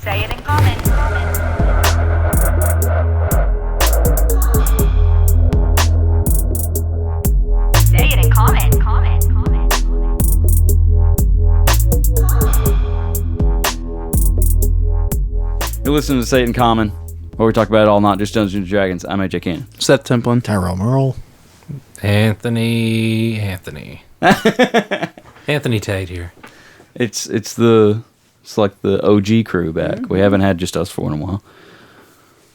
Say it in common. Say it in common. You're listening to Say It in Common, where we talk about it all, not just Dungeons and Dragons. I'm AJ Cannon. Seth Templin. Tyrell Merle. Anthony Tate here. It's like the OG crew back. We haven't had just us four in a while.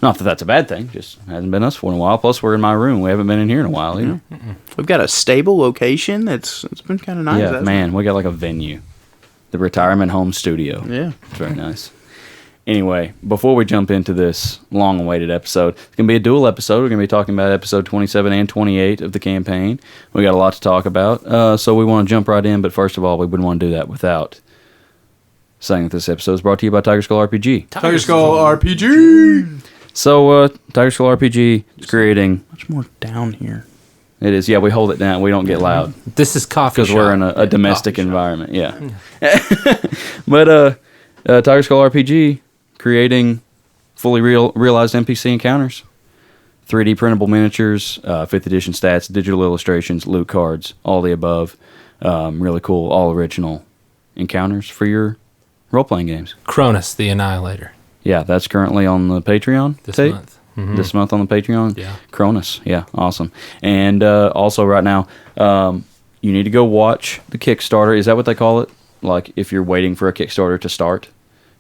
Not that that's a bad thing, just hasn't been us for in a while. Plus, we're in my room. We haven't been in here in a while either. We've got a stable location. It's been kind of nice. Yeah, man, we got like a venue, the retirement home studio. Yeah, it's very nice. Anyway, before we jump into this long-awaited episode, it's going to be a dual episode. We're going to be talking about episode 27 and 28 of the campaign. We got a lot to talk about, so we want to jump right in. But first of all, we wouldn't want to do that without saying that this episode is brought to you by Tiger Skull RPG. Tiger Skull RPG. So, Tiger Skull RPG is creating... Much more down here. It is, yeah, we hold it down. We don't get loud. This is coffee because we're in a domestic environment, yeah. But Tiger Skull RPG... creating fully realized NPC encounters, 3D printable miniatures, 5th edition stats, digital illustrations, loot cards, all the above. Really cool, all original encounters for your role-playing games. Cronus the Annihilator. Yeah, that's currently on the Patreon. This month. Mm-hmm. This month on the Patreon? Yeah. Cronus, yeah, awesome. And also right now, you need to go watch the Kickstarter. Is that what they call it? Like if you're waiting for a Kickstarter to start?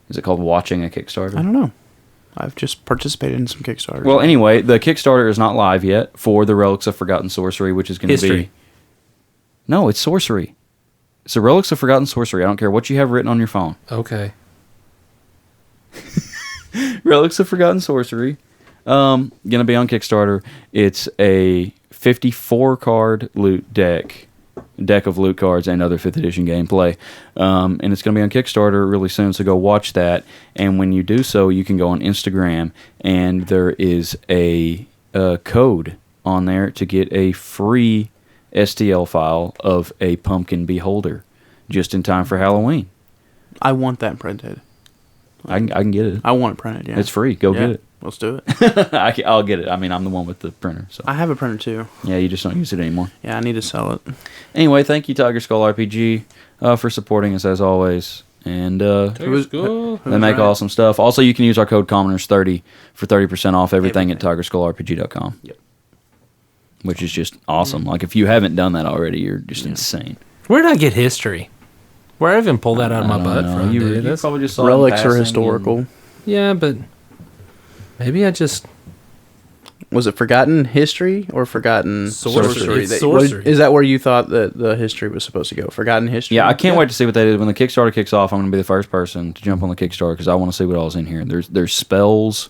Is it called watching a Kickstarter? I don't know. I've just participated in some Kickstarters. Well, anyway, the Kickstarter is not live yet for the Relics of Forgotten Sorcery, which is going to be... No, it's sorcery. It's the Relics of Forgotten Sorcery. I don't care what you have written on your phone. Okay. Relics of Forgotten Sorcery. Going to be on Kickstarter. It's a 54-card loot deck of loot cards and other 5th edition gameplay. And it's going to be on Kickstarter really soon, so go watch that. And when you do so, you can go on Instagram, and there is a code on there to get a free STL file of a pumpkin beholder just in time for Halloween. I want that printed. I can get it. I want it printed, yeah. It's free. Go get it. Let's do it. I'll get it. I mean, I'm the one with the printer. So I have a printer too. Yeah, you just don't use it anymore. Yeah, I need to sell it. Anyway, thank you, Tiger Skull RPG, for supporting us as always. And they make awesome stuff. Also, you can use our code Commoners30 for 30% off everything at TigerSkullRPG.com. Yep. Which is just awesome. Like, if you haven't done that already, you're just insane. Where did I get history? Where I even pulled that out of my butt from? You probably just saw Relics are historical. Yeah, but maybe I just... Was it Forgotten History or Forgotten Sorcery? It's sorcery. Is that where you thought that the history was supposed to go? Forgotten History? Yeah, I can't wait to see what that is. When the Kickstarter kicks off, I'm going to be the first person to jump on the Kickstarter because I want to see what all's in here. There's spells.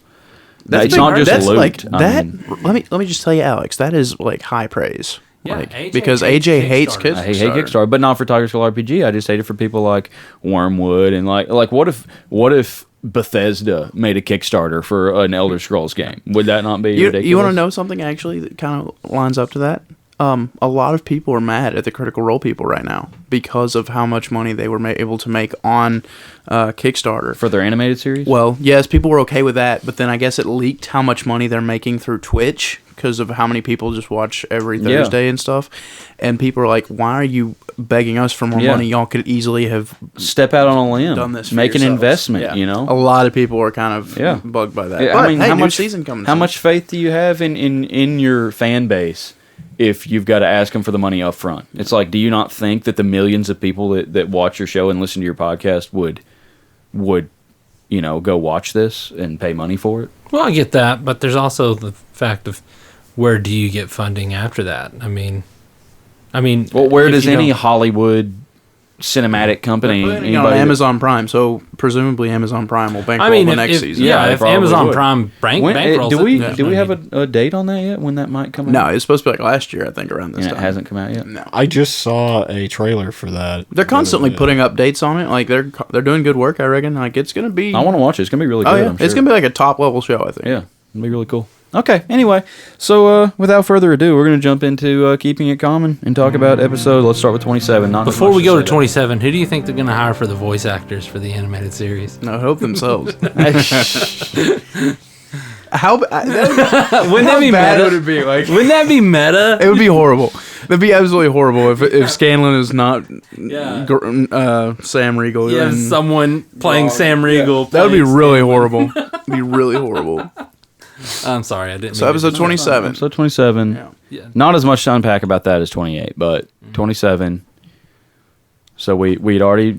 It's not just loot. Like, let me just tell you, Alex, that is like high praise. Yeah, like, because AJ hates Kickstarter. I hate Kickstarter, but not for Tiger Skull RPG. I just hate it for people like Wormwood and like what if Bethesda made a Kickstarter for an Elder Scrolls game? Would that not be ridiculous? You want to know something actually that kind of lines up to that? A lot of people are mad at the Critical Role people right now because of how much money they were able to make on Kickstarter. For their animated series? Well, yes, people were okay with that, but then I guess it leaked how much money they're making through Twitch because of how many people just watch every Thursday and stuff. And people are like, why are you begging us for more money? Y'all could easily have... Step out on a limb. Done this for Make an yourselves. investment, you know? A lot of people are kind of bugged by that. Yeah, But, I mean, hey, how new much season coming How soon. much faith do you have in your fan base if you've got to ask them for the money up front? It's like, do you not think that the millions of people that watch your show and listen to your podcast would go watch this and pay money for it? Well, I get that, but there's also the fact of where do you get funding after that? I mean, well, where does any Hollywood cinematic company, on Amazon Prime, so presumably Amazon Prime will bankroll the next season. Yeah, if Amazon Prime bankrolls do we have a date on that yet? When that might come out? No, it's supposed to be like last year, I think, around this time. It hasn't come out yet. No, I just saw a trailer for that. they're constantly putting updates on it. Like they're doing good work, I reckon. Like it's gonna be. I want to watch it. It's gonna be really good. Oh yeah, I'm sure. it's gonna be like a top level show, I think. Yeah, it'll be really cool. Okay. Anyway, so without further ado, we're gonna jump into keeping it common and talk about episode. Let's start with 27. Not Before much we go to say 27, who do you think they're going to hire for the voice actors for the animated series? No, help themselves. that. How Wouldn't that how be bad meta? would it be? Like, Wouldn't that be meta? it would be horrible. It'd be absolutely horrible if Scanlan is not Sam Riegel. You have and- someone playing Sam Riegel. that would be playing really Scanlan. horrible. It'd be really horrible. I'm sorry, I didn't. So mean to episode do that. 27. Episode 27. Yeah. Yeah. Not as much to unpack about that as 28, but 27. So we'd already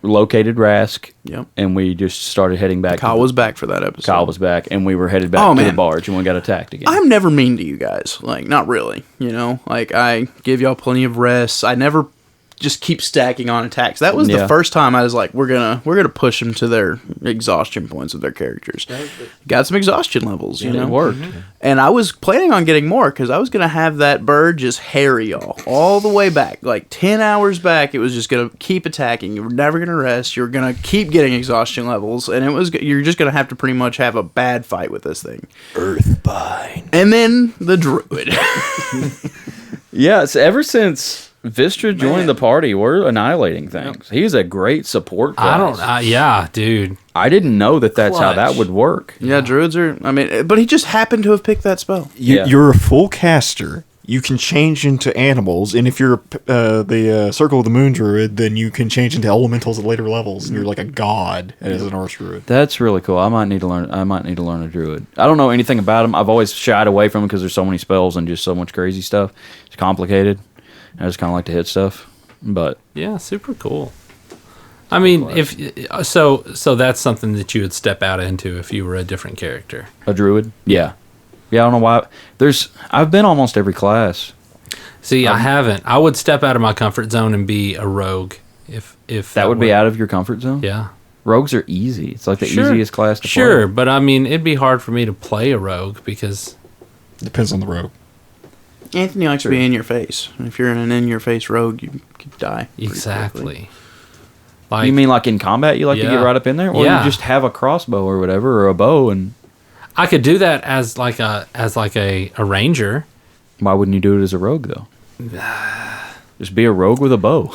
located Rask, Yep. and we just started heading back. Kyle was back for that episode. Kyle was back, and we were headed back Oh, to the man. barge, and we got attacked again. I'm never mean to you guys. Like, not really. You know, like I give y'all plenty of rest. I never just keep stacking on attacks. That was Yeah. the first time I was like, we're gonna push them to their exhaustion points of their characters. Got some exhaustion levels, you know. It worked. And I was planning on getting more because I was gonna have that bird just harry y'all all the way back, like 10 hours back. It was just gonna keep attacking. You were never gonna rest. You were gonna keep getting exhaustion levels, and you're just gonna have to pretty much have a bad fight with this thing. Earthbind. And then the druid. Yeah, so ever since Vistra joined the party, we're annihilating things. He's a great support class. I don't. Yeah, dude. I didn't know that's how that Clutch. would work. Yeah, druids are. I mean, but he just happened to have picked that spell. Yeah. You're a full caster. You can change into animals, and if you're the Circle of the Moon druid, then you can change into elementals at later levels, and you're like a god as an Norse druid. That's really cool. I might need to learn a druid. I don't know anything about him. I've always shied away from him because there's so many spells and just so much crazy stuff. It's complicated. I just kind of like to hit stuff. But Yeah, super cool. I mean, if so that's something that you would step out into if you were a different character. a druid, yeah. I don't know why. I've been almost every class. See, I haven't. I would step out of my comfort zone and be a rogue if That would be were- out of your comfort zone. Yeah. Rogues are easy. It's like the Sure. easiest class to play. Sure, but I mean, it'd be hard for me to play a rogue because Depends on the rogue. Anthony likes to be in your face. And if you're in an in your face rogue, you could die. pretty quickly. exactly. Like You mean like in combat, you like to get Yeah. right up in there, or Yeah. you just have a crossbow or whatever, or a bow, and I could do that as like a ranger. why wouldn't you do it as a rogue though? Just be a rogue with a bow.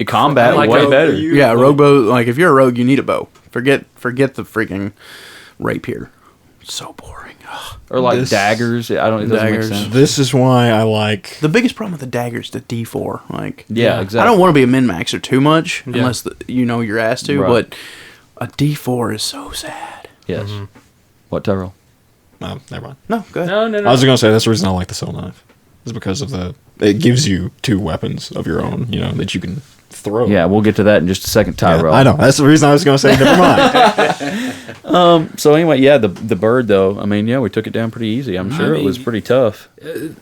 Combat like way a- better. Yeah, rogue bow. Like if you're a rogue, you need a bow. Forget the freaking rapier. It's so boring. Ugh. Or like This- daggers. I don't. It doesn't Daggers. make sense. This is why I like. The biggest problem with the dagger is the D4. Like, Yeah, Yeah. exactly. I don't want to be a min maxer too much Yeah. unless you know you're asked to. Right. But a D4 is so sad. Yes. Mm-hmm. What, Tyrell? No, never mind. No, go ahead. No. I was just gonna say that's the reason I like the Soul Knife. Is because of it gives you two weapons of your own, that you can throw. Yeah, we'll get to that in just a second, Yeah, Tyrell. I know. That's the reason I was gonna say never mind. So anyway, yeah, the bird though. I mean, yeah, we took it down pretty easy. I'm sure it was pretty tough.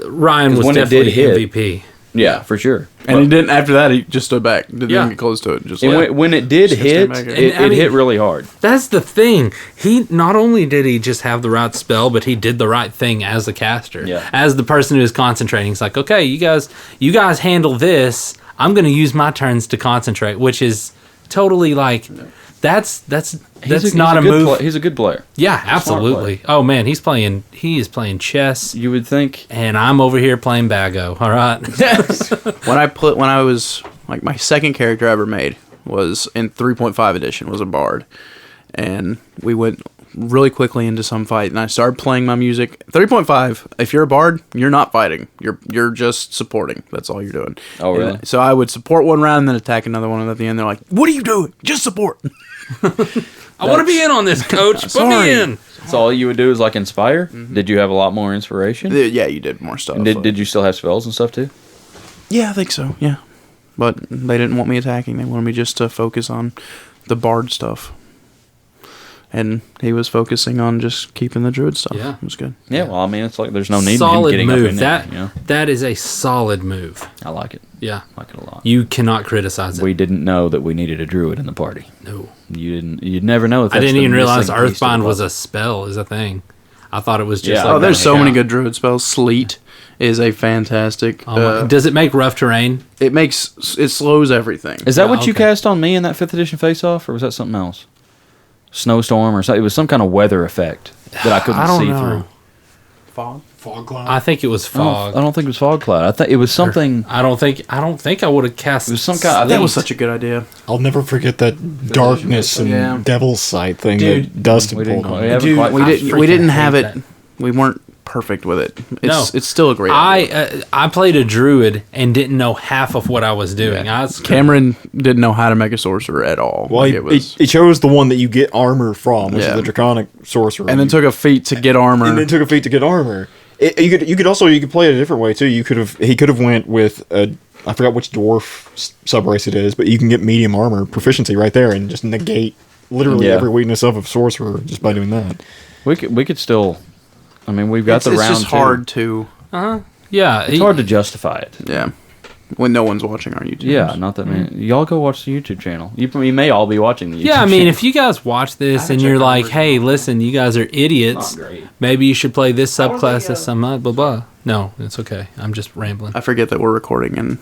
Ryan 'Cause was when it definitely did hit- MVP. Yeah, for sure. And he didn't. After that, he just stood back. Didn't Yeah. even get close to it. Just And like, when it did Just hit, stand back it, there. And I hit mean- really hard. That's the thing. He not only did he just have the right spell, but he did the right thing as the caster. Yeah. As the person who is concentrating. It's like, okay, you guys handle this. I'm gonna use my turns to concentrate, which is totally like that's not a good move. he's a good player. Yeah, absolutely. Oh man, he is playing chess, You would think. and I'm over here playing Bago. All right. when I was like my second character I ever made was in 3.5 edition was a bard, and we went really quickly into some fight, and I started playing my music. 3.5. If you're a bard, you're not fighting. You're just supporting. That's all you're doing. Oh, really? And so I would support one round and then attack another one, and at the end they're like, "What are you doing? Just support." I want to be in on this, coach. Put Sorry. me in. So all you would do is like inspire. Did you have a lot more inspiration? Yeah, you did more stuff. And did you still have spells and stuff too? Yeah, I think so. Yeah, but they didn't want me attacking. They wanted me just to focus on the bard stuff. And he was focusing on just keeping the druid stuff. Yeah. It was good. Yeah. Well, I mean, it's like there's no need in him Solid getting move. up in there. You know? That is a solid move. I like it. Yeah. I like it a lot. You cannot criticize it. We didn't know that we needed a druid in the party. No. You'd never know. If I that's didn't the even realize missing piece to the Earthbind was puzzle. a spell, is a thing. I thought it was just Yeah. like Oh, there's so yeah. many good druid spells. Sleet is a fantastic. Does it make rough terrain? it slows everything. Is that Yeah, what you okay. cast on me in that 5th edition face off, or was that something else? Snowstorm or something? It was some kind of weather effect that I couldn't I don't see know. through. Fog. Fog cloud. I think it was Fog. I don't think it was Fog Cloud. I think it was something. I don't think I would have cast. It was some kind. I think That it was such a good idea. I'll never forget that darkness and Yeah. devil's sight thing Dude, that Dustin we didn't pulled quite- on. we haven't Dude, quite- we I didn't. We freaking didn't have hate it. that. We weren't perfect with it. No. It's still a great idea. I played a druid and didn't know half of what I was doing. I was Cameron didn't know how to make a sorcerer at all. Well, Like, he chose the one that you get armor from, which Yeah. is the draconic sorcerer, and then took a feat to get armor. and then took a feat to get armor. You could play it a different way too. He could have went with I forgot which dwarf subrace it is, but you can get medium armor proficiency right there and just negate literally Yeah. every weakness of a sorcerer just by doing that. We could still. I mean, we've got it's the round. just hard to. yeah. It's hard to justify it. Yeah. When no one's watching our YouTube. Yeah, not that many. Y'all go watch the YouTube channel. You may all be watching the YouTube Yeah, I mean, channel. if you guys watch this and you're like, "Hey, listen, you guys are idiots. Not great. Maybe you should play this subclass, this some blah blah." No, it's okay. I'm just rambling. I forget that we're recording, and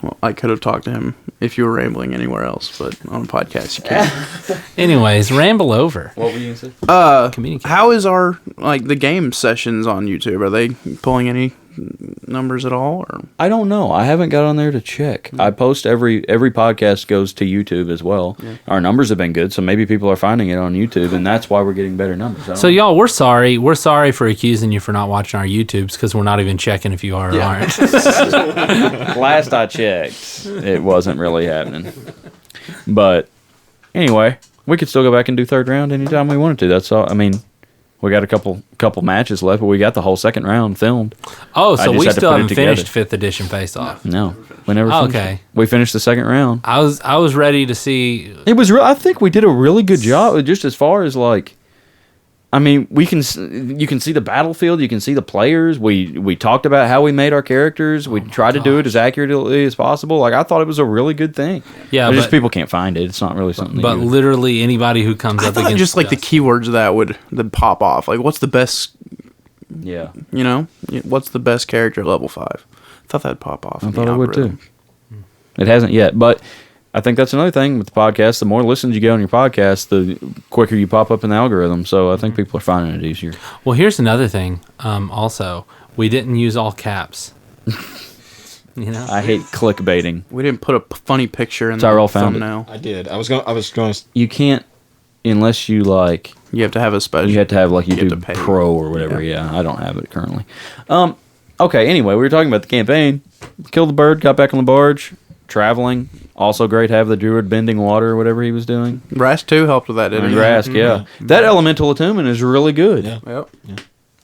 well, I could have talked to him if you were rambling anywhere else, but on a podcast you can't. Anyways, ramble over. What were you gonna say? Communicate. How is our the game sessions on YouTube? Are they pulling any numbers at all? Or I don't know. I haven't got on there to check. I post every podcast goes to YouTube as well. Our numbers have been good, so maybe people are finding it on YouTube, and that's why we're getting better numbers. I don't So know. y'all, we're sorry. We're sorry for accusing you for not watching our YouTubes because we're not even checking if you are or aren't. Last I checked, it wasn't really happening. But anyway, we could still go back and do third round anytime we wanted to. That's all. I mean, we got a couple matches left, but we got the whole second round filmed. Oh, I so just we had to still put it haven't together. finished 5th edition Face Off. No, we never. Oh, finished okay. it. We finished the second round. I was ready to see. It was real. I think we did a really good job. Just as far as like, I mean, you can see the battlefield. You can see the players. We talked about how we made our characters. We tried to do it as accurately as possible. Like I thought it was a really good thing. Yeah, But just but- people can't find it. It's not really something. But that you- literally anybody who comes I up thought against just like the us. keywords that pop off. Like, what's the best? yeah, What's the best character at level 5? I thought that'd pop off. I in thought the it would too. algorithm. It hasn't yet, but I think that's another thing with the podcast. The more listens you get on your podcast, the quicker you pop up in the algorithm. So I think people are finding it easier. Well, here's another thing. Also, we didn't use all caps. You know, I hate clickbaiting. We didn't put a funny picture in Tyrell the found it. thumbnail. I did. I was going. You can't unless you like. You have to have a special. You have to have like have to YouTube pay. Pro or whatever. Yeah, I don't have it currently. Okay. Anyway, we were talking about the campaign. Killed the bird. Got back on the barge. Traveling. Also great to have the druid bending water or whatever he was doing. Brass 2 helped with that, didn't And it? Rask, yeah. That elemental attunement is really good. Yeah. Yep.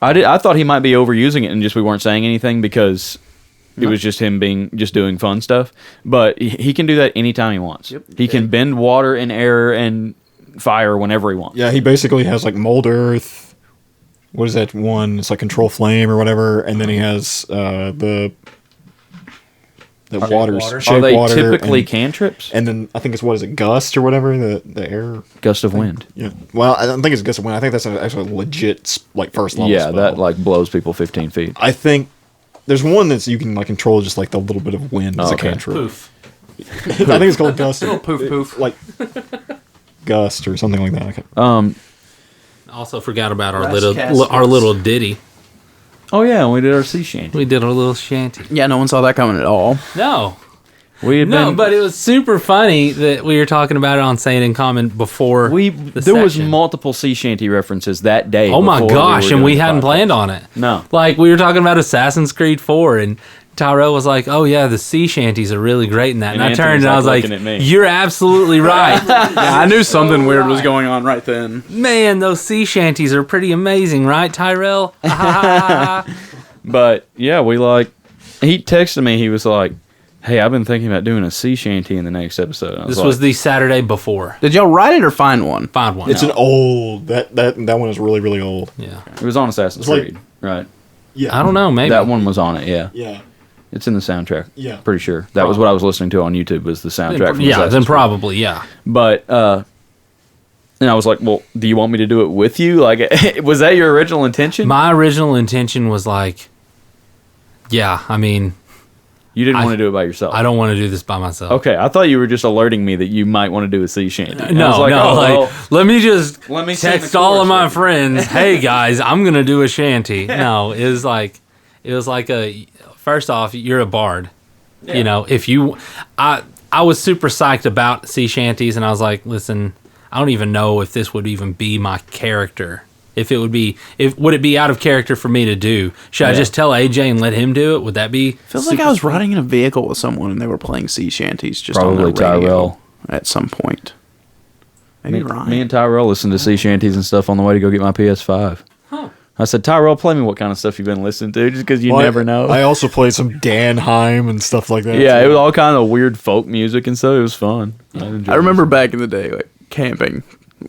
I thought he might be overusing it and just we weren't saying anything because it was just him doing fun stuff. But he can do that anytime he wants. Yep. He can bend water and air and fire whenever he wants. Yeah, he basically has like mold earth. What is that one? It's like control flame or whatever, and then he has the waters. water. Shape Are they water, typically and, cantrips? and then I think it's what is it, gust or whatever, the air. Gust of wind. Yeah. Well, I don't think it's gust of wind. I think that's actually a legit like first level. Yeah, spell. that like blows people 15 feet. I think there's one that's you can like control just like the little bit of wind as a Okay. cantrip. poof. I think it's called gust. Poof, poof. Like gust or something like that. Okay. Also forgot about our Brass little caskets. ditty. Oh yeah, and we did our sea shanty. We did our little shanty. Yeah, no one saw that coming at all. No, We had no, been, but it was super funny that we were talking about it on Saying in Common before there was section. multiple sea shanty references that day. Oh my before gosh, were and we doing the hadn't podcast. planned on it. No. Like we were talking about Assassin's Creed 4 and Tyrell was like, "Oh yeah, the sea shanties are really great in that." And, And I turned Anthony's and I was like, looking at me. "You're absolutely right. Yeah, I knew something weird was going on right then. Man, those sea shanties are pretty amazing, right, Tyrell?" But yeah, he texted me. He was like, "Hey, I've been thinking about doing a sea shanty in the next episode." This was the Saturday before. Did y'all write it or find one? Find one. It's an old that one is really really old. Yeah. It was on Assassin's It's like- Creed, right? Yeah. I don't know, maybe. That one was on it. Yeah, Yeah. it's in the soundtrack. Yeah. Pretty sure that was what I was listening to on YouTube. Was the soundtrack? From Yeah, Assassin's then Creed. probably, yeah. But and I was like, "Well, do you want me to do it with you? Like, was that your original intention? My original intention was like, yeah, I mean, You didn't I- want to do it by yourself. I don't want to do this by myself. Okay, I thought you were just alerting me that you might want to do a sea shanty. And I No, was like, no, oh, like, well, let me just Let me sing text the all chorus of my with you." friends, hey guys, I'm gonna do a shanty. No, it was like first off, you're a bard. You know, I was super psyched about sea shanties, and I was like, listen, I don't even know if this would even be my character. Would it be out of character for me to do? Should I just tell AJ and let him do it? Would that be? Feels like I was riding in a vehicle with someone and they were playing sea shanties just Probably on their radio Tyrell. at some point. Maybe Ryan. Me and Tyrell listened to sea shanties and stuff on the way to go get my PS5. I said, Tyrell, play me what kind of stuff you've been listening to, just because you Well, never know. I also played some Dan Heim and stuff like that. yeah, too. it was all kind of weird folk music and stuff. It was fun. I remember back in the day, like camping,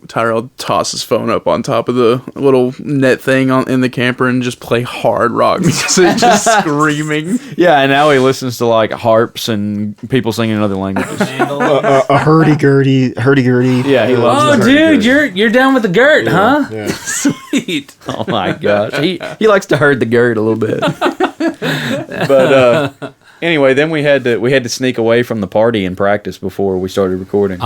Tyrell toss his phone up on top of the little net thing in the camper and just play hard rock music, just screaming. Yeah, and now he listens to like harps and people singing in other languages. a hurdy-gurdy. Yeah, he loves Oh, dude, you're down with the Gert, huh? Yeah. Sweet. Oh my gosh, he likes to herd the gird a little bit. But anyway, then we had to sneak away from the party and practice before we started recording.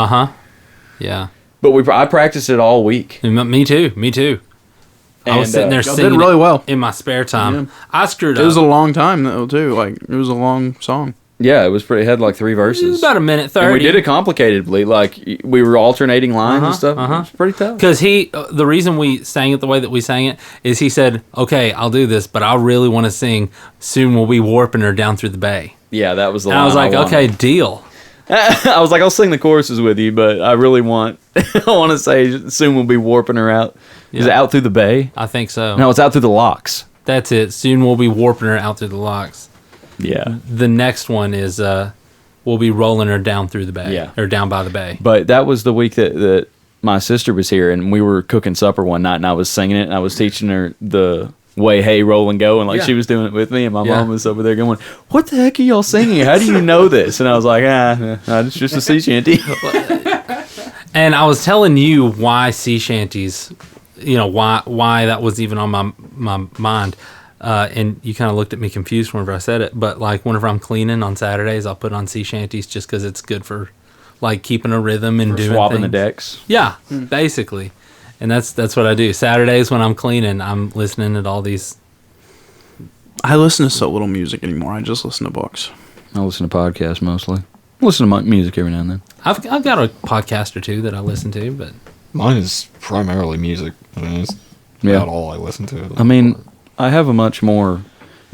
Yeah. But I practiced it all week. Me too. I was And, sitting there Y'all singing did really it well. in my spare time. Yeah. I screwed It up. was a long time though, too. Like it was a long song. Yeah, it was pretty. It had like 3 It was verses. about a minute 30. And we did it complicatedly. Like we were alternating lines and stuff. It was pretty tough. Because the reason we sang it the way that we sang it is he said, okay, I'll do this, but I really want to sing Soon We'll Be Warping Her Down Through the Bay. Yeah, that was the And line. I was like, wanted. okay, deal. I was like, I'll sing the choruses with you, but I really want. I want to say soon we'll be warping her out. Is it Yeah. out through the bay? I think so. No, it's out through the locks. That's it. Soon we'll be warping her out through the locks. Yeah, The next one is we'll be rolling her down through the bay. Yeah. Or down by the bay. but that was the week that my sister was here, and we were cooking supper one night, and I was singing it, and I was teaching her the way, hey, roll and go, and like Yeah. she was doing it with me, and my Yeah. mom was over there going, "What the heck are y'all singing? How do you know this?" And I was like, it's just a sea shanty. And I was telling you why sea shanties, why that was even on my mind. And you kind of looked at me confused whenever I said it. But like whenever I'm cleaning on Saturdays, I'll put on sea shanties just because it's good for like keeping a rhythm and doing Swapping the things. decks. Yeah, basically. And that's what I do. Saturdays when I'm cleaning, I'm listening to all these. I listen to so little music anymore. I just listen to books. I listen to podcasts mostly. I listen to my music every now and then. I've got a podcast or two that I listen to, but Mine is primarily music. I mean, it's Yeah. about all I listen to. I mean, I have a much more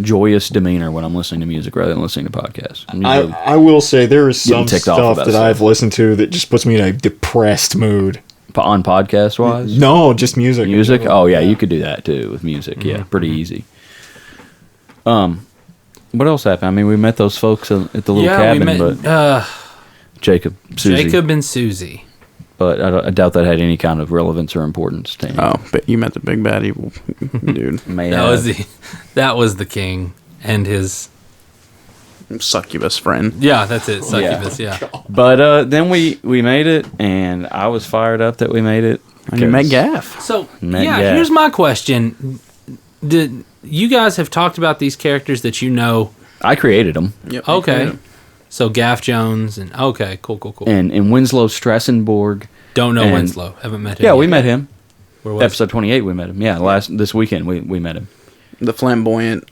joyous demeanor when I'm listening to music rather than listening to podcasts. I'm usually- I will say there is Getting some ticked off stuff about that stuff. I've listened to that just puts me in a depressed mood. on podcast wise. No, just music. in Music? general. Oh yeah, you could do that too with music. Yeah, pretty easy. What else happened? I mean, we met those folks at the little cabin, but Jacob, Susie, Jacob and Susie. but I doubt that had any kind of relevance or importance to him. Oh, but you met the big bad evil dude. May That have. was the king and his. Succubus friend. Yeah, that's it. Succubus. Yeah. But then we made it, and I was fired up that we made it. And you met 'cause- Gaff. So Met yeah, Gaff. here's my question: did you guys have talked about these characters that you know? I created them, Yep. Okay, so Gaff Jones and okay, cool. and Winslow Strassenborg. Don't know and- Winslow. Haven't met him. Yeah, yet. we met him. Where was Episode 28, we met him. Yeah, this weekend we met him. The flamboyant.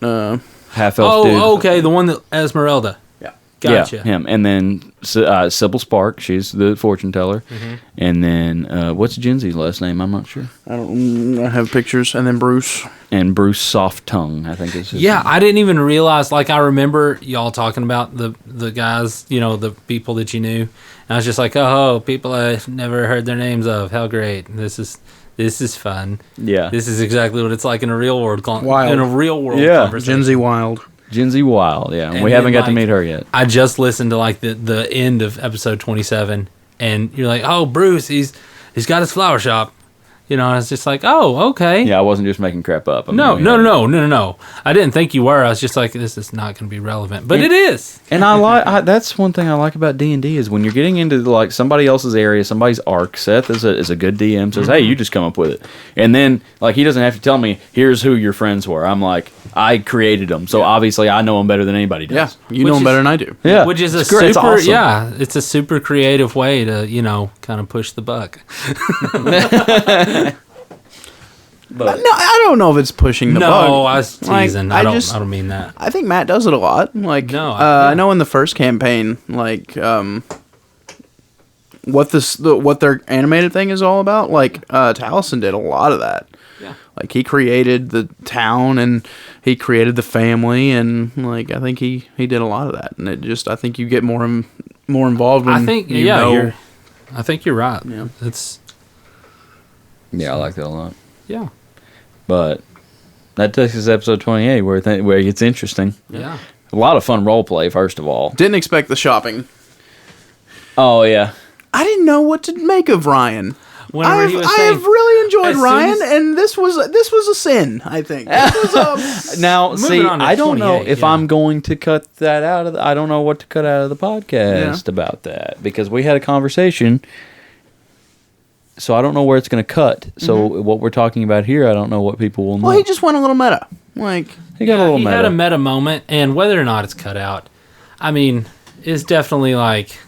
Half elf dude. Oh, okay, the one that Esmeralda. Yeah. Gotcha. Yeah, him. And then Sybil Spark, she's the fortune teller. Mm-hmm. And then what's Jenzy's last name? I'm not sure. I have pictures. And then Bruce. And Bruce Soft Tongue, I think is his Yeah, name. I didn't even realize. Like, I remember y'all talking about the guys, the people that you knew. And I was just like, oh, people I've never heard their names of. How great! This is fun. Yeah. This is exactly what it's like in a real world. Wild. In a real world Yeah. conversation. Gen Wild. Jenzy Wild, yeah. And We haven't then, got to like, meet her yet. I just listened to like the end of episode 27, and you're like, oh, Bruce, he's got his flower shop. You know, I was just like, oh, okay. Yeah, I wasn't just making crap up. I mean, No. I didn't think you were. I was just like, this is not going to be relevant, but it is. And that's one thing I like about D&D is when you're getting into like somebody else's area, somebody's arc. Seth is a good DM, says, hey, you just come up with it. And then like he doesn't have to tell me, here's who your friends were. I'm like, I created them, so obviously I know them better than anybody does. Yeah, you know them better than I do. Yeah, Which is it's great. It's awesome. it's a super creative way to, kind of push the buck. But No, I don't know if it's pushing the bug. No, I was teasing. Like, I don't mean that. I think Matt does it a lot. Like, No, I know in the first campaign, like, what their animated thing is all about. Like, Taliesin did a lot of that. Yeah. Like, he created the town and he created the family, and like, I think he did a lot of that. And it just, I think you get more involved. When I think I think you're right. Yeah. yeah, I like that a lot. Yeah. But that takes us to episode 28 where it gets interesting. Yeah. A lot of fun role play, first of all. Didn't expect the shopping. Oh yeah. I didn't know what to make of Ryan. Whenever he was I saying, have really enjoyed as soon Ryan, as- and this was a sin. I think. This was, Now, Moving see, on to I don't know 28, if yeah. I'm going to cut that out of. I don't know what to cut out of the podcast about that because we had a conversation. So I don't know where it's going to cut. So what we're talking about here, I don't know what people will know. well, he just went a little meta. Like, He got a little he meta. had a meta moment, and whether or not it's cut out, I mean, it's definitely like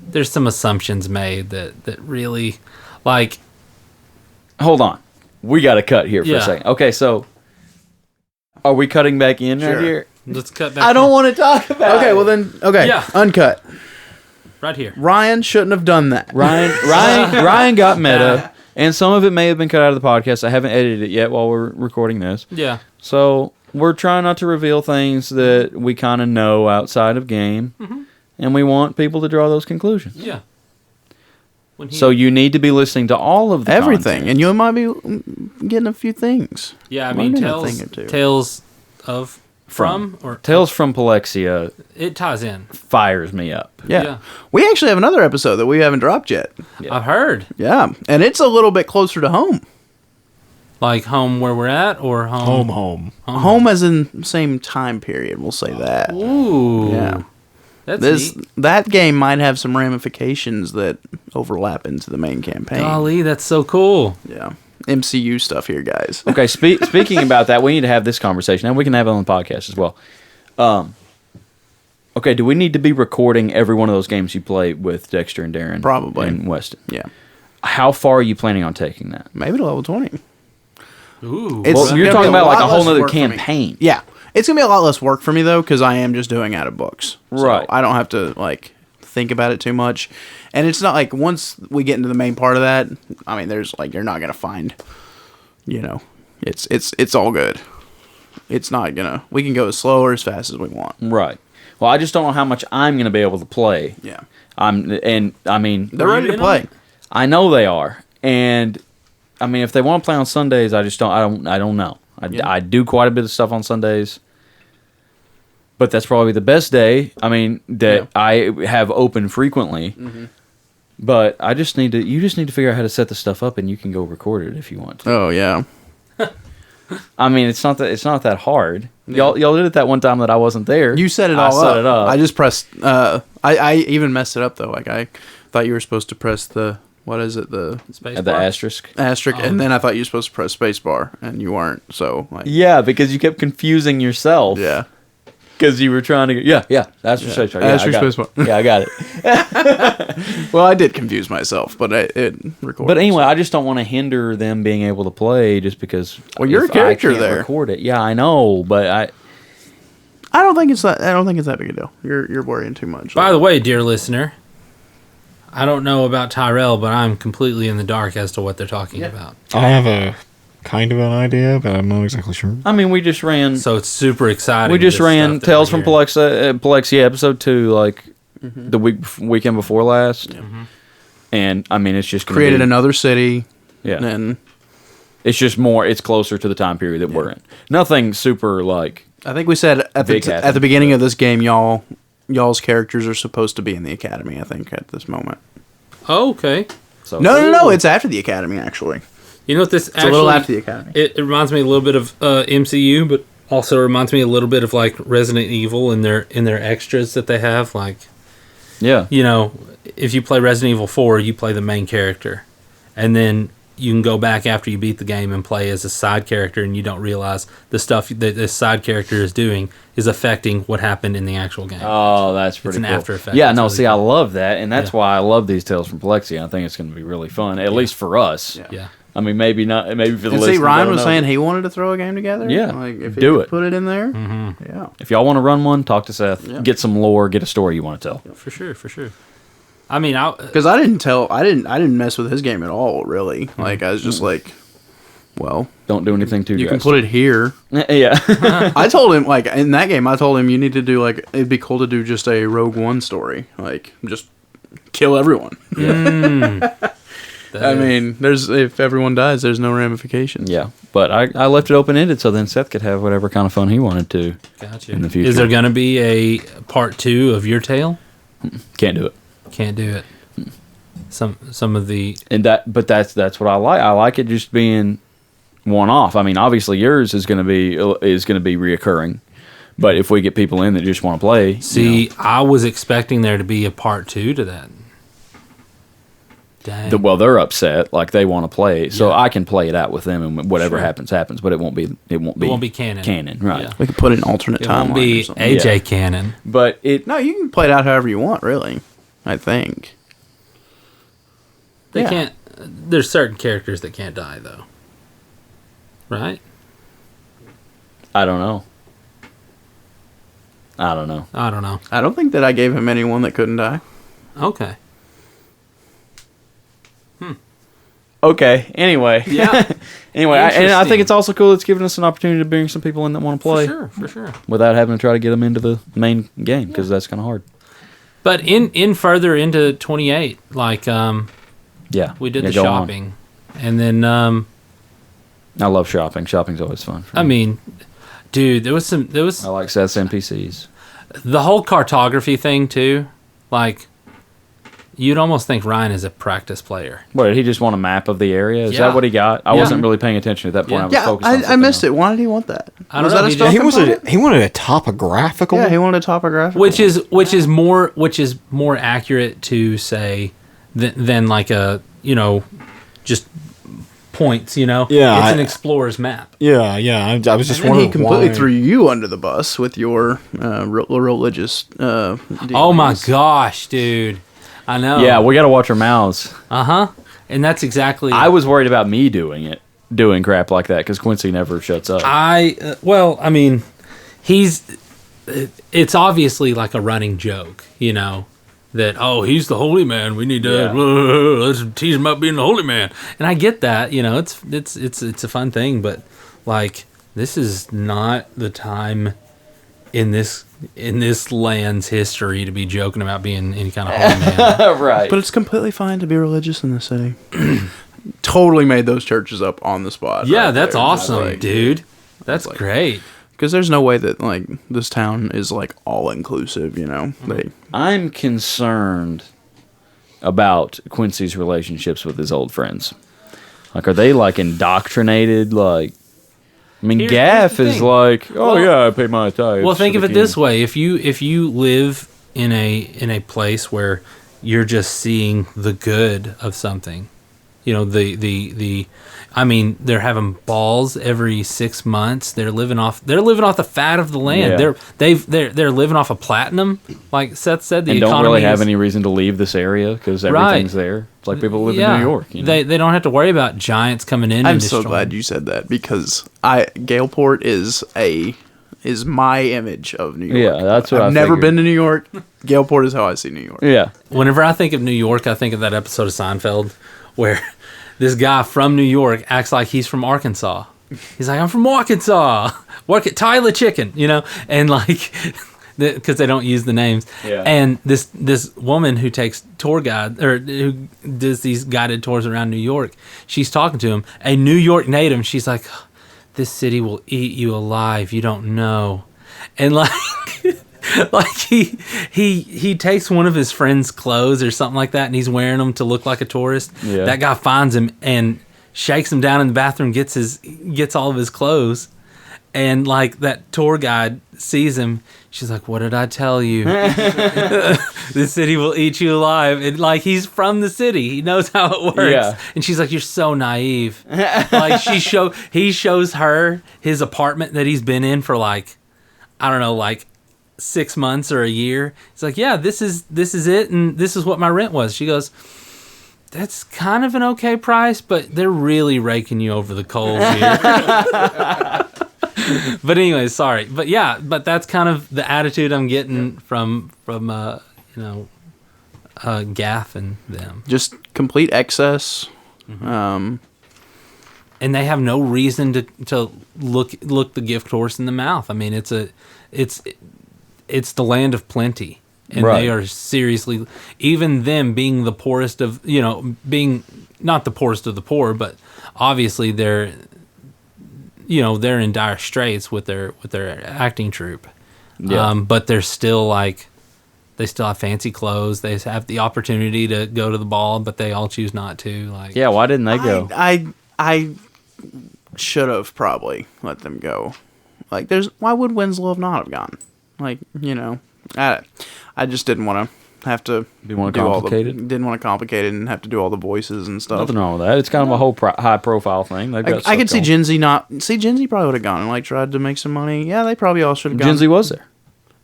there's some assumptions made that really, like, Hold on, we got to cut here for Yeah. a second. Okay, so are we cutting back in Sure. right here? let's cut back. I don't want to talk about. okay, it. well then, okay, Yeah. uncut. right here. Ryan shouldn't have done that. Ryan got meta, and some of it may have been cut out of the podcast. I haven't edited it yet while we're recording this. Yeah. So we're trying not to reveal things that we kind of know outside of game, and we want people to draw those conclusions. Yeah. When he, So you need to be listening to all of the Everything, content. and you might be getting a few things. yeah, I mean, learning a thing or two. Tales of from or Tales from Palexia it ties in. fires me up. Yeah. Yeah. We actually have another episode that we haven't dropped yet. Yeah. I've heard, Yeah, and it's a little bit closer to home. like home where we're at, or home. Home. Home as in same time period. We'll say that. Ooh. Yeah. That's neat. That game might have some ramifications that overlap into the main campaign. Golly, that's so cool. Yeah. MCU stuff here, guys. Okay, speaking about that, we need to have this conversation, and we can have it on the podcast as well. Okay, do we need to be recording every one of those games you play with Dexter and Darren? Probably. And Weston. Yeah. How far are you planning on taking that? Maybe to level 20. Ooh. It's Well, gonna you're be talking about like lot a whole less nother work for me. campaign. Yeah. It's going to be a lot less work for me, though, because I am just doing out of books. So Right. I don't have to, like, think about it too much. And it's not like once we get into the main part of that, I mean, there's, like, you're not going to find, it's all good. It's not going to, we can go as slow or as fast as we want. Right. Well, I just don't know how much I'm going to be able to play. Yeah. I mean, They're Were ready you to in on play. it? I know they are, and I mean, if they want to play on Sundays, I just don't. I don't know. I do quite a bit of stuff on Sundays, but that's probably the best day. I mean, that I have open frequently. But I just need to. You just need to figure out how to set the stuff up, and you can go record it if you want to. Oh, yeah. I mean, it's not that hard. Y'all did it that one time that I wasn't there. You set it I all up. set it up. I just pressed, I even messed it up, though. Like, I thought you were supposed to press the, what is it, the Space the bar? asterisk. asterisk, and then I thought you were supposed to press spacebar, and you weren't. So, like, Yeah, because you kept confusing yourself. yeah. Because you were trying to. That's for sure. Asterisk spacebar. Yeah, I got it. Well, I did confuse myself, but it recorded. But anyway, I just don't want to hinder them being able to play just because. Well, you're if a character I can't there. Record it. Yeah, I know, but I don't think it's that big a deal. You're worrying too much. By the way, dear listener, I don't know about Tyrell, but I'm completely in the dark as to what they're talking about. I have a kind of an idea, but I'm not exactly sure. I mean, we just ran. So it's super exciting. We just this ran stuff that Tales we're from hearing. Palexia episode 2 like the weekend before last, and I mean, it's just gonna created be, another city, Yeah, and it's just more. It's closer to the time period that we're in. Nothing super like. I think we said at Big the happened, beginning of this game, y'all's characters are supposed to be in the academy. I think at this moment. Oh, okay. So No. It's after the academy, actually. You know what this It's a little actually- after the Academy. It reminds me a little bit of MCU, but also reminds me a little bit of like Resident Evil in their extras that they have. Like, Yeah. you know, if you play Resident Evil 4, you play the main character, and then you can go back after you beat the game and play as a side character, and you don't realize the stuff that this side character is doing is affecting what happened in the actual game. Oh, that's pretty an cool. after effect. Yeah, It's no, really see, I cool. love that, and that's Yeah. why I love these Tales from Plexi. I think it's going to be really fun, at least for us. Yeah. I mean, maybe not. Maybe for the And see, listeners, I Ryan don't was know. saying he wanted to throw a game together. Yeah, like if do he could it. put it in there. Yeah, If y'all want to run one, talk to Seth. Yeah. Get some lore. Get a story you want to tell. For sure, for sure. I mean, because I didn't mess with his game at all. Really, like I was just like, well, Don't do anything too. you can put it here. Yeah. I told him like in that game, I told him you need to do like it'd be cool to do just a Rogue One story, like just kill everyone. I mean, if everyone dies, there's no ramifications. Yeah, but I left it open ended so then Seth could have whatever kind of fun he wanted to. gotcha. In the future. Is there going to be a part 2 of your tale? Can't do it. Can't do it. Some of the And but that's what I like. I like it just being one off. I mean, obviously yours is going to be reoccurring, but if we get people in that just want to play, see, I was expecting there to be a part 2 to that. Dang. well, they're upset, like they want to play, so Yeah. I can play it out with them, and whatever Sure. happens. But it won't be canon. Canon, right? Yeah. We could put an alternate It timeline. won't be or something. AJ Yeah. canon. But it No, you can play it out however you want. Really, I think. They Yeah. can't. There's certain characters that can't die though. Right? I don't know. I don't know. I don't know. I don't think that I gave him anyone that couldn't die. Okay. Okay. Anyway. Yeah. Anyway, and I Interesting. think it's also cool. It's giving us an opportunity to bring some people in that want to play For sure. without having to try to get them into the main game because that's kind of hard. But in further into 28, like Yeah. we did Yeah, the go on. shopping, and then I love shopping. Shopping's always fun. For I me. mean, dude, there was I like Seth's NPCs. the whole cartography thing too. Like, you'd almost think Ryan is a practice player. What, did he just want a map of the area? Is Yeah. that what he got? I Yeah. wasn't really paying attention at that point. Yeah. I was Yeah, focused on I something missed else. it. Why did he want that? I don't Was know, that a he stealth just- component? He wanted a topographical. Yeah, he wanted a topographical. Which is more accurate to say than like a just points. Yeah, it's an I- explorer's map. Yeah. I was just And then wondering he completely why. threw you under the bus with your religious. Oh my gosh, dude! I know. Yeah, we got to watch our mouths. And that's exactly. I was worried about me doing crap like that because Quincy never shuts up. Well, I mean, it's obviously like a running joke, that, oh, he's the holy man. We need to let's tease him about being the holy man. And I get that, it's a fun thing, but like, this is not the time in this land's history to be joking about being any kind of holy man. Right. But it's completely fine to be religious in the city. Totally made those churches up on the spot. Yeah, right that's there. awesome, Like, dude. That's like- great. Because there's no way that like this town is like all inclusive. I'm concerned about Quincy's relationships with his old friends. Like, are they like indoctrinated? Like, I mean, Here's Gaff the is thing. like, oh Well- yeah, I pay my tithes. Well, think for of the it this king." way: if you live in a place where you're just seeing the good of something, I mean, they're having balls every 6 months. They're living off the fat of the land. Yeah. They're living off of platinum, like Seth said. The And don't economy really have is- any reason to leave this area because everything's there. It's like people live in New York. They don't have to worry about giants coming in. I'm and so destroying. glad you said that because Galeport is my image of New York. Yeah, that's what I've I never figured. been to New York. Galeport is how I see New York. Yeah. Whenever I think of New York, I think of that episode of Seinfeld where this guy from New York acts like he's from Arkansas. He's like, I'm from Arkansas. Work at Tyler Chicken, and like, because they don't use the names. Yeah. And this woman who takes tour guide or who does these guided tours around New York, she's talking to him, a New York native. And she's like, this city will eat you alive. You don't know. And like, like he takes one of his friend's clothes or something like that, and he's wearing them to look like a tourist. Yeah. That guy finds him and shakes him down in the bathroom, gets all of his clothes, and like that tour guide sees him. She's like, "What did I tell you? The city will eat you alive." And like he's from the city, he knows how it works. Yeah. And she's like, "You're so naive." Like he shows her his apartment that he's been in for like, I don't know, like 6 months or a year. He's like, "Yeah, this is it, and this is what my rent was." She goes, "That's kind of an okay price, but they're really raking you over the coals here." But anyway, sorry. But yeah, but that's kind of the attitude I'm getting from Gaff and them. Just complete excess. And they have no reason to look the gift horse in the mouth. I mean, it's the land of plenty. And Right. they are seriously, even them being the poorest of, being not the poorest of the poor, but obviously they're in dire straits with their acting troupe. Yeah. But they're still like, they still have fancy clothes. They have the opportunity to go to the ball, but they all choose not to. Like, Yeah, why didn't they go? I should have probably let them go. Like, why would Winslow have not have gone? Like, I just didn't want to have to Didn't want to do complicate it? Didn't want to complicate it and have to do all the voices and stuff. Nothing wrong with that. It's kind of a whole high profile thing. They've got I could see stuff going. Gen Z probably would have gone and like tried to make some money. Yeah, they probably all should have gone. Gen Z was there.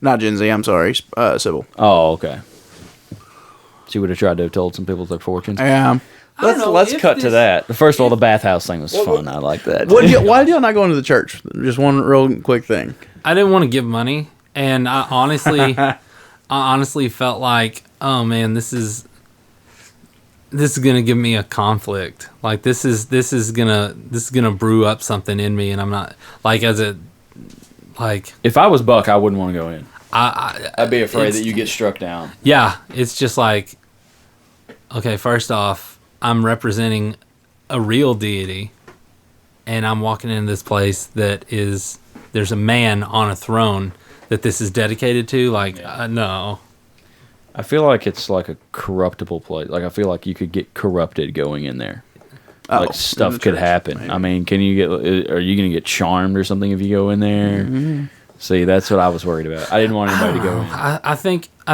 Not Gen Z. I'm sorry, Sybil. Oh, okay. She would have tried to have told some people their fortunes. Yeah. I don't know Let's if cut to this- that. First of all, the bathhouse thing was fun. I like that. Why did y'all not go into the church? Just one real quick thing. I didn't want to give money, and I honestly felt like, oh man, this is gonna give me a conflict. Like this is gonna brew up something in me, and I'm not like If I was Buck, I wouldn't want to go in. I I'd be afraid it's- that you get struck down. yeah, it's just like, okay, first off, I'm representing a real deity, and I'm walking into this place that is, there's a man on a throne that this is dedicated to. Like, no. I feel like it's like a corruptible place. Like I feel like you could get corrupted going in there. Oh, Like in stuff the could church, happen. maybe. I mean, are you going to get charmed or something if you go in there? Mm-hmm. See, that's what I was worried about. I didn't want anybody to go in. I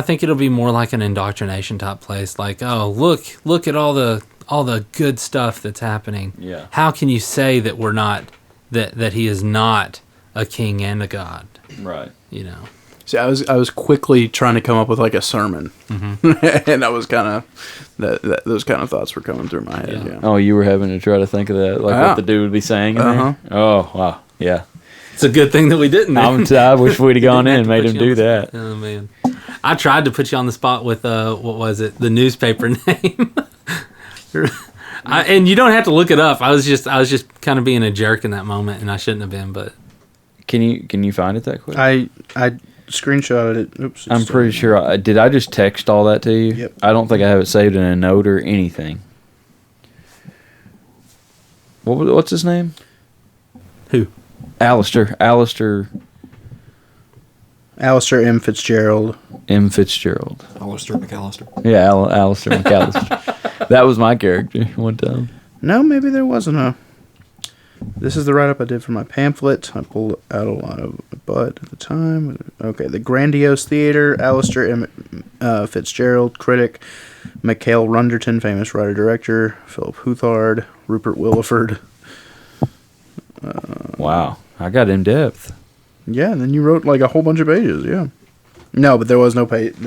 think it'll be more like an indoctrination type place. Like, oh, look at all the good stuff that's happening. Yeah. How can you say that we're not that he is not a king and a god? Right. You know. See, I was quickly trying to come up with like a sermon, and I was kind of those kind of thoughts were coming through my head. Yeah. Yeah. Oh, you were having to try to think of that, like Yeah. what the dude would be saying. In Uh-huh. there? Oh, wow. Yeah. It's a good thing that we didn't. I wish we'd have gone in Didn't and have made to him put you do on the that. spot. Oh man, I tried to put you on the spot with what was it? The newspaper name. And you don't have to look it up. I was just kind of being a jerk in that moment, and I shouldn't have been. But Can you find it that quick? I screenshotted it. Oops. I'm pretty sure. Did I just text all that to you? Yep. I don't think I have it saved in a note or anything. What's his name? who? Alistair Alistair M. Fitzgerald. M. Fitzgerald. Alistair McAllister. Yeah, Alistair McAllister. That was my character one time. No, maybe there wasn't a. This is the write-up I did for my pamphlet. I pulled out a lot of my butt at the time. Okay, the Grandiose Theater, Alistair M. Fitzgerald, critic, Mikhail Runderton, famous writer-director, Philip Huthard, Rupert Williford. Wow, I got in depth. Yeah, and then you wrote like a whole bunch of pages, yeah. No, but there was no actual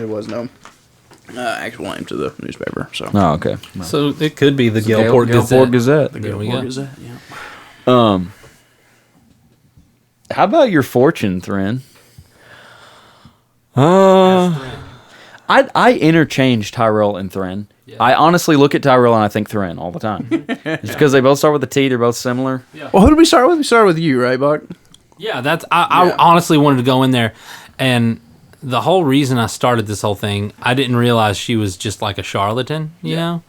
name to the newspaper, so. Oh, okay. So it could be the Gulfport Gazette. Gazette. There we go. Gazette, yeah. How about your fortune, Thren? I interchange Tyrell and Thren. Yeah. I honestly look at Tyrell and I think Thren all the time. It's because they both start with a T. They're both similar. Well, who did we start with? We started with you, right, Buck? Yeah, I honestly wanted to go in there, and the whole reason I started this whole thing, I didn't realize she was just like a charlatan, you know?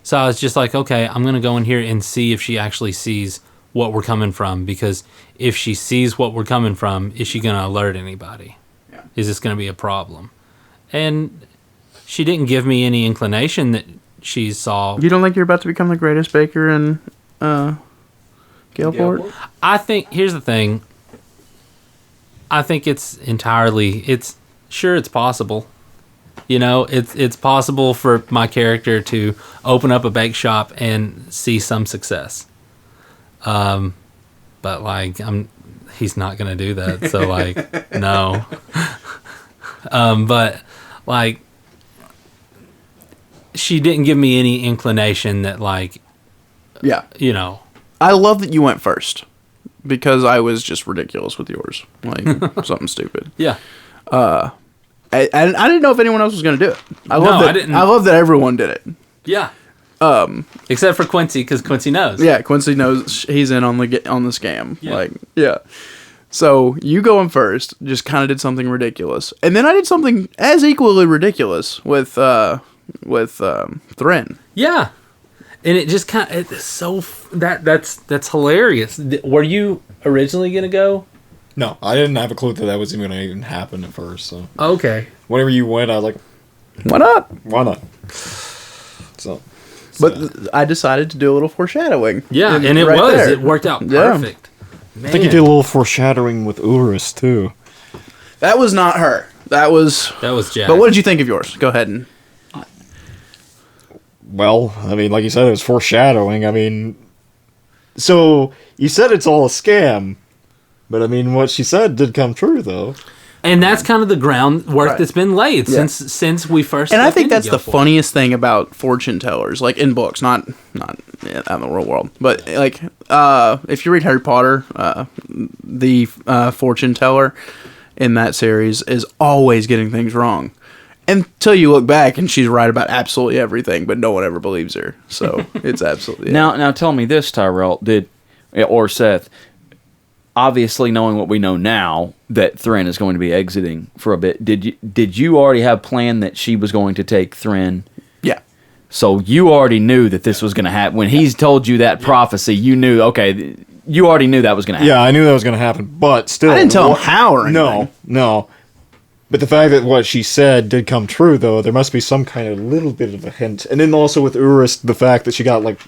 So I was just like, okay, I'm going to go in here and see if she actually sees what we're coming from, because if she sees what we're coming from, is she going to alert anybody? Yeah. Is this going to be a problem? And she didn't give me any inclination that she saw. You don't think you're about to become the greatest baker in Galeport? I think here's the thing. I think it's possible. You know, it's possible for my character to open up a bake shop and see some success. But like he's not gonna do that. So like no. But like she didn't give me any inclination that like Yeah. you know. I love that you went first because I was just ridiculous with yours. Like something stupid. Yeah. I didn't know if anyone else was going to do it. I love I didn't. I love that everyone did it. Yeah. Except for Quincy, because Quincy knows. Yeah, Quincy knows he's in on the scam. Yeah. Like, yeah. So you going first, just kind of did something ridiculous, and then I did something as equally ridiculous with Thren. Yeah. And it just kind of it's so that's hilarious. Were you originally gonna go? No, I didn't have a clue that was even going to even happen at first. So Okay. whenever you went, I was like, Why not? why not? So, But I decided to do a little foreshadowing. Yeah, and it right was. there. It worked out Yeah. perfect. Man. I think you did a little foreshadowing with Urus too. That was not her. That was Jack. But what did you think of yours? Go ahead and. Well, I mean, like you said, it was foreshadowing. I mean, so you said it's all a scam, but I mean, what she said did come true, though. And that's kind of the groundwork Right. that's been laid Yeah. since we first. And I stepped think into that's the Guild Wars. funniest thing about fortune tellers, like in books, not out in the real world, but like if you read Harry Potter, the fortune teller in that series is always getting things wrong until you look back and she's right about absolutely everything, but no one ever believes her. So it's absolutely Now tell me this, Tyrell, or Seth, obviously knowing what we know now that Thren is going to be exiting for a bit, did you already have planned that she was going to take Thren? yeah. So you already knew that this was going to happen. When he's told you that prophecy, you knew, okay, you already knew that was going to happen. Yeah, I knew that was going to happen, but still, I didn't tell him how or anything. No. But the fact that what she said did come true, though, there must be some kind of little bit of a hint. And then also with Urus, the fact that she got, like,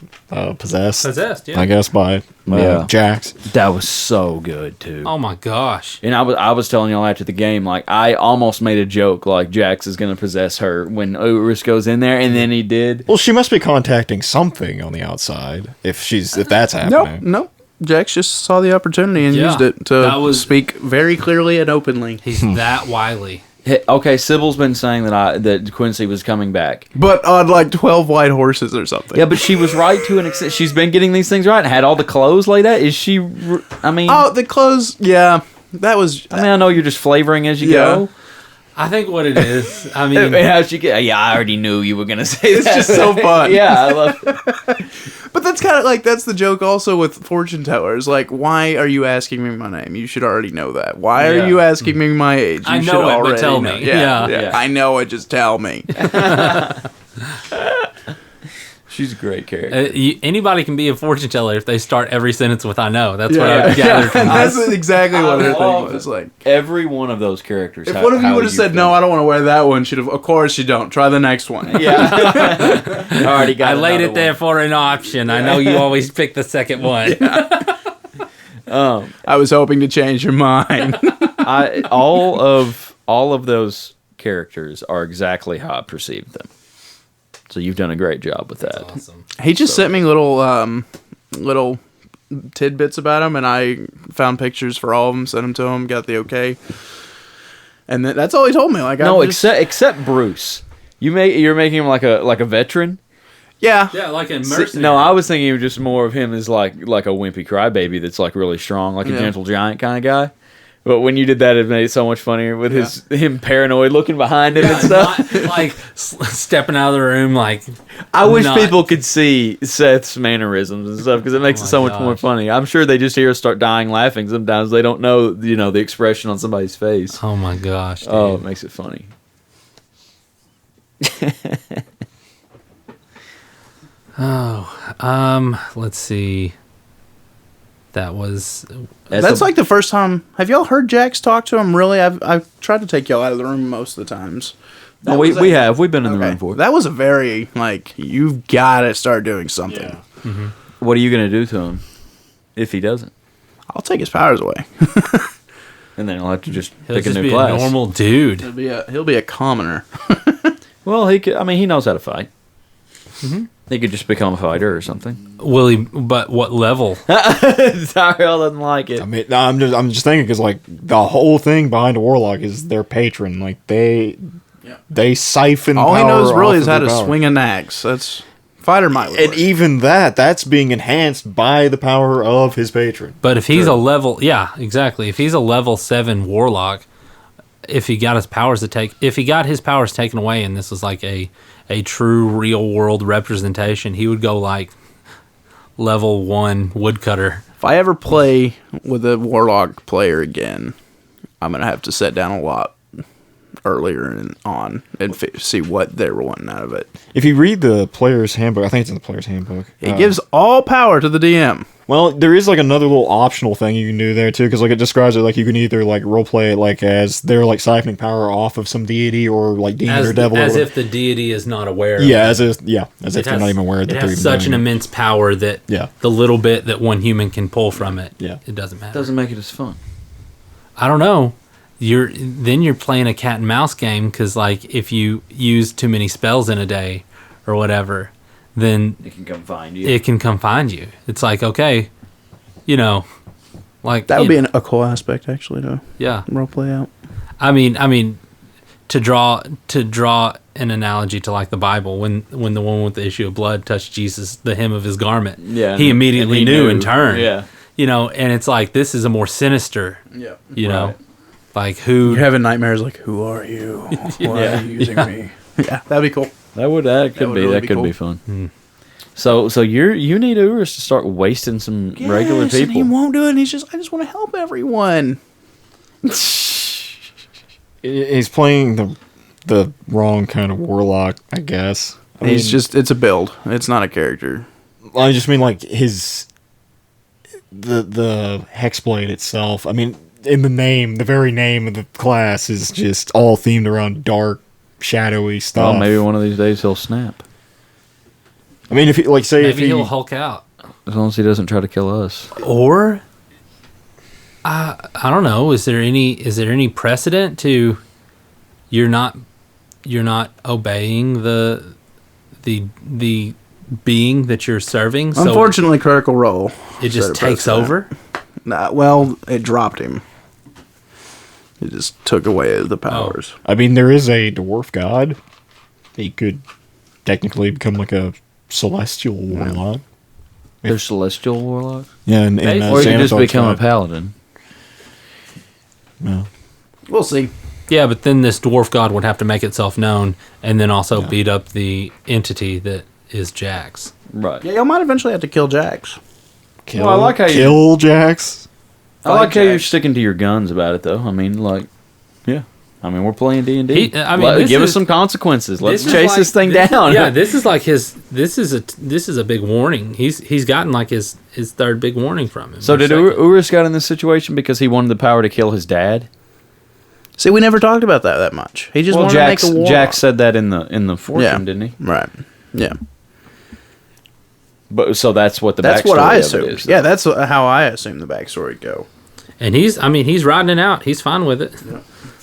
possessed. Possessed, yeah. I guess, by Yeah. Jax. That was so good, too. Oh my gosh. And I was telling y'all after the game, like, I almost made a joke, like, Jax is going to possess her when Urus goes in there, and then he did. Well, she must be contacting something on the outside, if that's happening. Nope. Jax just saw the opportunity and Yeah. used it That to was- speak very clearly and openly. He's that wily. Hey, okay, Sybil's been saying that Quincy was coming back. But on like 12 white horses or something. Yeah, but she was right to an extent. She's been getting these things right and had all the clothes laid out. Is she? I mean, Oh, the clothes. Yeah, that was. I know you're just flavoring as you Yeah. go. I think what it is, I And mean, how she get? Yeah, I already knew you were gonna say It's that. just so fun. Yeah, I love it. But that's kind of like that's the joke also with fortune tellers. Like, why are you asking me my name? You should already know that. Why Yeah. are you asking me my age? You I should know it, but already tell know. me. Yeah, Yeah. I know it. Just tell me. She's a great character. anybody can be a fortune teller if they start every sentence with "I know." That's what Yeah. I've gathered from And this. that's exactly what her love thing was like. Every one of those characters. If one of you would have said no, I don't want to wear that one. Should have. Of course you don't. Try the next one. Yeah, I already got. I laid another it there for an option. I know you always pick the second one. I was hoping to change your mind. All of those characters are exactly how I perceived them. So you've done a great job with that. Awesome. He just sent me little tidbits about him, and I found pictures for all of them, sent them to him, got the okay, and that's all he told me. Like, No, I'm just, except Bruce. You're making him like a veteran. yeah, Yeah, like a mercenary. No, I was thinking of just more of him as like a wimpy crybaby that's like really strong, like a Yeah. gentle giant kind of guy. But when you did that, it made it so much funnier with him paranoid looking behind him and stuff. Not like stepping out of the room like I wish not- people could see Seth's mannerisms and stuff because it makes Oh it so my much more gosh. funny. I'm sure they just hear us start dying laughing sometimes. They don't know, the expression on somebody's face. Oh my gosh. Dude. Oh, it makes it funny. Let's see. That was that's like the first time. Have y'all heard Jax talk to him? Really, I've tried to take y'all out of the room most of the times. Oh, we have. We've been in the room Okay. before. That was a very like you've got to start doing something. What are you gonna do to him if he doesn't? I'll take his powers away. And then he'll have to just He'll pick just a be new class. a normal dude. He'll be a commoner. Well, he could. I mean, he knows how to fight. He could just become a fighter or something. Will he? But what level? Tyrell doesn't like it. I mean, no, I'm just thinking because like the whole thing behind a warlock is their patron. Like they siphon. All he power knows really off is of how their to power. swing an axe. That's fighter might. would And work. even that's being enhanced by the power of his patron. But if he's a level, yeah, exactly. If he's a level 7 warlock, if he got his powers taken away, and this was like a true real world representation, he would go like level 1 woodcutter. If I ever play with a warlock player again, I'm gonna have to sit down a lot earlier and see what they were wanting out of it. If you read the player's handbook, I think it's in the player's handbook. It gives all power to the DM. Well, there is like another little optional thing you can do there too, because like it describes it like you can either like roleplay it like as they're like siphoning power off of some deity or like demon or devil. As or if the deity is not aware of yeah, it. as if they're not even aware that it they're has even such an doing it. immense power that Yeah. the little bit that one human can pull from it, Yeah. it doesn't matter. Doesn't make it as fun. I don't know. You're playing a cat and mouse game because like if you use too many spells in a day or whatever, then It can come find you. it can come find you. It's like okay, like That would be a cool aspect actually to yeah. roleplay out. I mean, to draw an analogy to like the Bible, when the one with the issue of blood touched Jesus, the hem of his garment, Yeah, he and immediately he knew knew. and turned. Yeah. And it's like this is a more sinister. Yeah. Like who? You're having nightmares like, who are you? Why are you using me? Yeah, that'd be cool. That could would be really that be could cool. be fun. So you need Urus to start wasting some regular Yes, and he people. won't do it. And I just want to help everyone. He's playing the wrong kind of warlock, I guess. I mean, It's a build. It's not a character. I just mean like the hexblade itself. I mean, in the very name of the class is just all themed around dark, shadowy stuff. Well, maybe one of these days he'll snap. I mean, if he like say if Maybe he he'll Hulk out, As long as he doesn't try to kill us. or I don't know. Is there any precedent to you're not obeying the being that you're serving? So Unfortunately, Critical Role. it just set a takes precedent. over. Nah, well, it dropped him. It just took away the powers. I mean, there is a dwarf god. He could technically become like a celestial warlock. There's celestial warlock, Yeah, and or he could just become a paladin. No. We'll see. Yeah, but then this dwarf god would have to make itself known and then also beat up the entity that is Jax. Right. Yeah, y'all might eventually have to kill Jax. Kill, Well, I like how you- kill Jax. I like how you're Jax. sticking to your guns about it, though. I mean, like, yeah. I mean, we're playing D&D. I mean, this give us is- some consequences. Let's is chase like- this thing down. Yeah, this is like this is a big warning. He's gotten like his third big warning from him. So Or did second. Urus got in this situation because he wanted the power to kill his dad? See, we never talked about that much. He just wanted Jax, to make a war. Jax said that in the fortune, Yeah. didn't he? Right. Yeah. But so that's what the That's backstory what I of it assumed. is. Yeah, that's how I assume the backstory would go. And he's riding it out. He's fine with it.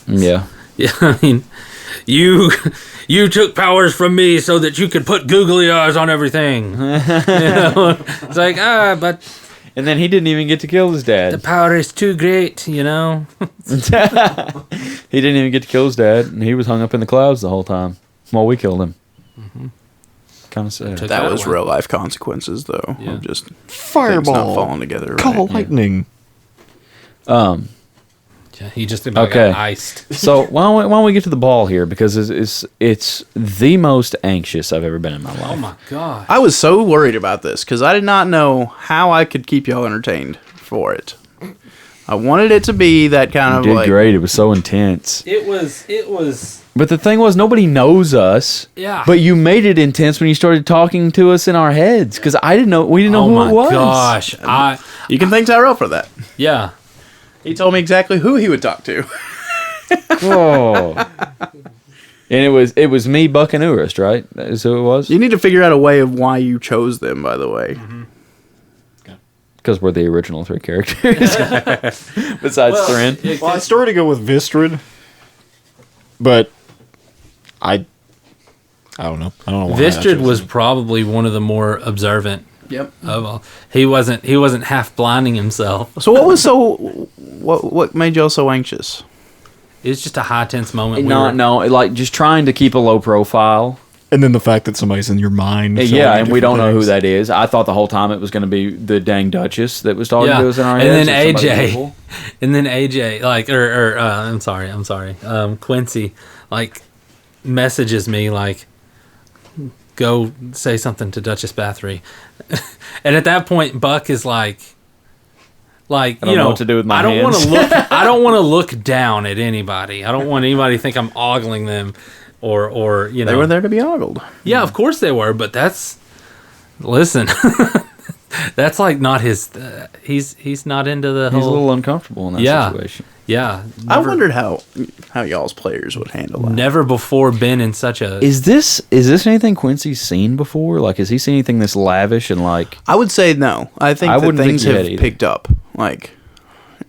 Yeah. Yeah, I mean, you took powers from me so that you could put googly eyes on everything. It's like but And then he didn't even get to kill his the dad. power is too great. He didn't even get to kill his dad, and he was hung up in the clouds the whole time while we killed him. Kind of sad. Took That was one. real life consequences, though. Yeah. Of just things not Fireball. falling together. Right? Call lightning. Yeah, he just about Okay. got iced. So why don't we get to the ball here, because it's the most anxious I've ever been in my life. Oh my god. I was so worried about this because I did not know how I could keep y'all entertained for it. I wanted it to be that kind You of did like great. It was so intense. It was But the thing was, nobody knows us. Yeah. But you made it intense when you started talking to us in our heads, because we didn't know oh who my it was. gosh. you can thank Tyrell for that. Yeah. He told me exactly who he would talk to. Oh. And it was me, Buck, and Urus, right? That is who it was? You need to figure out a way of why you chose them. By the way, Because we're the original 3 characters. Besides Thrin. Well, I started to go with Vistrid, but I don't know. I don't know why. I Vistrid chose was him. probably one of the more observant Yep. of all. He wasn't half blinding himself. So what made y'all so anxious? It was just a high tense moment. No, like just trying to keep a low profile. And then the fact that somebody's in your mind. Yeah, and we don't know who that is. I thought the whole time it was going to be the dang Duchess that was talking Yeah, to us in our and heads. then or somebody AJ, evil. and then AJ, like, I'm sorry, Quincy, like, messages me like, go say something to Duchess Bathory, and at that point, Buck is like, I don't know what to do with my I don't want hands. to look. I don't want to look down at anybody. I don't want anybody to think I'm ogling them, or you know. They were there to be ogled. Yeah, of course they were, but listen, that's like not his. He's not into the He's a whole. little uncomfortable in that Yeah. situation. Yeah, I wondered how y'all's players would handle that. never before been in such a. Is this anything Quincy's seen before? Like, has he seen anything this lavish and like? I would say no. I think I that wouldn't think things you had have either. picked up, like,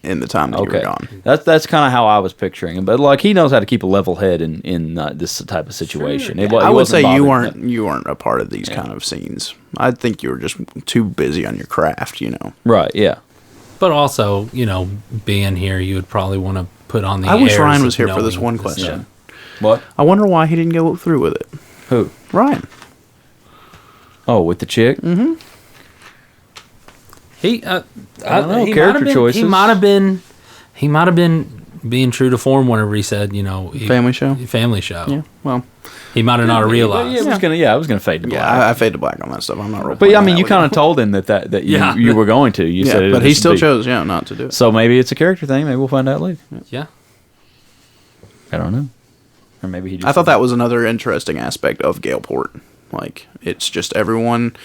in the time that you were Okay, gone. that's kind of how I was picturing him. But like, he knows how to keep a level head in this type of situation. He I would wasn't say you bothered. weren't a part of these kind of scenes. I think you were just too busy on your craft, you know. Right? Yeah. But also, you know, being here, you would probably want to put on the. I wish airs Ryan of was here for this knowing one this question. stuff. What? I wonder why he didn't go through with it. Who? Ryan. Oh, with the chick? Mm-hmm. He, I don't know, he character might have been, choices. He might have been being true to form whenever he said, you know, Family show? Family show. Yeah. Well, He might have not realized. Yeah, I was gonna fade to black. yeah, I fade to black on that stuff. I'm not real. But yeah, I mean, you kind of told him that Yeah. you were going to. You said it. but he this still would be- chose, not to do it. So maybe it's a character thing. Maybe we'll find out later. Yeah. I don't know. Or maybe he just. I thought that was another interesting aspect of Galeport. Like, it's just everyone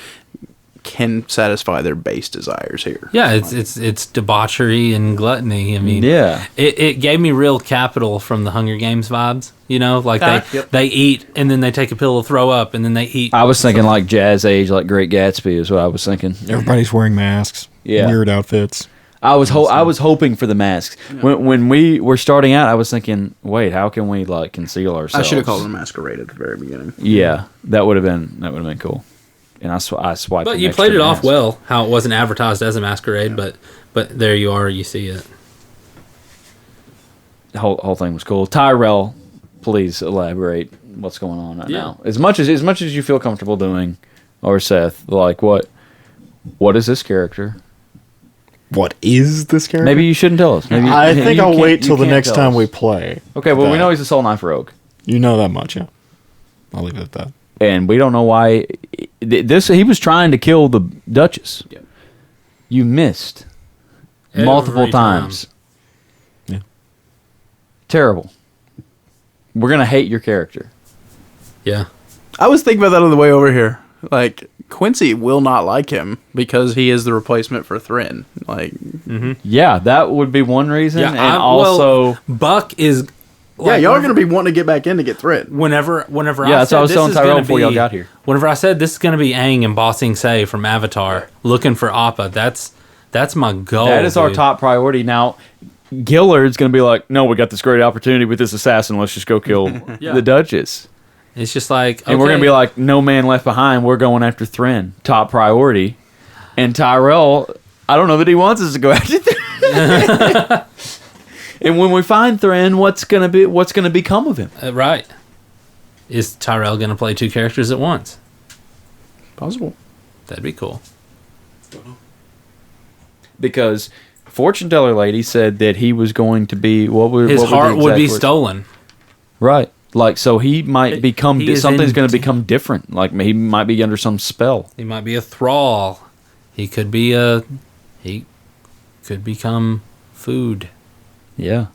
can satisfy their base desires here. Yeah, it's debauchery and gluttony. I mean, Yeah. it gave me real Capital from the Hunger Games vibes. You know, like Yep. they eat and then they take a pill to throw up and then they eat. I was thinking like Jazz Age, like Great Gatsby is what I was thinking. Everybody's wearing masks. Yeah. Weird outfits. I was hoping for the masks. When we were starting out, I was thinking, wait, how can we like conceal I ourselves? should have called them Masquerade at the very beginning. Yeah, that would have been cool. And I swiped. But an you extra played it off mask. well. How it wasn't advertised as a masquerade, but there you are. You see it. The whole thing was cool. Tyrell, please elaborate what's going on right Yeah. now. As much as you feel comfortable doing, or Seth, like what is this character? What is this character? Maybe you shouldn't tell us. Maybe I think you I'll can't- wait till you the can't next tell time us. we play. Okay, well we that. know he's a Soul Knife rogue, You know that much, yeah. I'll leave it at that. and we don't know why. He was trying to kill the Duchess. Yep. You missed multiple Every time. times. Yeah. Terrible. We're gonna hate your character. Yeah. I was thinking about that on the way over here. Like, Quincy will not like him because he is the replacement for Thrin. Like, Yeah, that would be one reason, Yeah. and well, also. Buck is. yeah, y'all are going to be wanting to get back in to get Thrin. Whenever Yeah, I that's what I said was this telling is Tyrell gonna before y'all be- got here. Whenever I said this is going to be Aang and Bossing Say from Avatar, looking for Appa, that's my goal. That is our dude. top priority. Now, Gillard's going to be like, no, we got this great opportunity with this assassin. Let's just go kill Yeah. the Duchess. It's just like, And we're going to okay, be like, no man left behind. We're going after Thrin. Top priority. And Tyrell, I don't know that he wants us to go after Thrin. And when we find Thrin, what's going to become of him? right. Is Tyrell going to play two characters at once? Possible. That'd be cool. Because fortune teller lady said that he was going to be His what were heart the would be exact words? stolen. Right. Like, so he might become he is something's in- going to become different. Like he might be under some spell. He might be a thrall. He could become food. Yeah.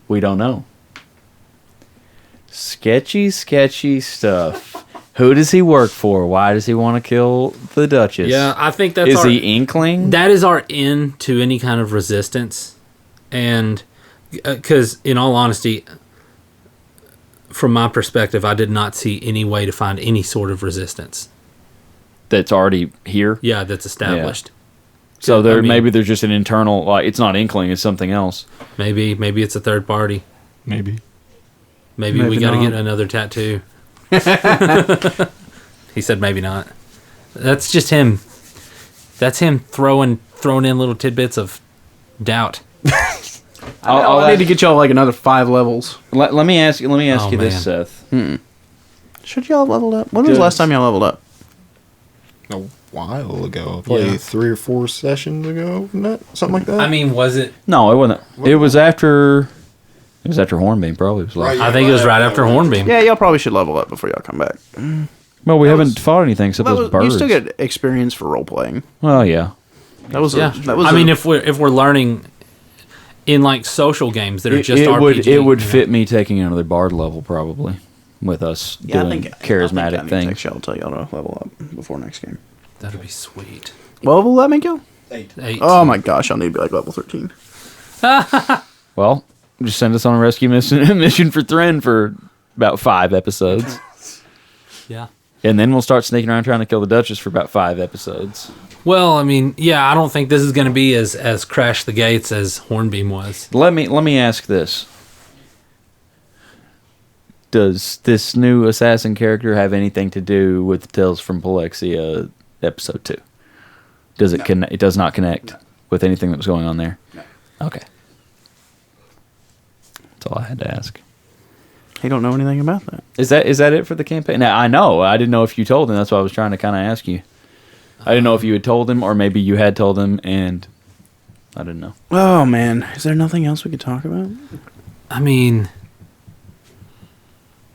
We don't know. Sketchy stuff. Who does he work for? Why does he want to kill the Duchess? Yeah, I think that's Is our, he Inkling? that is our end to any kind of resistance. And because, in all honesty, from my perspective, I did not see any way to find any sort of resistance. That's already here. Yeah, that's established. So I mean- maybe there's just an internal, like, it's not Inkling, it's something else. Maybe it's a third party. Maybe. Maybe Maybe we got to not. get another tattoo. He said maybe not. That's just him. That's him throwing in little tidbits of doubt. I need to get y'all like another 5 levels. Let me ask you Oh, this, man. Seth. Should y'all have leveled up? When was the last time y'all leveled up? A while ago, probably 3 or 4 sessions ago, something like that. I mean, was it? No, it wasn't. It was after Hornbeam, probably. It was like, I think it was right after Hornbeam. Yeah, y'all probably should level up before y'all come back. well, we haven't fought anything except those You birds. still get experience for role playing. Well, yeah. That was Yeah. that was. I mean, if we're learning in like social games that are just it RPG, would you know? fit me taking another bard level probably with us doing charismatic things. I'll tell y'all to level up before next game. That'd be sweet. What level will that make you? 8. Oh my gosh, I'll need to be like level 13. Well, just send us on a rescue mission for Thren for about 5 episodes, Yeah. and then we'll start sneaking around trying to kill the Duchess for about 5 episodes. Well, I mean, yeah, I don't think this is going to be as Crash the Gates as Hornbeam was. Let me ask this: does this new assassin character have anything to do with Tales from Polexia episode 2? Does it connect? It does not connect with anything that was going on there. No. Okay, that's all I had to ask. He don't know anything about that. Is that it for the campaign? Now I know. I didn't know if you told him. That's why I was trying to kind of ask you. I didn't know if you had told him, or maybe you had told him, and I didn't know. Oh man, is there nothing else we could talk about? I mean,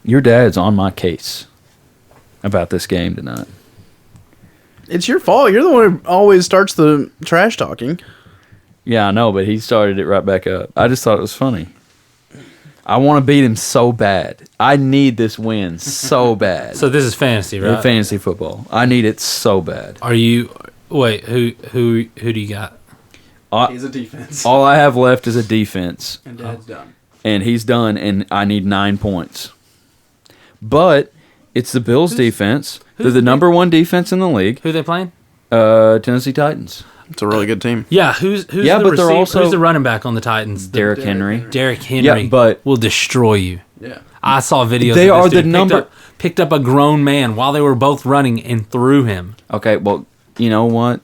Your dad's on my case about this game tonight. It's your fault. You're the one who always starts the trash talking. Yeah, I know, but he started it right back up. I just thought it was funny. I want to beat him so bad. I need this win so bad. so this is fantasy, In right? fantasy football, I need it so bad. Are you? Wait, who do you got? He's a defense. All I have left is a defense, And Dad's done. and he's done, and I need 9 points. But it's the Bills' defense. They're the number 1 defense in the league. Who they playing? Tennessee Titans. It's a really good team. Yeah, who's Yeah, the but they're receiver- also- who's the running back on the Titans? Derrick Henry. Derrick Henry. Yeah, but- will destroy you. Yeah. I saw videos. They of this are the dude number- picked up a grown man while they were both running and threw him. Okay, well, you know what?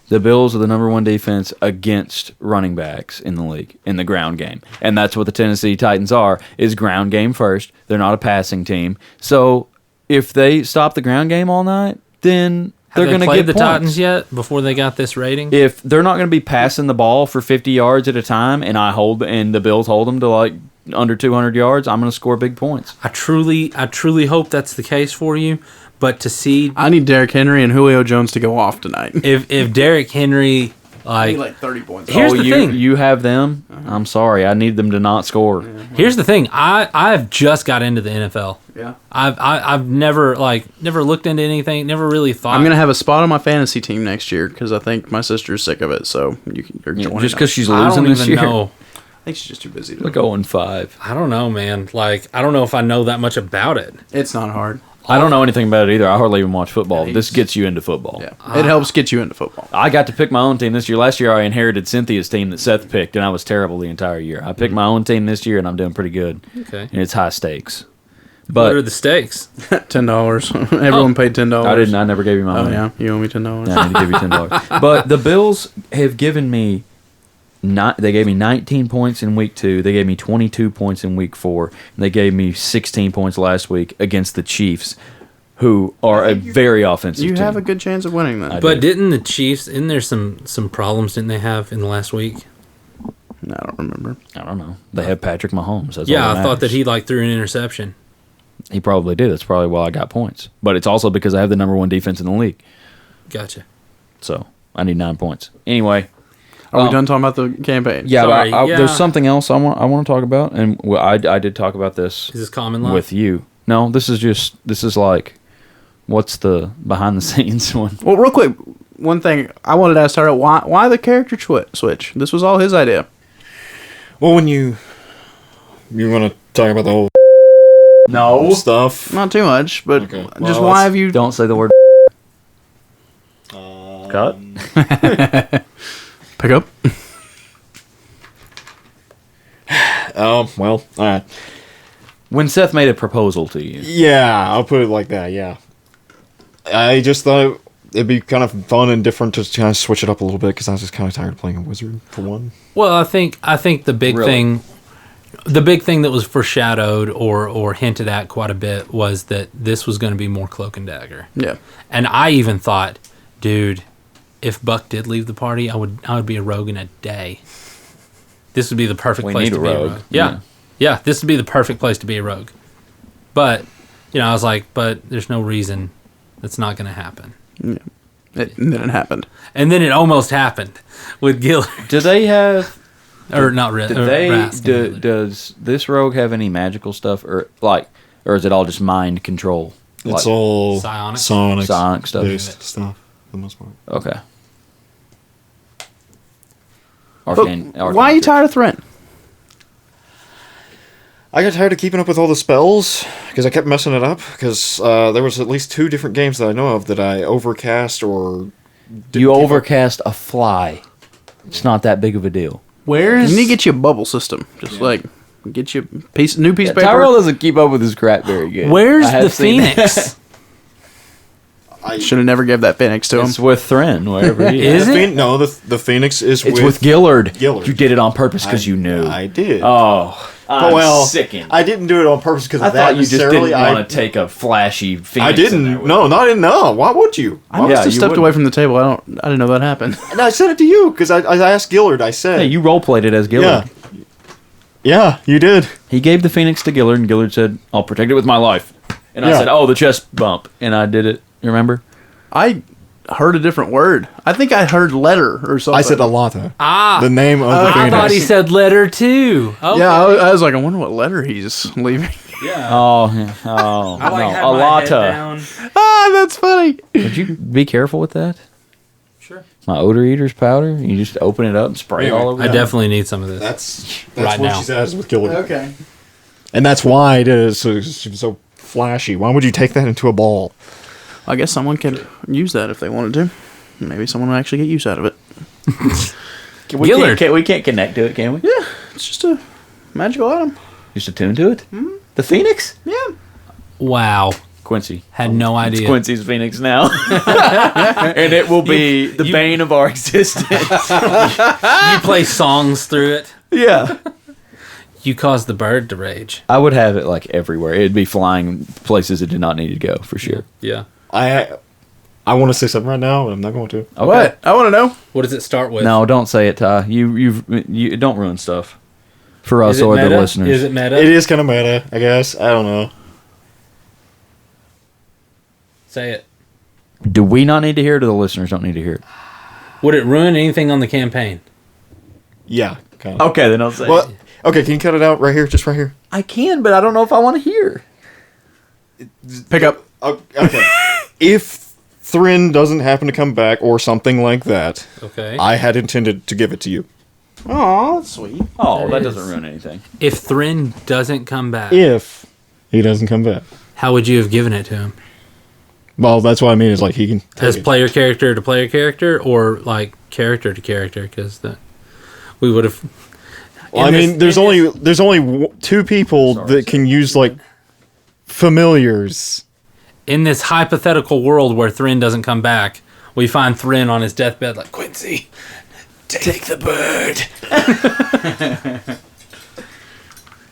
The Bills are the number 1 defense against running backs in the league in the ground game, and that's what the Tennessee Titans are: is ground game first. They're not a passing team, so if they stop the ground game all night, then Have they're they going to played get the points. Titans yet before they got this rating? If they're not going to be passing the ball for 50 yards at a time, and the Bills hold them to like under 200 yards, I'm going to score big points. I truly hope that's the case for you. But to see I need Derrick Henry and Julio Jones to go off tonight. if Derrick Henry like 30 points. Here's the thing. You have them. I'm sorry. I need them to not score. Here's the thing. I've just got into the NFL. Yeah. I've never looked into anything. Never really thought. I'm gonna have a spot on my fantasy team next year because I think my sister's sick of it. So you're joining. Just because she's I losing don't this even year. know. I think she's just too busy. To Look, 0-5. I don't know, man. Like I don't know if I know that much about it. It's not hard. I don't know anything about it either. I hardly even watch football. Yeah, This gets you into football. Yeah. It helps get you into football. I got to pick my own team this year. Last year, I inherited Cynthia's team that Seth picked, and I was terrible the entire year. I picked my own team this year, and I'm doing pretty good. Okay. And it's high stakes. What are But the stakes? $10. Everyone paid $10. I didn't. I never gave you my Oh money. yeah, you owe me $10. Yeah, I need to give you $10. But the Bills have given me. They gave me 19 points in week 2. They gave me 22 points in week 4. And they gave me 16 points last week against the Chiefs, who are a very offensive You team. have a good chance of winning then. But didn't the Chiefs? Isn't there some problems? Didn't they have in the last week? No, I don't remember. I don't know. They have Patrick Mahomes. That's Yeah, all I thought that matters. he like threw an interception. He probably did. That's probably why I got points. But it's also because I have the number 1 defense in the league. Gotcha. So I need 9 points. Anyway. Are we done talking about the campaign? Yeah, Sorry, but yeah. there's something else I want to talk about, and I did talk about this Is this common law? with you. No, this is like, what's the behind the scenes one? Well, real quick, one thing I wanted to ask Tyrell, why the character switch? This was all his idea. Well, when you want to talk about the whole No. stuff, Not too much, but Okay. just Well, why have you... Don't say the word. Cut. Pick up. Well, all right. When Seth made a proposal to you, Yeah, I'll put it like that. Yeah, I just thought it'd be kind of fun and different to kind of switch it up a little bit because I was just kind of tired of playing a wizard for one. Well, I think the big Really? thing, the big thing that was foreshadowed or hinted at quite a bit was that this was going to be more cloak and dagger. Yeah. And I even thought, dude, if Buck did leave the party, I would be a rogue in a day. This would be the perfect We place need to a be a rogue. rogue. Yeah, this would be the perfect place to be a rogue. But, I was like, but there's no reason that's not going to happen. And then it happened. And then it almost happened with Gillard. do they have? Or not Red. Do they? Does this rogue have any magical stuff, or is it all just mind control? It's Like- all Psionics? Psionic stuff. based stuff for the most part. Okay. But Arcane why are you tired of Thrent? I got tired of keeping up with all the spells because I kept messing it up. Because there was at least 2 different games that I know of that I overcast or You overcast a fly. It's not that big of a deal. Where's You need to get you a bubble system. Just like get you a new piece of paper. Tyrell doesn't keep up with his crap very good. Where's I have the seen that. Phoenix? Should have never gave that Phoenix to him. It's with Thren, wherever he Is is. it? No, the Phoenix is It's with Gillard. Gillard. You did it on purpose because you knew. I did. Oh, I'm well, sickened. I didn't do it on purpose because I of that thought you just necessarily. didn't want to take a flashy Phoenix. I in there didn't. with No, not in. No. Why would you? I must Yeah, have you stepped wouldn't. away from the table. I didn't know that happened. And I said it to you because I asked Gillard. I said, Hey, you role played it as Gillard. yeah, you did. He gave the Phoenix to Gillard, and Gillard said, "I'll protect it with my life." And I Yeah. said, "Oh, the chest bump," and I did it. You remember? I heard a different word. I think I heard letter or something. I said Alata. Ah, The name of the I Phoenix. thought he said letter too. Okay. Yeah, I was like, I wonder what letter he's leaving. Oh, no, Alata. Ah, that's funny. Would you be careful with that? Sure. My odor eater's powder. You just open it up and spray it all over. I definitely need some of this. That's Right what now. she says with Gillard. Okay. And that's why it is so flashy. Why would you take that into a ball? I guess someone could use that if they wanted to. Maybe someone would actually get use out of it. Gillard. We can't connect to it, can we? Yeah, it's just a magical item. Just attune to it? The Phoenix? Yeah. Wow. Quincy. Had no It's idea. Quincy's Phoenix now. And it will be the bane of our existence. You play songs through it. Yeah. You caused the bird to rage. I would have it like everywhere. It'd be flying places it did not need to go, for sure. Yeah. I want to say something right now, but I'm not going to. Okay. What? I want to know. What does it start with? No, don't say it, Ty. You don't ruin stuff for us Is it or meta? the listeners. Is it meta? It is kind of meta, I guess. I don't know. Say it. Do we not need to hear it, or the listeners don't need to hear it? Would it ruin anything on the campaign? Yeah, kind of. Okay, then I'll say Well, okay, can you cut it out right here? Just right here? I can, but I don't know if I want to hear. Pick up. Okay. If Thren doesn't happen to come back or something like that, Okay. I had intended to give it to you. Oh, that's sweet. Oh, that is. doesn't ruin anything. If Thren doesn't come back, If he doesn't come back. how would you have given it to him? Well, that's what I mean is like he can take As it. player character to player character, or like character to character? Because we would have. Well, I mean, there's only 2 people that can use like familiars. In this hypothetical world where Thren doesn't come back, we find Thren on his deathbed like, Quincy, take the bird.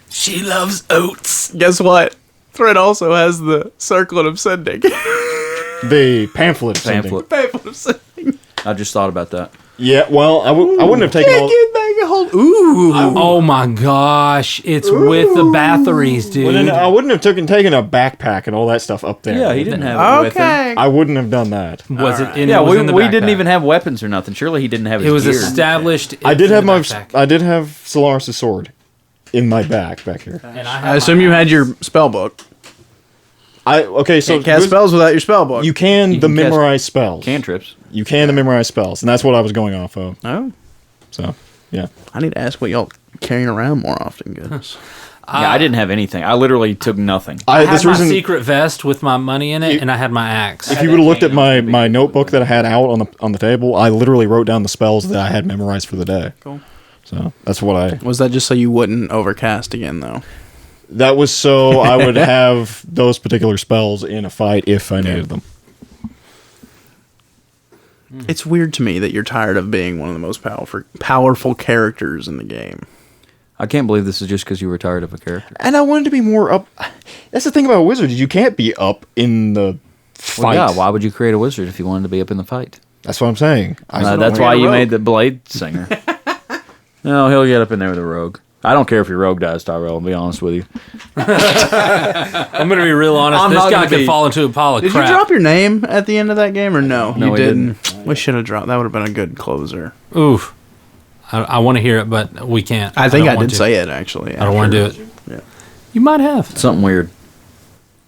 She loves oats. Guess what? Thread also has the circlet of sending. The pamphlet. Pamphlet. Pamphlet. Pamphlet of sending. I just thought about that. Yeah, well, I wouldn't have taken all. Get back a hold. Ooh. Oh my gosh, it's with the batteries, dude. Well, then I wouldn't have taken a backpack and all that stuff up there. Yeah, he didn't have it with him. Okay. I wouldn't have done that. Was it? And Yeah, it was in the we didn't backpack. even have weapons or nothing. Surely he didn't have his It was gear. established. I did in have the my. backpack. I did have Solaris' sword in my back here. And I assume you had your spell book. Okay, so Can't cast spells without your spell book. you can You the can cast memorize spells. Cantrips. You can the memorize spells, and that's what I was going off of. Oh. So yeah, I need to ask what y'all carrying around more often, goodness. Yeah, I didn't have anything. I literally took nothing. I had This my reason, secret vest with my money in it, and I had my axe. if you would have looked at my notebook that I had out on the table, I literally wrote down the spells that I had memorized for the day. Cool. So that's what I. Was that just so you wouldn't overcast again, though? That was so I would have those particular spells in a fight if I needed them. It's weird to me that you're tired of being one of the most powerful characters in the game. I can't believe this is just because you were tired of a character. And I wanted to be more up. That's the thing about wizards. You can't be up in the fight. Well, yeah, why would you create a wizard if you wanted to be up in the fight? That's what I'm saying. That's why you made the Blade Singer. No, he'll get up in there with a rogue. I don't care if your rogue dies, Tyrell, I'll be honest with you. I'm going to be real honest. I'm This not guy gonna could be- fall into a pile of Did crap. you drop your name at the end of that game, or no? No, you I didn't. We should have dropped. That would have been a good closer. Oof. I want to hear it, but we can't. I think don't I want did to. say it, actually. I don't want to do it. Yeah. You might have. Something weird.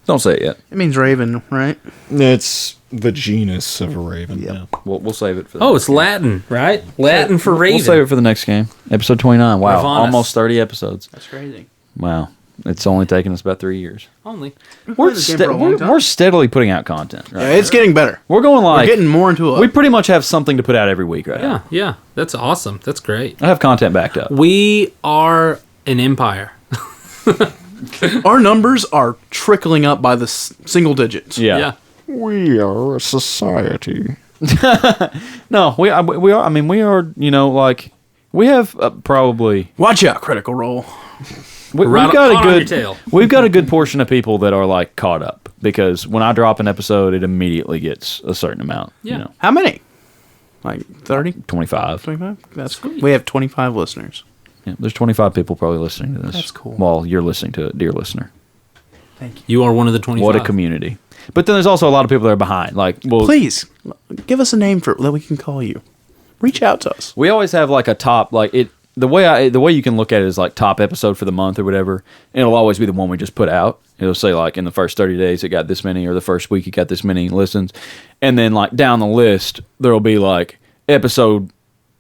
Don't say it yet. It means raven, right? It's the genus of a raven. Yep. Yeah. We'll save it for the Oh, next it's Latin, right? Latin for raven. We'll save it for the next game. Episode 29. Wow. Ravanus. Almost 30 episodes. That's crazy. Wow. It's only taken us about 3 years. Only. We're, this game for a long time. we're steadily putting out content. Right? Yeah, it's getting better. We're going We're like... getting more into it. we pretty much have something to put out every week right now. Yeah. That's awesome. That's great. I have content backed up. We are an empire. Our numbers are trickling up by the single digits. Yeah. We are a society. No, we are. I mean, we are. You know, like we have probably Watch out, Critical Role. we've Right got on a your good. tail. We've got a good portion of people that are like caught up because when I drop an episode, it immediately gets a certain amount. Yeah. You know, How many? Like 30? 25. 25? That's cool. We have 25 listeners. Yeah, there's 25 people probably listening to this. That's cool. While you're listening to it, dear listener. You are one of the 25. What a community. But then there's also a lot of people that are behind. Like, well, Please, give us a name for that we can call you. Reach out to us. we always have like a top, like it. The way you can look at it is like top episode for the month or whatever, and it'll always be the one we just put out. It'll say like in the first 30 days it got this many, or the first week it got this many listens, and then like down the list there'll be like episode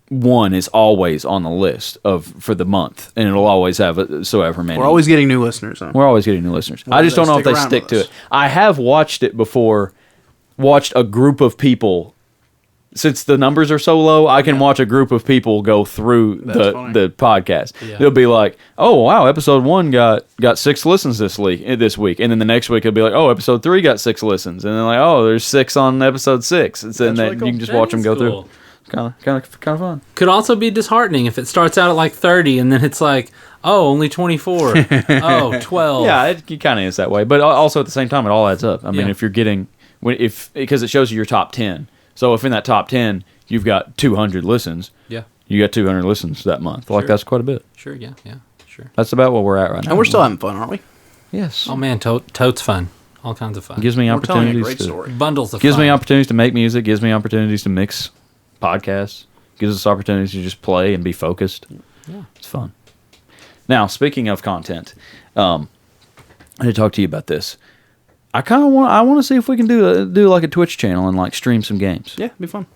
1 is always on the list for the month, and it'll always have so ever many. We're always getting new listeners. Huh? We're always getting new listeners. I just they don't know if stick they around stick with to us. it. I have watched it before. Watched a group of people. Since the numbers are so low, I can watch a group of people go through funny. the podcast. Yeah. They'll be like, "Oh wow, episode 1 got 6 listens this week," and then the next week it'll be like, "Oh, episode 3 got 6 listens," and then like, "Oh, there's 6 on episode 6." And then really cool. you can just watch them That go is through. cool. It's kind of fun. Could also be disheartening if it starts out at like 30 and then it's like, oh, only 24. Oh, 12. Yeah, it kind of is that way, but also at the same time, it all adds up. I mean, Yeah. if you're getting because it shows you your top 10. So if in that top 10 you've got 200 listens, Yeah. you got 200 listens that month. Like Sure. that's quite a bit. Sure. Yeah. Sure. That's about what we're at right now. And we're still having fun, aren't we? yes. Oh, man. Totes fun. All kinds of fun. Gives me We're telling a opportunities. great to, story. Bundles of Gives fun. me opportunities to make music. Gives me opportunities to mix podcasts. Gives us opportunities to just play and be focused. Yeah. It's fun. Now, speaking of content, I need to talk to you about this. I want to see if we can do like a Twitch channel and like stream some games. Yeah, it'd be fun.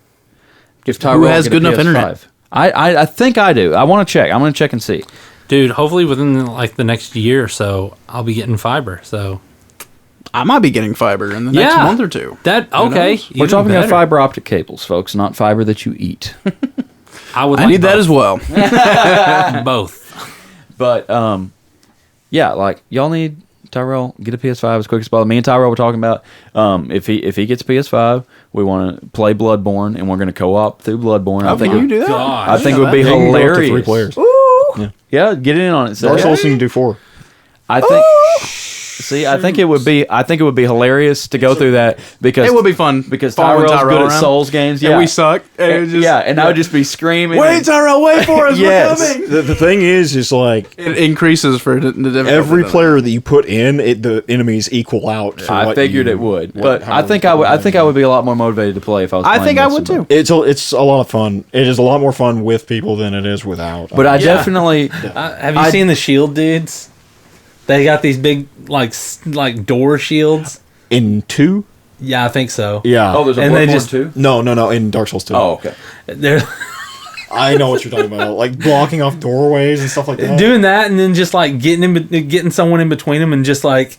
If Tyrell has get a good enough PS5. internet? I think I do. I want to check. I'm going to check and see. Dude, hopefully within like the next year or so, I'll be getting fiber. So I might be getting fiber in the next Yeah. month or two. that Who okay. knows? We're even talking about better. fiber optic cables, folks, not fiber that you eat. I would. I like need that both. as well. Both. But yeah, like y'all need Tyrell get a PS5 as quick as possible. Me and Tyrell were talking about if he gets a PS5, we want to play Bloodborne, and we're going to co-op through Bloodborne. How can you do that? God. I think it would be You can go up to hilarious. 3 players. Yeah, get in on it. Dark Seth. Souls can do 4. I think. See, I think it would be hilarious to go through that because It would be fun because following Tyrell's good at around. Souls games. And Yeah, we suck. And it just, I would just be screaming. Wait, and- Tyrell, wait for us. Yes. We're coming. The thing is like It increases for the difficulty. every player that you put in, the enemies equal out. For I what figured you- it would, what- but I how- think I would be a lot more motivated to play if I was. I playing think I with would somebody. too. It's a lot of fun. It is a lot more fun with people than it is without. But I Yeah. definitely. Have you seen the shield dudes? They got these big like door shields. in 2, Yeah, I think so. yeah. Oh, there's a And they Bloodborne just- too. no, in Dark Souls 2. Oh, okay. They're I know what you're talking about, like blocking off doorways and stuff like that. Doing that, and then just like getting someone in between them, and just like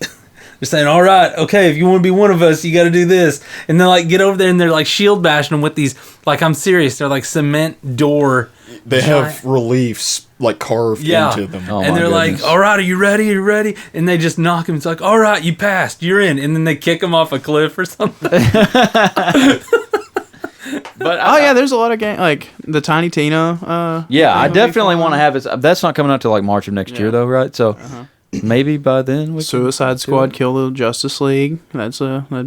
just saying, "All right, okay, if you want to be one of us, you got to do this." And then like get over there, and they're like shield bashing them with these. Like, I'm serious, they're like cement door. They giant- have reliefs like carved into them. Oh, and my they're goodness. like, "All right, are you ready? Are you ready?" And they just knock him. It's like, "All right, you passed. You're in." And then they kick him off a cliff or something. But Oh yeah, there's a lot of game like the Tiny Tina. yeah, I thing would be definitely fun. want to have it. That's not coming out till like March of next year, though, right? So maybe by then we can Suicide do Squad it. Kill the Justice League. That'd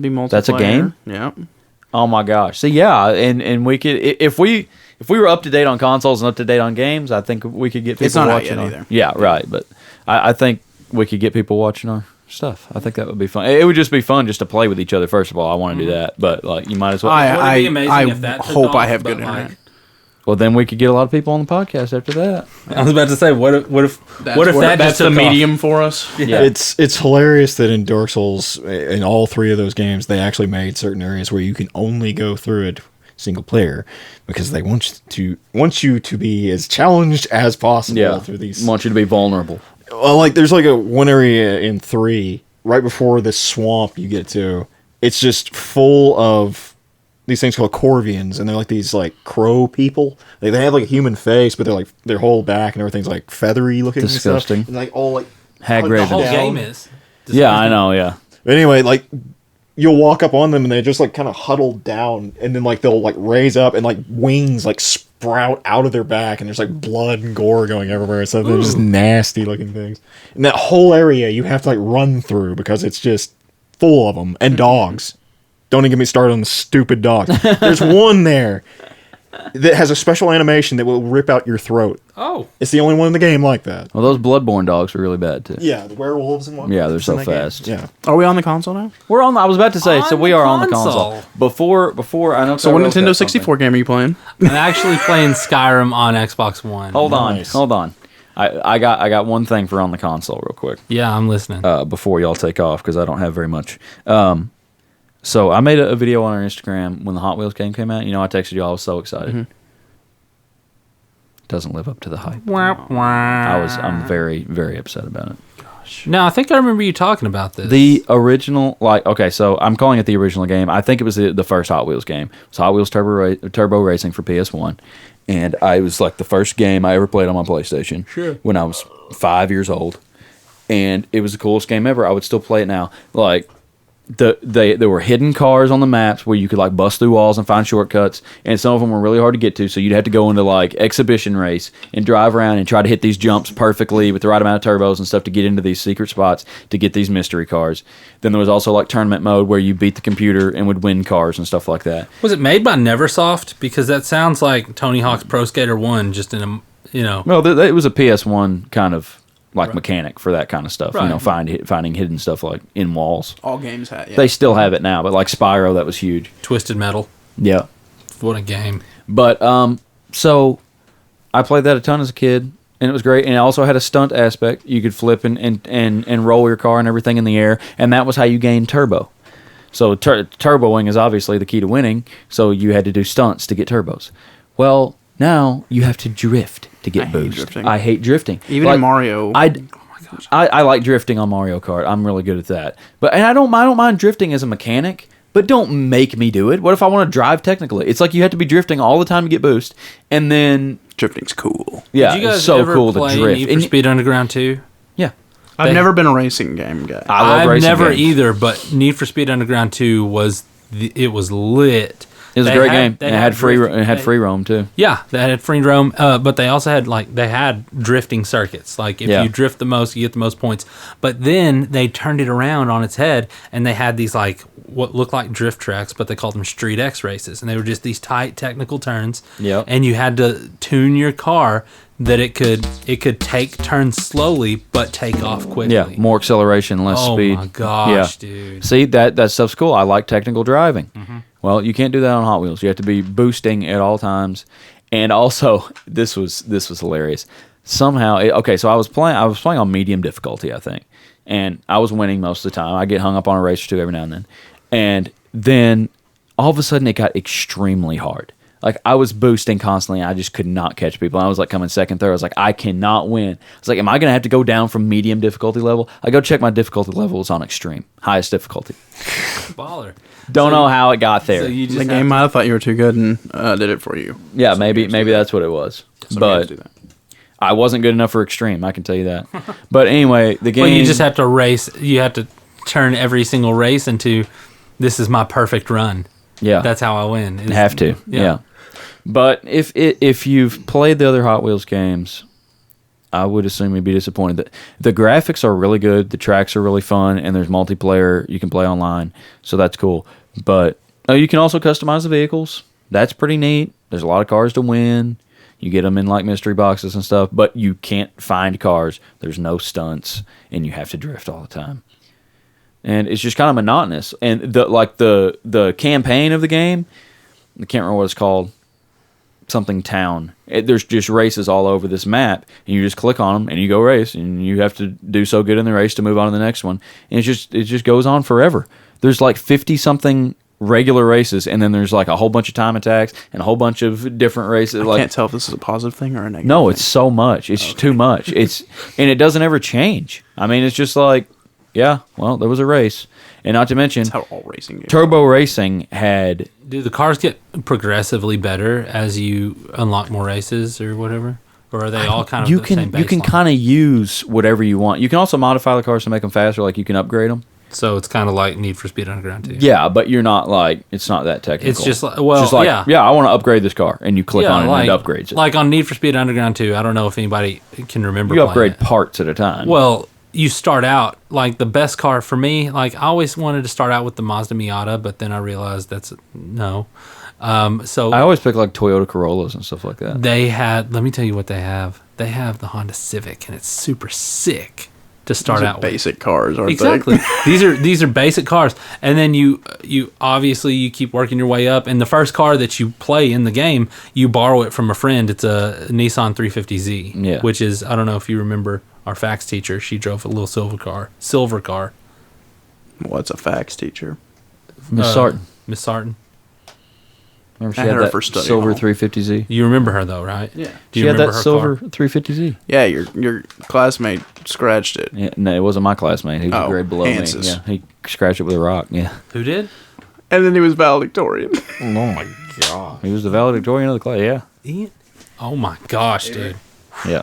be multiplayer. That's a game? Yeah. Oh my gosh! So yeah, and we could if we were up to date on consoles and up to date on games, I think we could get people It's not out watching yet our- either. Yeah, right. But I think we could get people watching our stuff. I think that would be fun. It would just be fun just to play with each other. First of all, I want to do that, but like you might as well. Wouldn't it be amazing if that took hope I off, have but, good like, internet. Well, then we could get a lot of people on the podcast after that. I was about to say, what if That's that that's just the took off? medium for us? Yeah. It's hilarious that in Dark Souls, in all three of those games, they actually made certain areas where you can only go through it single player because they want you to be as challenged as possible Yeah, through these. want you to be vulnerable. Well, like there's like one area in 3 right before this swamp you get to. It's just full of these things called Corvians, and they're like these like crow people. They have like a human face, but they're like their whole back and everything's like feathery looking. Disgusting. And, stuff. And like all like Hag hunched The ravens. whole down. game is. Yeah, I know. Yeah, Anyway, like you'll walk up on them and they just like kind of huddle down, and then like they'll like raise up and like wings like sprout out of their back, and there's like blood and gore going everywhere and stuff. They're just nasty looking things. And that whole area you have to like run through because it's just full of them and dogs. Don't even get me started on the stupid dogs. There's one there that has a special animation that will rip out your throat. Oh, It's the only one in the game like that. well, those Bloodborne dogs are really bad too. Yeah, the werewolves and whatnot. Yeah, they're so in that game. fast. Yeah. Are we on the console now? We're on. I was about to say. So On we the are on the console. console. Before I know. So what Tyrell's got Nintendo something. 64 game are you playing? I'm actually playing Skyrim on Xbox One. Hold Nice. on. I got one thing for on the console real quick. Yeah, I'm listening. Before y'all take off because I don't have very much. So I made a video on our Instagram when the Hot Wheels game came out. You know, I texted you. I was so excited. Doesn't live up to the hype. I'm very very upset about it. No, I think I remember you talking about this. The original, like, okay, so I'm calling it the original game. I think it was the first Hot Wheels game. It was Hot Wheels Turbo Racing for PS1. And it was like the first game I ever played on my PlayStation when I was 5 years old. And it was the coolest game ever. I would still play it now. Like, there were hidden cars on the maps where you could like bust through walls and find shortcuts, and some of them were really hard to get to, so you'd have to go into like exhibition race and drive around and try to hit these jumps perfectly with the right amount of turbos and stuff to get into these secret spots to get these mystery cars. Then there was also like tournament mode where you beat the computer and would win cars and stuff like that. Was it made by Neversoft? Because that sounds like Tony Hawk's Pro Skater 1 just in a, you know. Well, it was a PS1 kind of like mechanic for that kind of stuff, Right. you know, finding hidden stuff like in walls. All games had. Yeah. They still have it now, but like Spyro, that was huge. Twisted Metal. Yeah. What a game. But so I played that a ton as a kid, and it was great. And it also had a stunt aspect. You could flip and roll your car and everything in the air, and that was how you gained turbo. So turboing is obviously the key to winning. So you had to do stunts to get turbos. Well, now you have to drift to get I hate boost. drifting. I hate drifting. Even Like, in Mario. I like drifting on Mario Kart. I'm really good at that. And I don't mind drifting as a mechanic, but don't make me do it. What if I want to drive technically? It's like you have to be drifting all the time to get boost, and then Drifting's cool. yeah, Did you guys it's so ever cool to play drift. Need for And- Speed Underground 2? yeah, I've They- never been a racing game guy. I love I've racing never games. either, but Need for Speed Underground 2 was it was lit. It was a They great had- game. they It had had free. drifting- It had they- free roam too. Yeah, they had free roam, but they also had they had drifting circuits. Like if Yeah. you drift the most, you get the most points. But then they turned it around on its head, and they had these like what looked like drift tracks, but they called them Street X races, and they were just these tight technical turns. Yep. And you had to tune your car that it could take turns slowly but take off quickly. Yeah, more acceleration, less Oh speed. my gosh, dude. See that stuff's cool. I like technical driving. Well, you can't do that on Hot Wheels. You have to be boosting at all times. And also, this was hilarious. Somehow, so I was playing on medium difficulty, I think, and I was winning most of the time. I get hung up on a race or two every now and then all of a sudden it got extremely hard. Like I was boosting constantly. I just could not catch people. I was like coming second, third. I was like, I cannot win. It's like, am I gonna have to go down from medium difficulty level? I go check my difficulty levels on extreme, highest difficulty. Baller. Don't know how it got there. So you just The have game to- might have thought you were too good and did it for you. yeah, Some maybe games do that. that's what it was. Some But games do that. I wasn't good enough for extreme. I can tell you that. But anyway, the game. Well, you just have to race. You have to turn every single race into this is my perfect run. yeah. That's how I win. is- Have to, yeah. But if you've played the other Hot Wheels games, I would assume you'd be disappointed. That the graphics are really good, the tracks are really fun, and there's multiplayer you can play online, so that's cool. But you can also customize the vehicles. That's pretty neat. There's a lot of cars to win. You get them in like mystery boxes and stuff, but you can't find cars. There's no stunts, and you have to drift all the time. And it's just kind of monotonous. And the campaign of the game, I can't remember what it's called. Something town. There's just races all over this map, and you just click on them and you go race, and you have to do so good in the race to move on to the next one. And it just goes on forever. There's like 50 something regular races, and then there's like a whole bunch of time attacks and a whole bunch of different races. I Like can't tell if this is a positive thing or a negative. no, thing. it's so much. It's too much. And it doesn't ever change. I mean, it's just like, yeah, well, there was a race, and not to mention That's how all racing games. Turbo Racing had. Do the cars get progressively better as you unlock more races or whatever? Or are they all kind of You the can same you can baseline? kind of use whatever you want. You can also modify the cars to make them faster. Like you can upgrade them. So it's kind of like Need for Speed Underground 2. Yeah, but you're not like it's not that technical. It's just like, well, Just like, yeah. I want to upgrade this car, and you click on it like, and it upgrades it. Like on Need for Speed Underground 2, I don't know if anybody can remember you playing upgrade it. parts at a time. Well, you start out, like the best car for me, like I always wanted to start out with the Mazda Miata, but then I realized that's no. So I always pick like Toyota Corollas and stuff like that. they had, let me tell you what they have. They have the Honda Civic, and it's super sick to start Those are out with. basic cars, aren't Exactly. they? these are basic cars, and then you obviously you keep working your way up. And the first car that you play in the game, you borrow it from a friend. It's a Nissan 350Z, Yeah. which is, I don't know if you remember our fax teacher. She drove a little silver car. What's a fax teacher? Miss Sarton. Miss Sarton. Remember she I had had her that for study silver hall. 350Z. You remember her though, right? Yeah. Do She you had remember that her silver car? 350Z. Yeah, your classmate scratched it. Yeah, no, it wasn't my classmate. He was a Oh, grade below Hansis. me. Yeah, he scratched it with a rock. Yeah, Who did? And then he was valedictorian. Oh my god. he was the valedictorian of the class. Yeah, Ian? Oh my gosh, dude. yeah.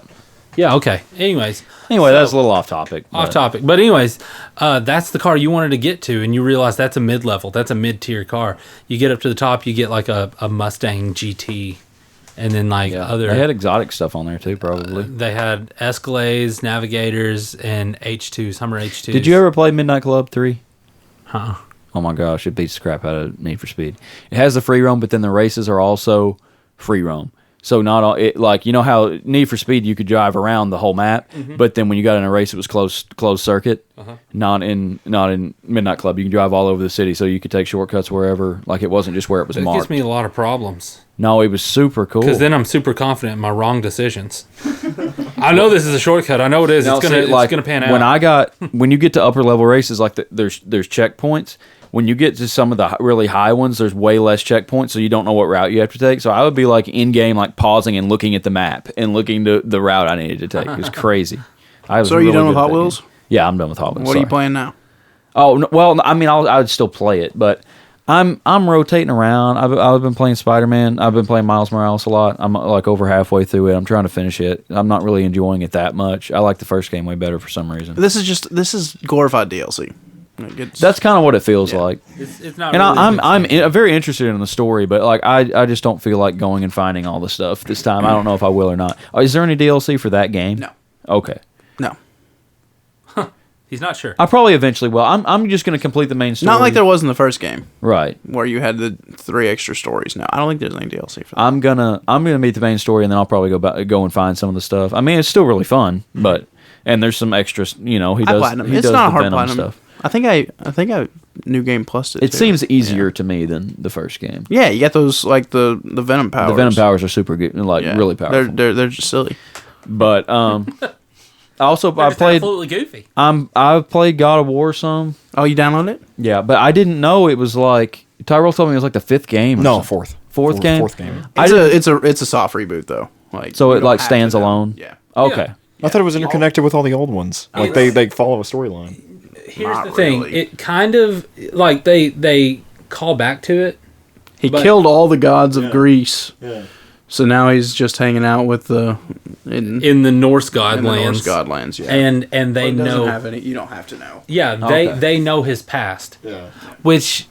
Yeah. Okay. Anyways. Anyway, So- that's a little off topic. Off but- topic. But anyways, that's the car you wanted to get to, and you realize that's a mid-level. That's a mid-tier car. You get up to the top, you get like a Mustang GT, and then like Yeah, other. they had exotic stuff on there too, probably. They had Escalades, Navigators, and H2s, Hummer H2s. Did you ever play Midnight Club 3? Huh. Oh my gosh, it beats the crap out of Need for Speed. It has the free roam, but then the races are also free roam. So not all it like you know how Need for Speed you could drive around the whole map, but then when you got in a race it was closed circuit. Not in Midnight Club. You can drive all over the city, so you could take shortcuts wherever. Like it wasn't just where it was It marked. gives me a lot of problems No, it was super cool. because then I'm super confident in my wrong decisions. I know this is a shortcut. I know it is. Now, It's gonna see, like, pan out. when you get to upper level races, like there's checkpoints. When you get to some of the really high ones, there's way less checkpoints, so you don't know what route you have to take. So I would be like in game, like pausing and looking at the map and looking to the route I needed to take. It was crazy. I was So are you really done with good at Hot that Wheels? game. Yeah, I'm done with Hot Wheels. What are you sorry. playing now? Oh no, well, I mean, I would still play it, but I'm rotating around. I've been playing Spider-Man. I've been playing Miles Morales a lot. I'm like over halfway through it. I'm trying to finish it. I'm not really enjoying it that much. I like the first game way better for some reason. This is glorified DLC. Like, it's- That's kind of what it feels Yeah. like. it's not. And really I'm very interested in the story, but like I just don't feel like going and finding all the stuff this time. I don't know if I will or not. Is there any DLC for that game? No. Okay. no, He's not sure. I probably eventually will. I'm just going to complete the main story. not like there was in the first game Right. where you had the 3 extra stories. No, I don't think there's any DLC for that. I'm gonna meet the main story, and then I'll probably go and find some of the stuff. I mean, it's still really fun, but and there's some extras. You know, he I does. platinum. He It's does not a the hard Venom platinum. stuff. I think I New Game Plus it. It too. seems easier to me than the first game. Yeah, you got those like the Venom powers. The Venom powers are super good, like Yeah. really powerful. They're just silly. But also They're I just played. absolutely goofy. I've played God of War some. Oh, you downloaded it? Yeah, but I didn't know it was like Tyrell told me it was like the 5th game. Or No, something. fourth. Fourth game. Fourth game. It's a soft reboot though. Like So you it don't like have stands to know. alone. Yeah. Okay. I thought it was interconnected with all the old ones. Like they follow a storyline. Here's Not the thing. really. It kind of like they call back to it. He But- killed all the gods of Greece. Yeah. So now he's just hanging out with the In the Norse in the Norse godlands. godlands. Yeah. And But they it doesn't know have any. You don't have to know. Yeah, Okay. they know his past. Yeah. Which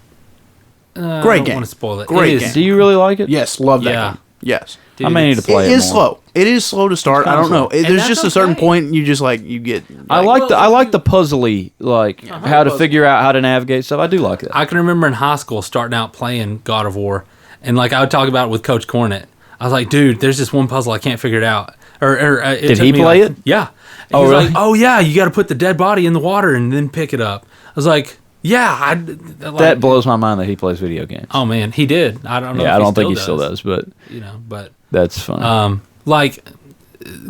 Great I don't game. want to spoil it. Great It is- game. Do you really like it? Yes, love that Yeah. game. Yes. dude, I may need to it's- play it It is more. slow. It is slow to start. I kinda don't know. slow. There's that's just a certain okay. point you just like you get. I like, like the puzzly like how to puzzle. figure out how to navigate stuff. I do like that. I can remember in high school starting out playing God of War, and like I would talk about it with Coach Cornett. I was like, dude, there's this one puzzle I can't figure it out. It Did took he me, play like- it? Yeah. And Oh, he was really? like, oh yeah, you got to put the dead body in the water and then pick it up. I was like, yeah, like, That blows my mind that he plays video games. Oh man, he did. I don't know. Yeah, if I don't think he still does, but You know, but that's fun. like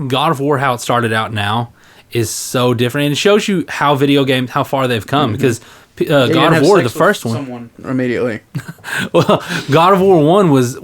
God of War, how it started out now is so different, and it shows you how video games, how far they've come. Because God of War, the first one, Someone immediately. well, God of War 1 was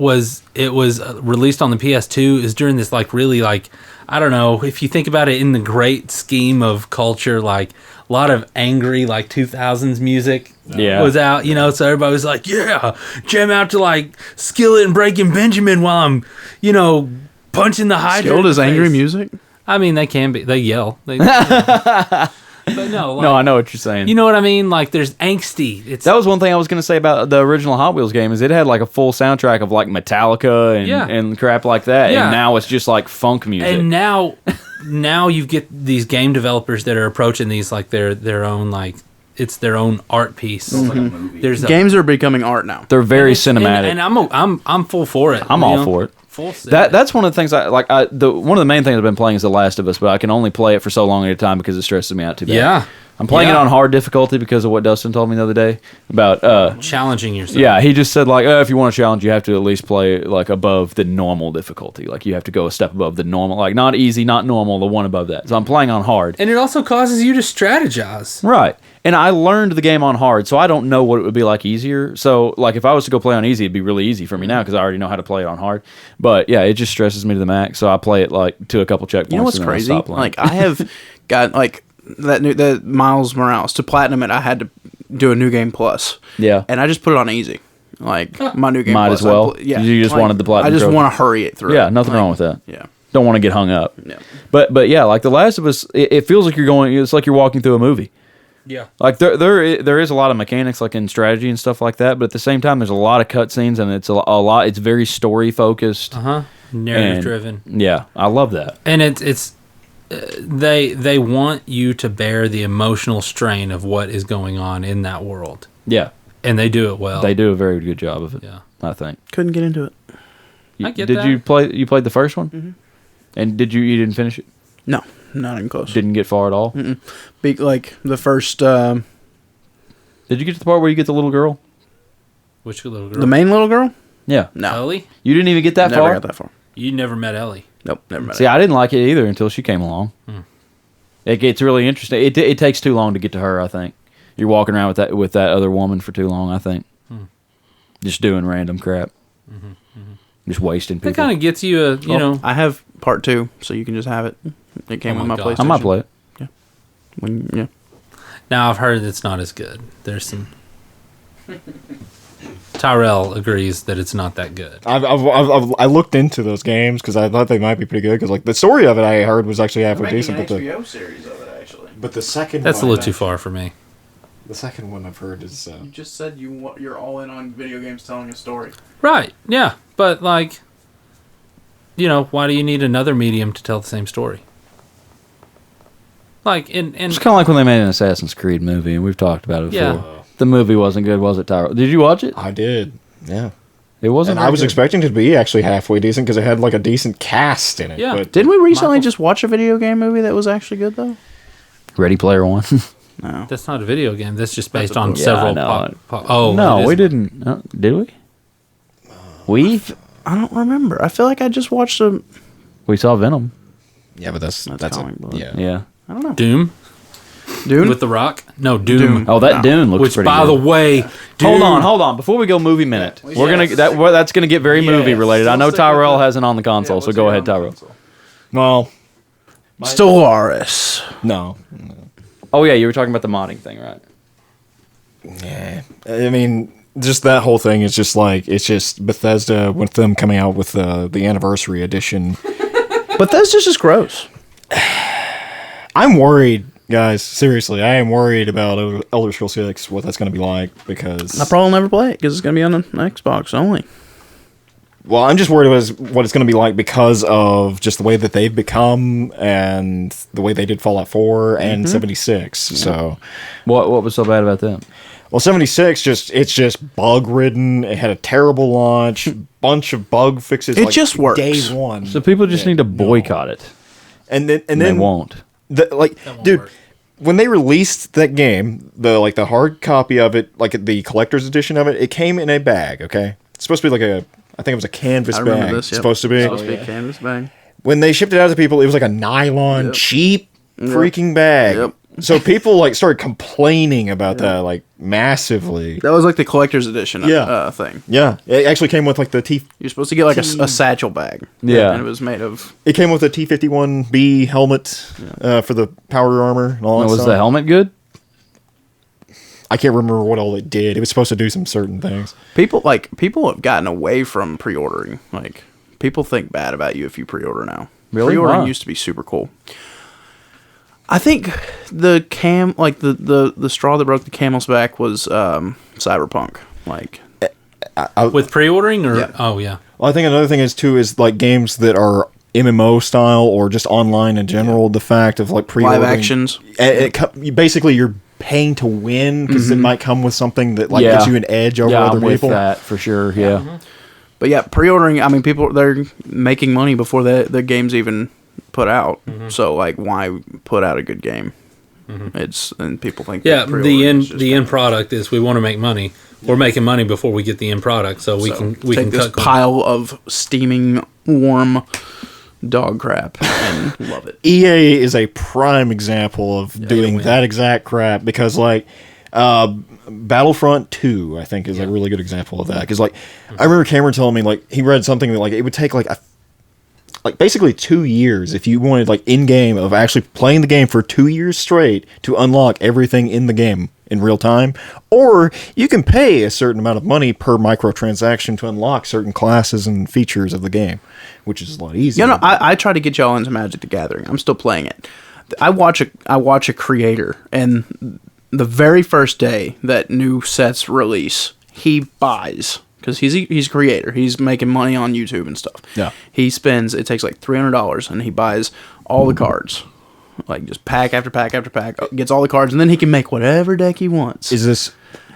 released on the PS2 is during this like really like I don't know if you think about it in the great scheme of culture, like a lot of angry like 2000s music Yeah. was out, you know, so everybody was like, yeah, jam out to like Skillet and Breaking Benjamin while I'm, you know, punching the Hydra. Skilled in is the angry face. music. I mean, they can be. They yell. They, but no, like, no, I know what you're saying. you know what I mean? Like there's angsty. It's That was one thing I was going to say about the original Hot Wheels game is it had like a full soundtrack of like Metallica and, Yeah. and crap like that. Yeah. And now it's just like funk music. and now you get these game developers that are approaching these like their own like it's their own art piece. There's a, Games are becoming art now. They're very and it's- cinematic. and I'm full for it. I'm you all know? for it. Full That's one of the things I like. One of the main things I've been playing is The Last of Us, but I can only play it for so long at a time because it stresses me out too bad. Yeah. I'm playing it Yeah. on hard difficulty because of what Dustin told me the other day about. challenging yourself. Yeah, he just said like, if you want to challenge, you have to at least play like above the normal difficulty. Like you have to go a step above the normal, like not easy, not normal, the one above that. So I'm playing on hard. And it also causes you to strategize. Right. And I learned the game on hard, so I don't know what it would be like easier. So, like, if I was to go play on easy, it'd be really easy for me now because I already know how to play it on hard. But yeah, it just stresses me to the max. So I play it like to a couple checkpoints. You know what's and then I crazy? stop playing. Like I have got like that Miles Morales to platinum it. I had to do a new game plus. Yeah. And I just put it on easy. Like my new game Might plus. as well. Yeah. You just like, wanted the platinum I just trophy. want to hurry it through. Yeah, nothing Like, wrong with that. Yeah. Don't want to get hung up. Yeah. But yeah, like The Last of Us, it feels like you're going. It's like you're walking through a movie. Yeah. Like there is a lot of mechanics like in strategy and stuff like that, but at the same time, there's a lot of cutscenes and it's a lot. It's very story focused. Narrative And- driven. Yeah, I love that. And it's they want you to bear the emotional strain of what is going on in that world. Yeah, And they do it well. they do a very good job of it. Yeah. I think. Couldn't get into it. I get did that. you play? You played the first one, and you didn't finish it? No, not even close. Didn't get far at all. Like the first, Did you get to the part where you get the little girl? Which little girl? the main little girl. Yeah, No, Ellie? you didn't even get that never far. got that far. You never met Ellie. Nope, never met See, it. I didn't like it either until she came along. It gets really interesting. It takes too long to get to her. I think you're walking around with that other woman for too long. I think just doing random crap, just wasting people. That kind of gets you a, you know. I have part 2, so you can just have it. It came Oh with my my God. PlayStation. I might play it. Yeah. Now I've heard it's not as good. There's some. Tyrell agrees that it's not that good. I looked into those games because I thought they might be pretty good. Because like the story of it, I heard was actually halfway decent. series of it, actually. But the second That's a little too far for me. The second one I've heard is You just said you're all in on video games telling a story. Right. Yeah. But like, you know, why do you need another medium to tell the same story? Like and It's kind of like when they made an Assassin's Creed movie, and we've talked about it before. Yeah. The movie wasn't good, was it, Tyrell? Did you watch it? I did. Yeah. It wasn't. And I very was good. expecting it to be actually halfway decent because it had like a decent cast in it. Yeah. But Didn't we recently Michael- just watch a video game movie that was actually good though? Ready Player One. No. that's not a video game. That's just based a on book. Yeah, several. I know. Oh no, it we is- didn't. Did we? We I don't remember. I feel like I just watched a. we saw Venom. yeah, but that's That's a, comic book. yeah. Yeah. I don't know. Doom. Dune? with The Rock. No, Doom. Oh, that No. Dune looks Which, pretty by good. the way, Hold Dune- on. Before we go movie minute, we're gonna that's gonna get very movie related. I know Tyrell hasn't on the console, so go ahead, Tyrell. Well, Stellaris. no. Oh yeah, you were talking about the modding thing, right? Yeah. I mean, just that whole thing is just like, it's just Bethesda with them coming out with the anniversary edition. But that's just gross. I'm worried, guys. Seriously, I am worried about Elder Scrolls 6, what that's going to be like, because... I probably never play it because it's going to be on an Xbox only. Well, I'm just worried about what it's going to be like because of just the way that they've become and the way they did Fallout 4 and 76. So, What was so bad about them? well, 76 it's just bug ridden. It had a terrible launch, bunch of bug fixes. It just works. Day one. So people just need to boycott it, and then and they won't. won't Dude, work. when they released that game, the hard copy of it, like the collector's edition of it, it came in a bag. Okay, it's supposed to be like I think it was a canvas I bag. remember this. Yep. Supposed to be. Supposed to be a canvas bag. When they shipped it out to people, it was like a nylon, Yep. cheap freaking bag. Yep. So people like started complaining about that like massively. That was like the collector's edition Yeah. thing. Yeah, it actually came with like the T. You're supposed to get like a satchel bag. Yeah. And it was made of... It came with a T-51B helmet for the power armor and all that Was stuff. the helmet good? I can't remember what all it did. It was supposed to do some certain things. People have gotten away from pre-ordering. Like, people think bad about you if you pre-order now. Really? Pre-ordering Why? used to be super cool. I think the the straw that broke the camel's back was Cyberpunk. Like, with pre-ordering or Yeah. oh yeah. Well, I think another thing is like games that are MMO style or just online in general. The fact of like pre-ordering live actions. Basically, you're paying to win because it might come with something that like Yeah. gets you an edge over Yeah, other I'm with people. that for sure. Yeah. But yeah, pre-ordering. I mean, they're making money before the game's even put out. So like, why put out a good game? And people think Yeah, that pre-ordering the is just end kinda- product is we want to make money. We're making money before we get the end product, so we can take this cut pile of steaming warm dog crap and love it. EA is a prime example of doing win. that exact crap because like Battlefront 2 I think is a really good example of that because like I remember Cameron telling me like he read something that like it would take like basically 2 years if you wanted like in game of actually playing the game for 2 years straight to unlock everything in the game in real time, or you can pay a certain amount of money per microtransaction to unlock certain classes and features of the game, which is a lot easier. You know, I try to get y'all into Magic the Gathering. I'm still playing it. I watch a creator, and the very first day that new sets release, he buys because he's a creator. He's making money on YouTube and stuff. Yeah. He spends. It takes like $300, and he buys all the cards, like just pack after pack after pack. Gets all the cards, and then he can make whatever deck he wants. Is this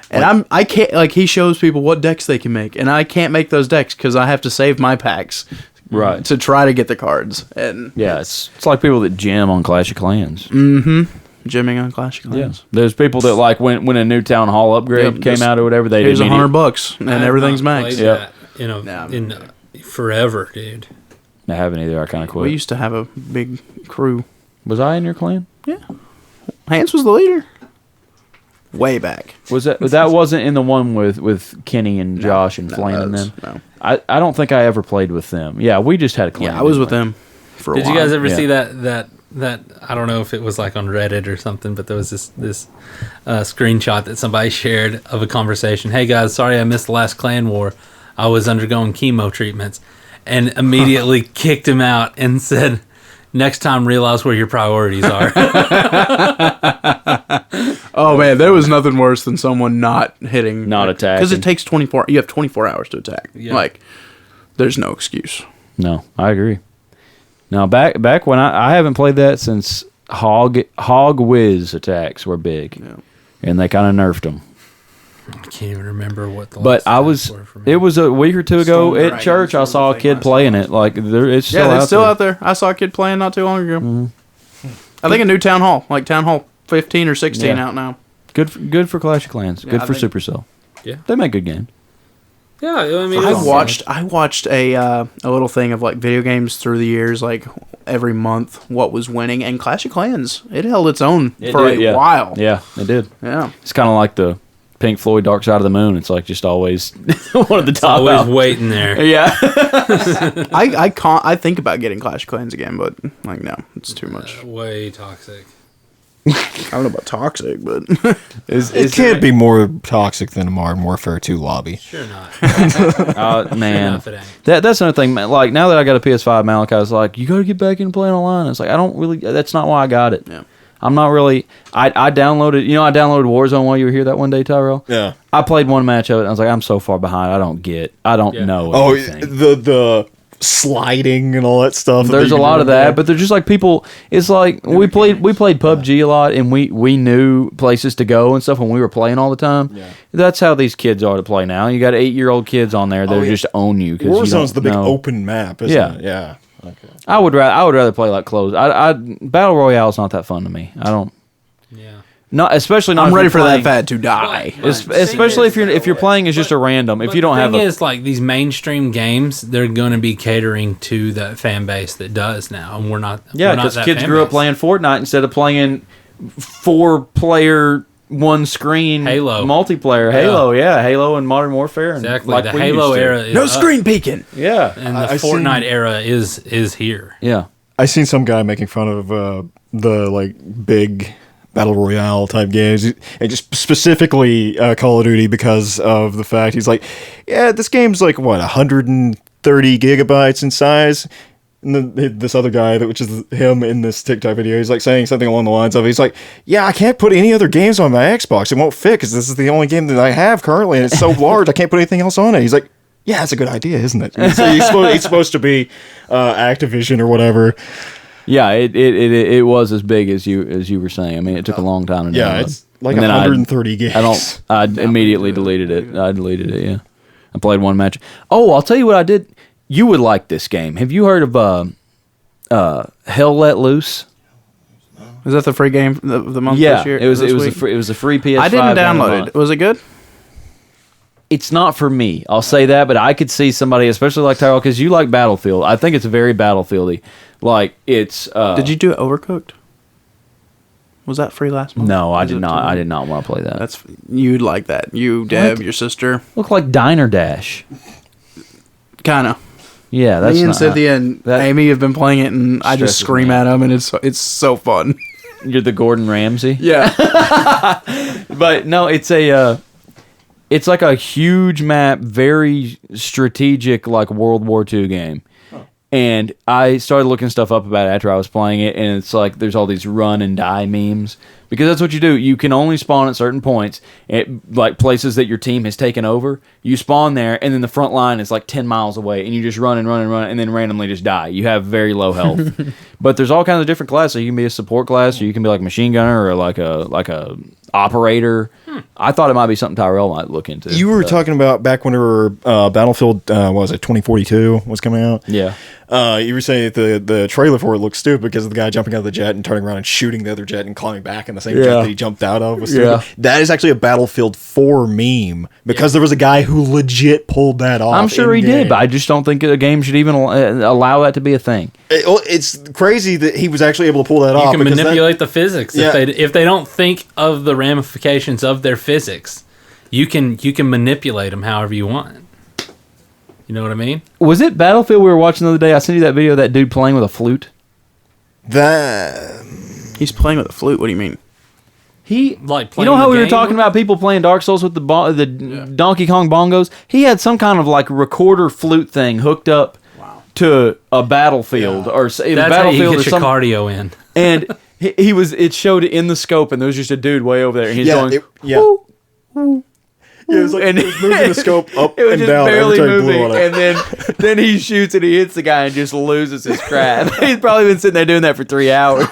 And I can't, like, he shows people what decks they can make, and I can't make those decks because I have to save my packs, Right. to try to get the cards. And Yeah, it's like people that gym on Clash of Clans. gymming on Clash of Clans. There's people that like when a new town hall upgrade Yep, came just- out or whatever, they Here's did $100, and I have everything's not max. played Yeah. that, you know, Nah. in forever, dude. I haven't either. I kind of quit. We used to have a big crew. Was I in your clan? Hans was the leader. Way back. Was that wasn't in the one with Kenny and Josh and Flame and them? No. I don't think I ever played with them. Yeah, we just had a clan. Yeah, I was with anyway. them for a Did while. you guys ever Yeah. see that I don't know if it was like on Reddit or something, but there was this screenshot that somebody shared of a conversation. Hey guys, sorry I missed the last clan war. I was undergoing chemo treatments, and immediately kicked him out and said, "Next time, realize where your priorities are." Oh man, there was nothing worse than someone not hitting, Not attacking. because it takes 24. You have 24 hours to attack. Yeah. Like, there's no excuse. No, I agree. Now back when I haven't played that since Hog Whiz attacks were big, and they kind of nerfed them. I can't even remember what the. But last I attacks was were for me. it was a week or two ago Storm at Dragons church. I was saw the a thing kid last playing time. it. Like it's still Yeah, out it's still there. out there. I saw a kid playing not too long ago. I think a new Town Hall, like Town Hall 15 or 16 Yeah. out now. Good for Clash of Clans. Yeah, Good I for think- Supercell. Yeah. They make good games. Yeah, I mean, I watched a little thing of like video games through the years, like every month what was winning, and Clash of Clans, it held its own for a while. Yeah, it did. Yeah. It's kind of like the Pink Floyd Dark Side of the Moon. It's like just always one of the top. always albums. waiting there. Yeah. I think about getting Clash of Clans again, but like no, it's too much. Way toxic. I don't know about toxic, but It can't be more toxic than a Modern Warfare 2 lobby. Sure not. Man. Enough it ain't. That's another thing. Man. Like now that I got a PS5, Malachi was like, "You got to get back into playing online." It's like I don't really. That's not why I got it. Yeah. I'm not really. I downloaded. You know, I downloaded Warzone while you were here that one day, Tyrell. Yeah. I played one match of it, and I was like, I'm so far behind. I don't know. Oh, Anything. the sliding and all that stuff. There's a lot of that, but they're just like people. It's like we played PUBG a lot, and we knew places to go and stuff when we were playing all the time. Yeah. That's how these kids are to play now. You got 8-year-old kids on there that just own you. Warzone's the big open map, isn't it? Yeah. Okay. I would rather play like closed. I Battle Royale is not that fun to me. I don't. Yeah. Not especially not. I'm if ready you're for playing, that fad to die. Especially if you're playing as just a random. If you don't have the thing a is, like these mainstream games, they're going to be catering to that fan base that does now, and we're not. Yeah, because kids grew up playing Fortnite instead of playing 4-player one screen Halo multiplayer. Halo, Halo and Modern Warfare. And Exactly. like the we Halo used to. era is No up, screen peeking. Yeah, and the I Fortnite seen- era is here. yeah. I seen some guy making fun of the like big battle royale type games, and just specifically Call of Duty because of the fact he's like, yeah, this game's like what 130 gigabytes in size. And then this other guy, which is him in this TikTok video, he's like saying something along the lines of, he's like, yeah, I can't put any other games on my Xbox. It won't fit because this is the only game that I have currently, and it's so large I can't put anything else on it. He's like, yeah, that's a good idea, isn't it? So it's supposed to be Activision or whatever. Yeah, it was as big as you were saying. I mean, it took a long time to Yeah, download. it's like And then 130 gigs. I immediately deleted it. I deleted it. Yeah, I played one match. Oh, I'll tell you what I did. You would like this game. Have you heard of Hell Let Loose? Is that the free game of the month Yeah, this year? it was this a week? free PS5. I didn't game download month. it. Was it good? It's not for me. I'll say that, but I could see somebody, especially like Tyrell, because you like Battlefield. I think it's very Battlefieldy. Like it's. Did you do Overcooked? Was that free last month? No, I Was did it not. too? I did not want to play that. That's you'd like that. You, Deb, your sister, Look like Diner Dash. kind of. Yeah, that's Me and not. Cynthia and that Amy have been playing it, and I just stresses scream me at them, and it's so fun. You're the Gordon Ramsay. Yeah. But no, it's like a huge map, very strategic, like World War II game. And I started looking stuff up about it after I was playing it, and it's like there's all these run and die memes because that's what you do. You can only spawn at certain points, like places that your team has taken over. You spawn there, and then the front line is like 10 miles away, and you just run and run and run, and then randomly just die. You have very low health. But there's all kinds of different classes. So you can be a support class, or you can be like a machine gunner, or like a operator. I thought it might be something Tyrell might look into. You were talking about back whenever Battlefield, what was it, 2042 was coming out? Yeah. You were saying the trailer for it looked stupid because of the guy jumping out of the jet and turning around and shooting the other jet and climbing back in the same jet that he jumped out of. Was stupid. Yeah. That is actually a Battlefield 4 meme because there was a guy who legit pulled that off. I'm sure he in-game. did, but I just don't think a game should even allow that to be a thing. It's crazy that he was actually able to pull that You off. can because that- manipulate the physics Yeah. if they don't think of the ramifications of their physics. You can manipulate them however you want. You know what I mean? Was it Battlefield we were watching the other day? I sent you that video of that dude playing with a flute. that He's playing with a flute. What do you mean? He Like you playing know how the we were game talking with- about people playing Dark Souls with the Donkey Kong bongos? He had some kind of like recorder flute thing hooked up to a Battlefield or That's how you Battlefield or get your some, cardio in. and he was. It showed it in the scope, and there was just a dude way over there, and he's going. It was like And it was moving the scope up It was and just down every barely time he blew moving, on it. and then he shoots and he hits the guy and just loses his crap. He's probably been sitting there doing that for 3 hours.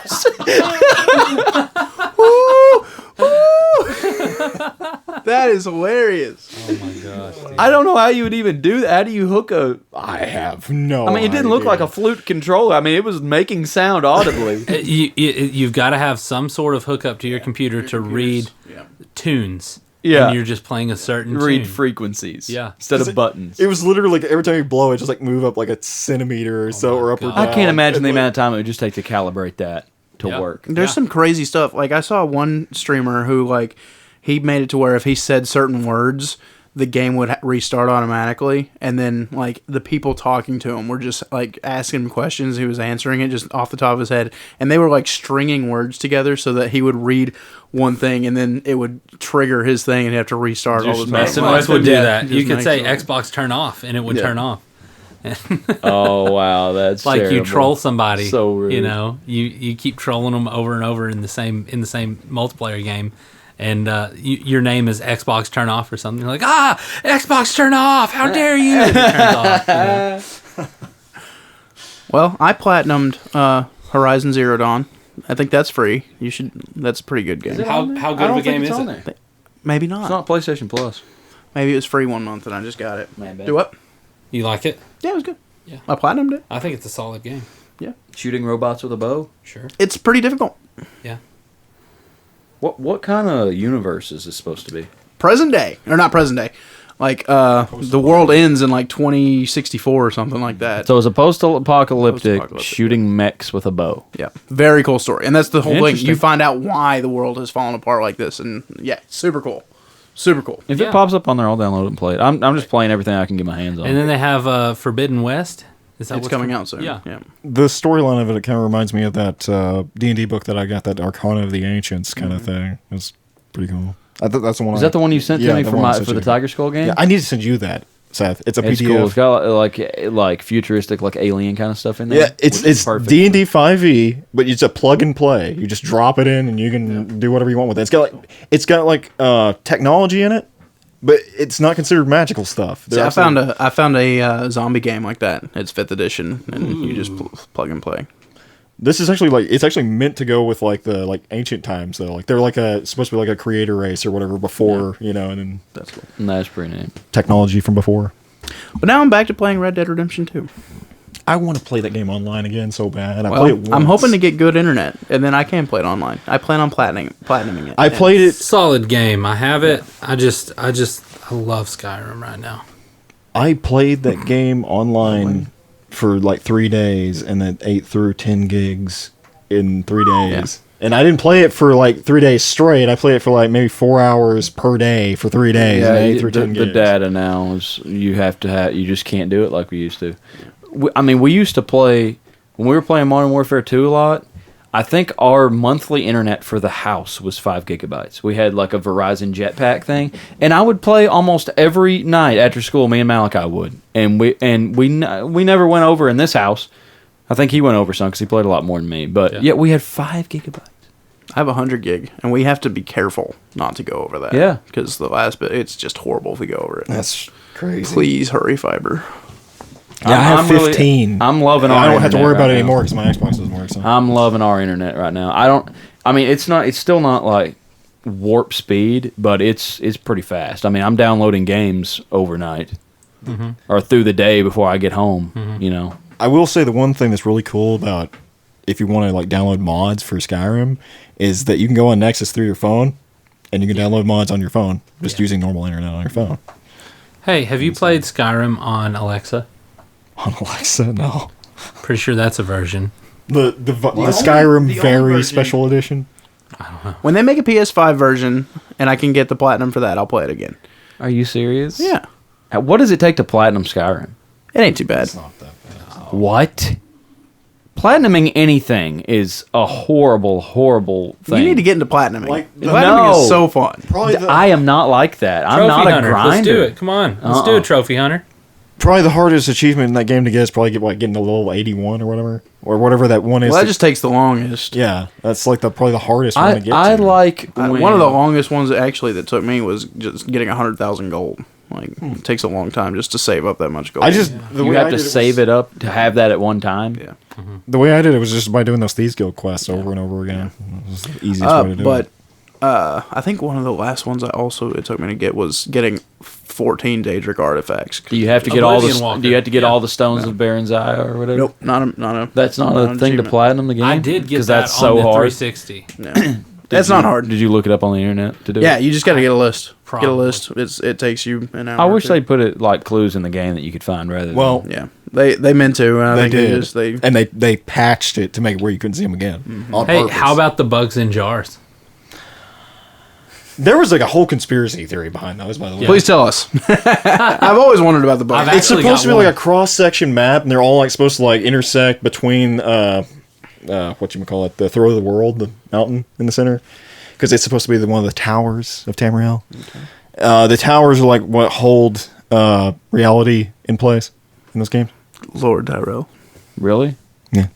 That is hilarious. Oh my gosh. dude. I don't know how you would even do that. How do you hook a? I have no. I mean, it didn't look like a flute controller. I mean, it was making sound audibly. You've got to have some sort of hookup to your computer to read tunes Yeah. and you're just playing a certain Read tune. frequencies. Yeah. Instead of buttons. It was literally like every time you blow it, just like move up like a centimeter or so, or up or God. down. I can't imagine And, the like, amount of time it would just take to calibrate that to Yeah. work. There's Yeah. some crazy stuff. Like I saw one streamer who like he made it to where if he said certain words, the game would restart automatically, and then like the people talking to him were just like asking him questions. He was answering it just off the top of his head, and they were like stringing words together so that he would read one thing and then it would trigger his thing and he'd have to restart all the time. messing Xbox would do Yeah, that. just You could make say sure. Xbox turn off, and it would Yeah. turn off. Oh wow, that's Like you terrible. troll somebody, So rude. you know, you keep trolling them over and over in the same multiplayer game, and your name is Xbox turn off or something. You're like, Xbox turn off! How dare you? And it turns off, you know? Well, I platinumed Horizon Zero Dawn. I think that's free. You should. That's a pretty good game. How good I of don't a game think it's is on it? there. Maybe It's not. not PlayStation Plus. Maybe it was free 1 month and I just got it. Man, Do what? You like it? Yeah, it was good. Yeah. I platinumed it. I think it's a solid game. Yeah. Shooting robots with a bow. Sure. It's pretty difficult. Yeah. What kind of universe is this supposed to be? Present day, or not present day, like the world ends in like 2064 or something like that. So it's a post-apocalyptic Post-apocalyptic, shooting mechs with a bow. Yeah, very cool story, and that's the whole thing. Interesting. You find out why the world has fallen apart like this, and yeah, super cool, super cool. If Yeah. it pops up on there, I'll download it and play it. I'm just playing everything I can get my hands on. And then they have Forbidden West. Is that It's what's coming out soon. Yeah. yeah. The storyline of it kind of reminds me of that D&D book that I got, that Arcana of the Ancients kind of thing. It's pretty cool. I thought that's the one. Is that the one you sent to Yeah, me the for one I my sent for the you. Tiger Skull game? Yeah, I need to send you that, Seth. It's a It's PDF. cool. It's got like futuristic, like alien kind of stuff in there. Yeah, it's which is perfect. D&D 5e, but it's a plug and play. You just drop it in and you can do whatever you want with it. It's got like technology in it, but it's not considered magical stuff. See, I found a zombie game like that. It's 5th edition, and you just plug and play. This is actually it's actually meant to go with like the ancient times though. Like they're like supposed to be like a creator race or whatever before, and then That's cool. That's pretty neat. technology from before. But now I'm back to playing Red Dead Redemption 2. I want to play that game online again so bad. I Well, played it once. I'm hoping to get good internet, and then I can play it online. I plan on platinuming it. I played it. Solid game. I have it. I love Skyrim right now. I played that game online for like 3 days and then ate through 10 gigs in 3 days. And I didn't play it for like 3 days straight. I played it for like maybe 4 hours per day for 3 days. and I ate through 10 the gigs. data now is you just can't do it like we used to. We used to play when we were playing Modern Warfare 2 a lot. I think our monthly internet for the house was 5 gigabytes. We had like a Verizon Jetpack thing, and I would play almost every night after school. Me and Malachi would, and we never went over in this house. I think he went over some because he played a lot more than me. But yeah, we had 5 gigabytes. I have 100 gig, and we have to be careful not to go over that. Yeah. Because the last bit, it's just horrible if we go over it. That's crazy. Please hurry, fiber. Yeah, I have 15. I'm loving our I don't have to internet worry about right it now. anymore because my Xbox doesn't work. So. I'm loving our internet right now. It's still not like warp speed, but it's pretty fast. I mean, I'm downloading games overnight or through the day before I get home, I will say the one thing that's really cool about if you want to like download mods for Skyrim is that you can go on Nexus through your phone and you can download mods on your phone just using normal internet on your phone. Hey, have you played Skyrim on Alexa? On Alexa, no. Pretty sure that's a version. The Skyrim the only very version- special edition. When they make a PS5 version, and I can get the platinum for that, I'll play it again. Are you serious? Yeah. What does it take to platinum Skyrim? It ain't too bad. What? Platinuming anything is a horrible, horrible thing. You need to get into platinuming. Like, Platinuming No. is so fun. Probably I am not like that. I'm not a Hunter. grinder. Let's do it. Come on. Let's do Uh-uh. it, Trophy Hunter. probably the hardest achievement in that game to get is probably getting a level 81 or whatever that one is. Well, that just takes the longest. yeah, that's like probably the hardest one to get I to. like when, One of the longest ones actually that took me was just getting 100,000 gold. Like, it takes a long time just to save up that much gold. I just the you way have I to did save was, it up to have that at one time. Yeah. The way I did it was just by doing those Thieves Guild quests over and over again. It was the easiest way to do but it. I think one of the last ones it took me to get was getting 14 Daedric artifacts. Do you have to get all Oblivion the Walker. Do you have to get Yeah. all the stones of Baron's Eye or whatever? Nope, not a. That's not not a an thing to achievement. platinum the game. I did get that that's on so the hard. 360. No. That's not hard. Did you look it up on the internet to do Yeah, it? you just got to get a list. Probably. Get a list. It takes you an hour. I wish or two. they put it like clues in the game that you could find rather than. Well, Yeah, they meant to. And I they think did, they and they patched it to make it where you couldn't see them again. On Hey, purpose. how about the bugs in jars? There was like a whole conspiracy theory behind those, by the way. Please tell us. I've always wondered about the bugs. I've It's actually supposed to be got like one. a cross section map, and they're all like supposed to like intersect between what you call it, the Throw of the World, the mountain in the center, because it's supposed to be one of the towers of Tamriel. The towers are like what hold reality in place in those games. Lord Tyrell. really? Yeah,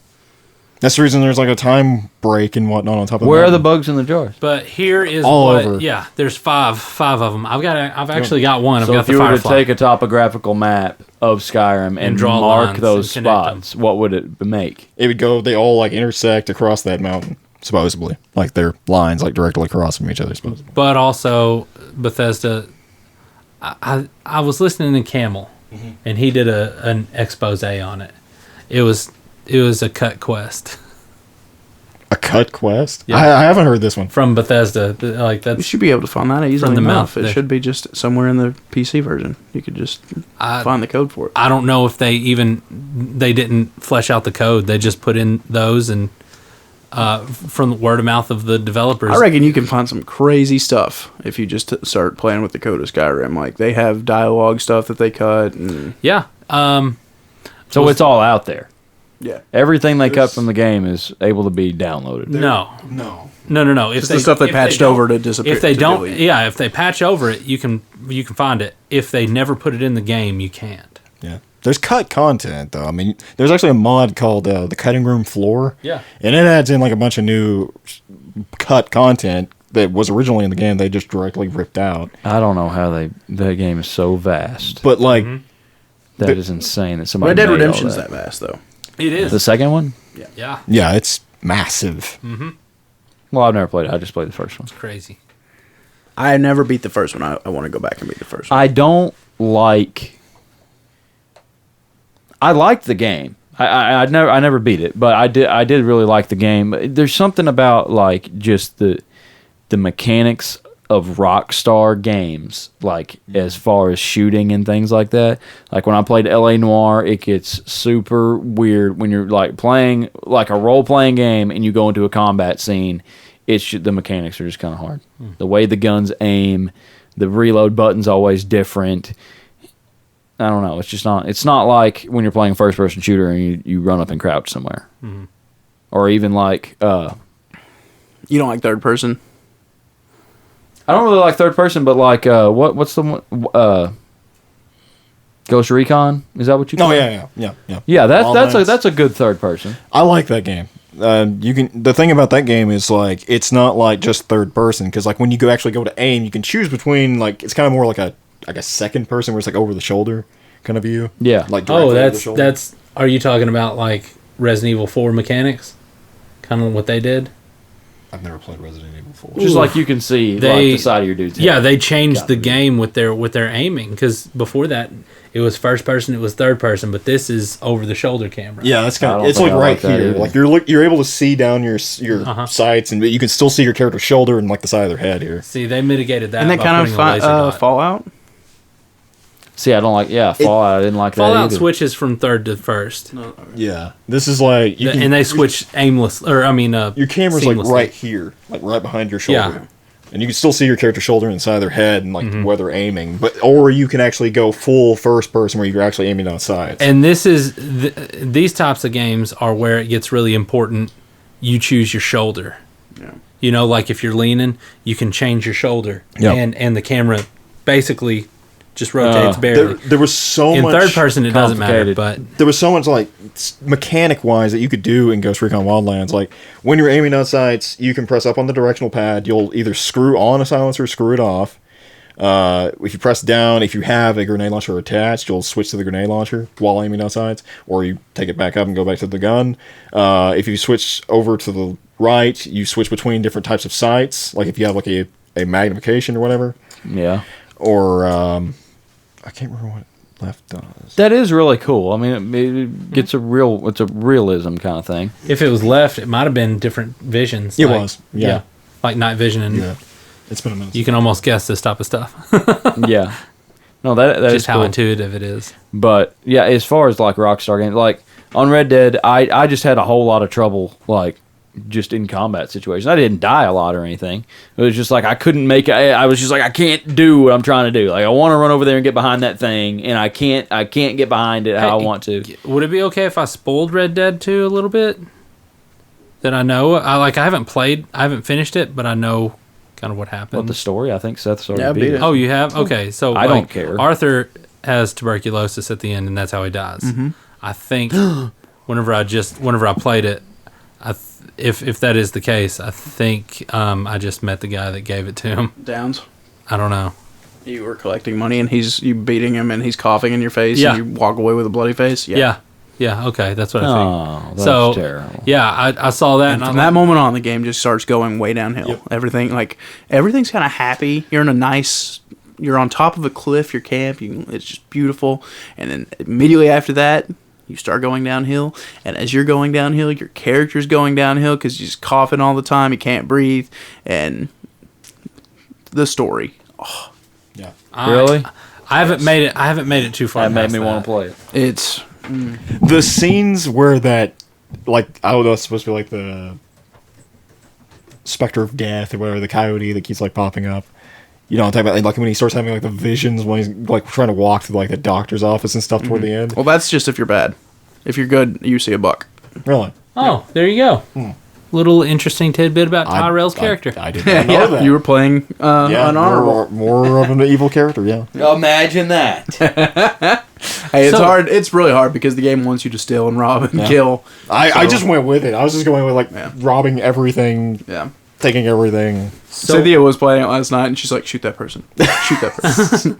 that's the reason there's like a time break and whatnot on top of. Where are the mountain. bugs in the jars? But here is All what. over. Yeah, there's five of them. I've actually got one. I've So got if the you were to Firefly. take a topographical map of Skyrim and draw mark lines those and connect 'em. spots, what would it make? It would go. They all like intersect across that mountain, supposedly. Like their lines, like directly across from each other, supposedly. But also Bethesda. I was listening to Camel, and he did an expose on it. It was a cut quest A cut quest. Yeah. I haven't heard this one. from Bethesda. Like You that's should be able to find that easily the enough. mouth. It should be just somewhere in the PC version. You could just find the code for it. I don't know if they didn't flesh out the code. They just put in those and from the word of mouth of the developers. I reckon you can find some crazy stuff if you just start playing with the code of Skyrim. Like they have dialogue stuff that they cut. And Yeah. So it's all out there. yeah, Everything they cut from the game is able to be downloaded. No. No. No. If just the stuff they if patched don't- over to disappear. If they to don't, delete. yeah, if they patch over it, you can find it. If they never put it in the game, you can't. Yeah. There's cut content though. I mean, there's actually a mod called the Cutting Room Floor. Yeah. And it adds in like a bunch of new cut content that was originally in the game. They just directly ripped out. I don't know how that game is so vast. But like, That is insane that somebody Red Dead made all Redemption's that. that vast though. It is. The second one? Yeah, yeah, it's massive. Well, I've never played it. I just played the first one. crazy. I never beat the first one. I want to go back and beat the first one. I don't like. I liked the game. I never beat it, but I did really like the game. There's something about like just the mechanics of Rockstar games, like as far as shooting and things like that. Like when I played LA Noire, it gets super weird when you're like playing like a role playing game and you go into a combat scene. The mechanics are just kind of hard. The way the guns aim, the reload button's always different. I don't know. It's just not. It's not like when you're playing first person shooter and you run up and crouch somewhere, or even like You don't like third person? I don't really like third person, but like what's the one? Ghost Recon? Is that what you? Oh call it? yeah. Yeah, Wildlands. that's a good third person. I like that game. The thing about that game is like it's not like just third person because like when you actually go to aim, you can choose between like it's kind of more like a second person where it's like over the shoulder kind of view. Yeah. Like Oh, directly over the shoulder. that's. Are you talking about like Resident Evil 4 mechanics? Kind of what they did. I've never played Resident Evil 4. Just like you can see like the side of your dude's head. Yeah, they changed Got the it. game with their aiming because before that it was first person, it was third person, but this is over the shoulder camera. Yeah, that's I kind don't of. It's think like I right like that here. either. Like you're able to see down your sights, and you can still see your character's shoulder and like the side of their head here. See, they mitigated that. And that by kind putting a laser of dot. Fallout. See, I don't like. Yeah, Fallout. I didn't like that Fallout either. switches from third to first, Yeah, this is like you can, and they switch aimless. Or I mean, your camera's like seamlessly. right here, like right behind your shoulder. Yeah. And you can still see your character's shoulder and the side of their head and like where they're aiming. Or you can actually go full first person where you're actually aiming on sides. And this is these types of games are where it gets really important. You choose your shoulder. Yeah. You know, like if you're leaning, you can change your shoulder, Yeah. and the camera basically just rotates barely. there was so In much third person, it doesn't matter, complicated. but there was so much like mechanic wise that you could do in Ghost Recon Wildlands. Like when you're aiming on sights, you can press up on the directional pad. You'll either screw on a silencer or screw it off. If you press down, if you have a grenade launcher attached, you'll switch to the grenade launcher while aiming on sights, or you take it back up and go back to the gun. If you switch over to the right, you switch between different types of sights. Like if you have like a magnification or whatever, Yeah. or I can't remember what left does. That is really cool. I mean, it gets it's a realism kind of thing. if it was left, it might have been different visions. It like- was, yeah. like night vision, and Yeah. It's been a minute. you can almost guess this type of stuff. Yeah. No, that is Just how cool. intuitive it is. But yeah, as far as like Rockstar games, like on Red Dead, I just had a whole lot of trouble like just in combat situations. I didn't die a lot or anything. It was just like I couldn't make. I was just like I can't do what I'm trying to do. Like I want to run over there and get behind that thing, and I can't get behind it how I want to. Would it be okay if I spoiled Red Dead 2 a little bit? That I know, I haven't finished it, but I know kind of what happened. What the story? I think Seth's already Yeah, I beat beat it. it. Oh, you have? Okay, so I don't care. Arthur has tuberculosis at the end, and that's how he dies. Mm-hmm. I think whenever I played it, if that is the case, I think I just met the guy that gave it to him. Downs. I don't know. You were collecting money, and you beating him, and he's coughing in your face, Yeah. and you walk away with a bloody face. Yeah. Okay, that's what I think. Oh, that's So terrible. yeah, I saw that, And and from that moment on, the game just starts going way downhill. Everything's kind of happy. You're on top of a cliff. Your camp. It's just beautiful. And then immediately after that, you start going downhill. And as you're going downhill, your character's going downhill because you're just coughing all the time. You can't breathe. And the story. Yeah. Really? I haven't made it too far. That made past me that. want to play it. It's The scenes where that, like, I don't know, it's supposed to be like the specter of death or whatever, the coyote that keeps like popping up. You know, I'm talking about like when he starts having like the visions when he's like trying to walk through like the doctor's office and stuff toward the end. well, that's just if you're bad. If you're good, you see a buck. Really? Oh, there you go. Little interesting tidbit about Tyrell's character. I did not know that. You were playing unhonorable. more of an evil character. Yeah. Imagine that. Hey, it's So- hard. It's really hard because the game wants you to steal and rob and Yeah. kill. I just went with it. I was just going with like robbing everything, Yeah. taking everything. Cynthia was playing it last night, and she's like, "Shoot that person! Shoot that person!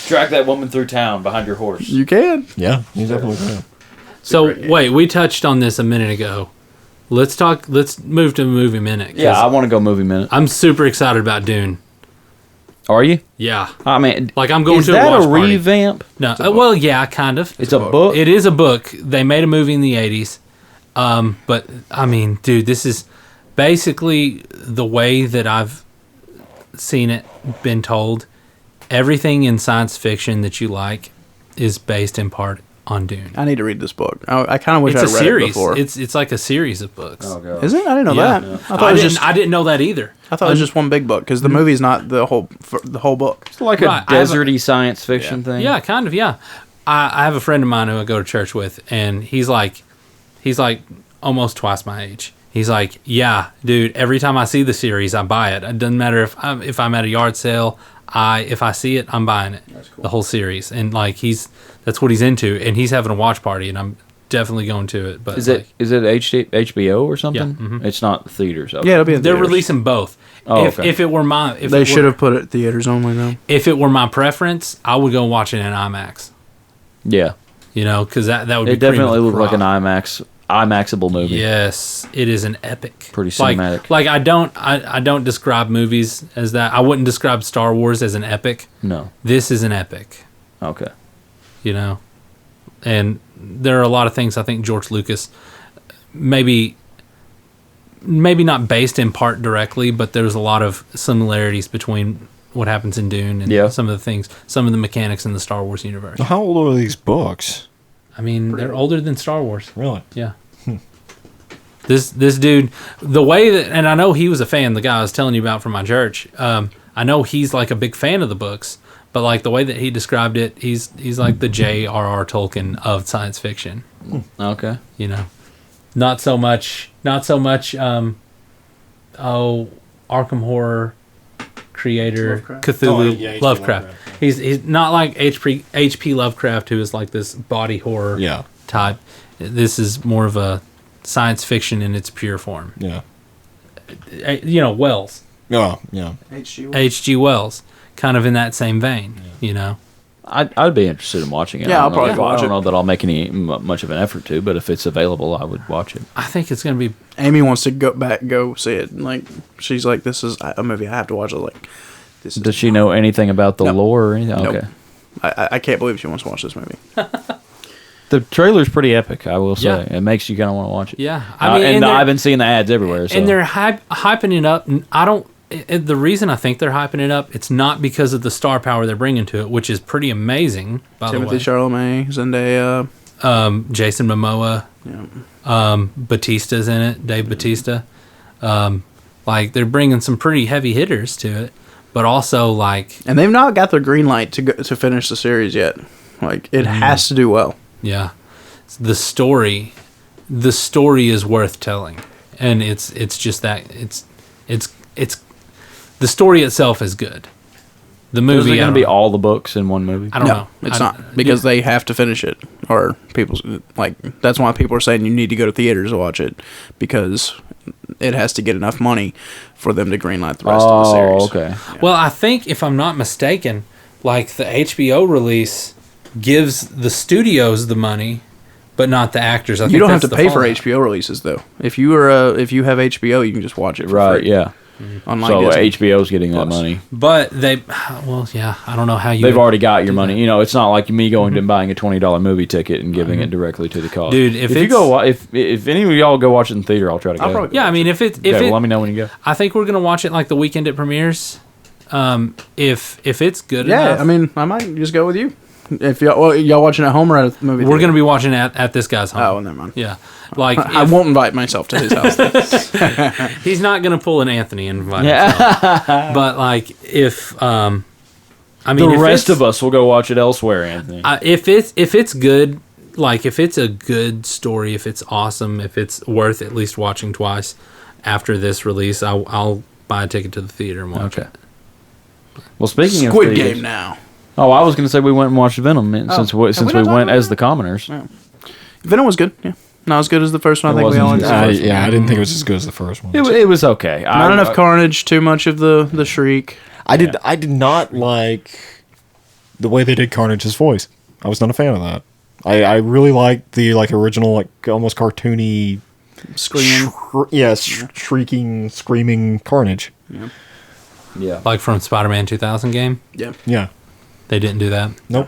Drag that woman through town behind your horse. You can." Yeah, you definitely can. So great game. wait, we touched on this a minute ago. Let's move to movie minute. 'cause Yeah, I want to go movie minute. I'm super excited about Dune. Are you? Yeah. I mean, Like, I'm going is to a that watch a party. revamp? No. Well, yeah, kind of. It's a book. It is a book. They made a movie in the 80s. But I mean, dude, this is basically the way that I've seen it been told. Everything in science fiction that you like is based in part on Dune. I need to read this book. I kind of wish It's I a read it series. before. It's like a series of books. Oh, God. Is it? I didn't know Yeah. that. I thought it was just. I didn't know that either. I thought it was just one big book because the movie's not the whole book. It's like Right, a deserty science fiction thing. Yeah, kind of. Yeah, I have a friend of mine who I go to church with, and he's like almost twice my age. He's like, yeah, dude. Every time I see the series, I buy it. It doesn't matter if I'm at a yard sale. If I see it, I'm buying it. That's cool. The whole series, and like that's what he's into, and he's having a watch party, and I'm definitely going to it. But Is it HBO or something? Yeah, mhm. It's not theaters. Okay. Yeah, it'll be. In they're theaters. releasing both. Oh, if, okay. if it were my, if They it should were, have put it theaters only though. If it were my preference, I would go watch it in IMAX. Yeah. You know, because that would be It definitely cream of looked the like an crop. IMAXable movie. Yes, it is an epic. Pretty cinematic. Like I don't describe movies as that. I wouldn't describe Star Wars as an epic. No. This is an epic, Okay. you know. And there are a lot of things I think George Lucas maybe not based in part directly, but there's a lot of similarities between what happens in Dune and Yeah. some of the mechanics in the Star Wars universe. How old are these books? I mean, they're older than Star Wars. Really? Yeah. This dude, the way that, and I know he was a fan, the guy I was telling you about from my church. I know he's like a big fan of the books, but like the way that he described it, he's like the J.R.R. Tolkien of science fiction. Okay. You know, not so much. Arkham Horror creator Lovecraft. Cthulhu Oh, yeah, H.P. Lovecraft. Lovecraft. He's not like H.P. Lovecraft, who is like this body horror Yeah. type. This is more of a science fiction in its pure form. Yeah. You know, Wells, Oh, yeah. H.G. Wells, kind of in that same vein. You know, I'd be interested in watching it. Yeah, I I'll don't know probably if- watch I don't it. know that I'll make any much of an effort to, but if it's available, I would watch it. I think it's gonna be. Amy wants to go see it. Like she's like, this is a movie I have to watch. I was like, this is. Does she know anything about the Nope. lore or anything? Nope. Okay. I can't believe she wants to watch this movie. the trailer's pretty epic. I will say Yeah. it makes you kind of want to watch it. Yeah, I mean, and they're- I've been seeing the ads everywhere. So. and they're hyping it up. I don't. The reason I think they're hyping it up, it's not because of the star power they're bringing to it, which is pretty amazing. By Timothy the Chalamet, Zendaya. way, Jason Momoa, Yeah. Batista's in it. Dave Batista. Like they're bringing some pretty heavy hitters to it, but also like And they've not got their green light to finish the series yet. Like it has to do well. yeah, the story is worth telling, and it's just that it's the story itself is good. The Is movie it I going to don't be know. all the books in one movie? I don't No, know. it's I- not because they have to finish it, or people like that's why people are saying you need to go to theaters to watch it because it has to get enough money for them to greenlight the rest of the series. Oh, okay. Well, I think if I'm not mistaken, like the HBO release gives the studios the money, but not the actors. I You think don't have that's to the pay for fallout. HBO releases though. If you are if you have HBO, you can just watch it for Right, free. yeah. Unlike So Disney. HBO's getting that Plus. money. But well, yeah, I don't know how you. They've would already got your do money. that. You know, it's not like me going and buying a $20 movie ticket and giving it directly to the cost. Dude, if you it's- go, if any of y'all go watch it in theater, I'll try to go. I'll probably Yeah, I mean, if Okay, well, let me know when you go. I think we're gonna watch it like the weekend it premieres. If it's good Yeah, enough, I mean, I might just go with you. If y'all watching at home or at the movie, we're theater? be watching at this guy's home. Oh, never mind. Yeah, like I if- won't invite myself to his house. he's not gonna pull an Anthony and invite Yeah. himself. But like if I mean The if rest it's- of us will go watch it elsewhere, Anthony. if it's good, like if it's a good story, if it's awesome, if it's worth at least watching twice after this release, I'll buy a ticket to the theater and watch Okay. it. Well, speaking of Squid theaters- Game now. Oh, I was going to say we went and watched Venom since we, have since we we not went talked as about the commoners. Venom was good. Yeah, not as good as the first one. I It think we all wasn't enjoyed. as- I didn't think it was as good as the first one. It was okay. Not enough carnage. Too much of the shriek. I did not like the way they did Carnage's voice. I was not a fan of that. I really liked the original almost cartoony Screaming. shrieking, screaming Carnage. Yeah. Like from Spider-Man 2000 game, Yeah. Yeah. they didn't do that. Nope.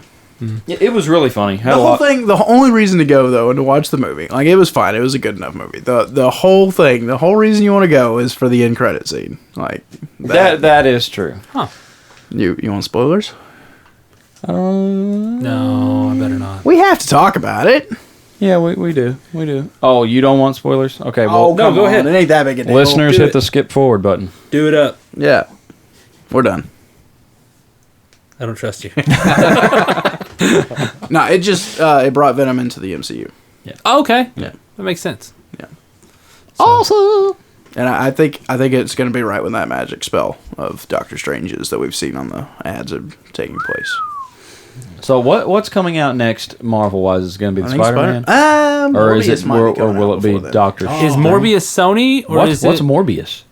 It was really funny. Had The a whole lot- thing, the only reason to go though, and to watch the movie, like it was fine. It was a good enough movie. The whole thing, the whole reason you want to go is for the end credit scene. Like that is true. you want spoilers? No, I better not. We have to talk about it. Yeah, we do. We do. Oh, you don't want spoilers? Okay, well, Oh, come go on. ahead. It ain't that big a deal. listeners, do hit it. the skip forward button. Do it up. Yeah, we're done. I don't trust you. No, it just it brought Venom into the MCU. Oh, okay. Yeah. That makes sense. Yeah. Also, And I think it's going to be right when that magic spell of Doctor Strange's that we've seen on the ads are taking place. so what's coming out next Marvel wise? Is it going to be I the think Spider-Man? Or is Morbius it might be or coming will out it be before then. Doctor? Is Morbius Sony or What's is it Morbius?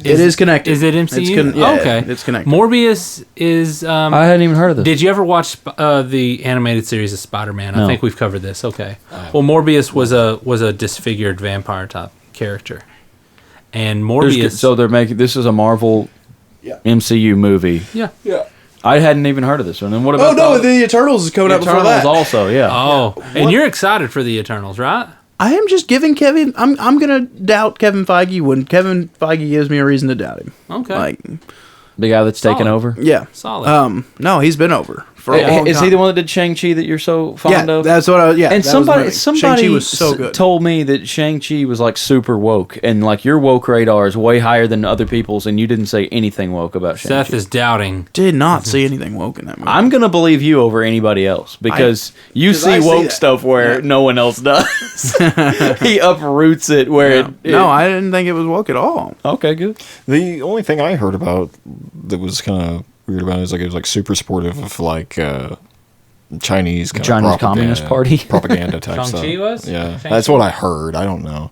It is connected. Is it MCU? Yeah, Okay. it's connected. Morbius is. I hadn't even heard of this. Did you ever watch the animated series of Spider-Man? I No. think we've covered this. Okay. Well, Morbius was a disfigured vampire type character, and Morbius. So they're making this is a Marvel MCU movie. yeah. I hadn't even heard of this one. And what about the Eternals is coming the Eternals also? Yeah. Oh, and you're excited for the Eternals, right? I am just giving Kevin. I'm gonna doubt Kevin Feige when Kevin Feige gives me a reason to doubt him. Okay. Like, The guy that's taken Solid. over. yeah, Solid. no, he's been over for a long Is time. he the one that did Shang-Chi that you're so fond Yeah, of? that's what I. Yeah, And that was the movie. somebody Shang-Chi was so good. told me that Shang-Chi was like super woke, and like your woke radar is way higher than other people's, and you didn't say anything woke about Shang-Chi. Seth is doting. Did not see anything woke in that movie. I'm gonna believe you over anybody else because you 'cause I see see woke that. stuff where Yeah. no one else does. He uproots it where no, I didn't think it was woke at all. Okay, good. The only thing I heard about that was kind of weird about it is it was super supportive of Chinese kind Chinese of Communist Party? propaganda type stuff. Shang-Chi was? Yeah, Shang-Chi? that's what I heard. I don't know.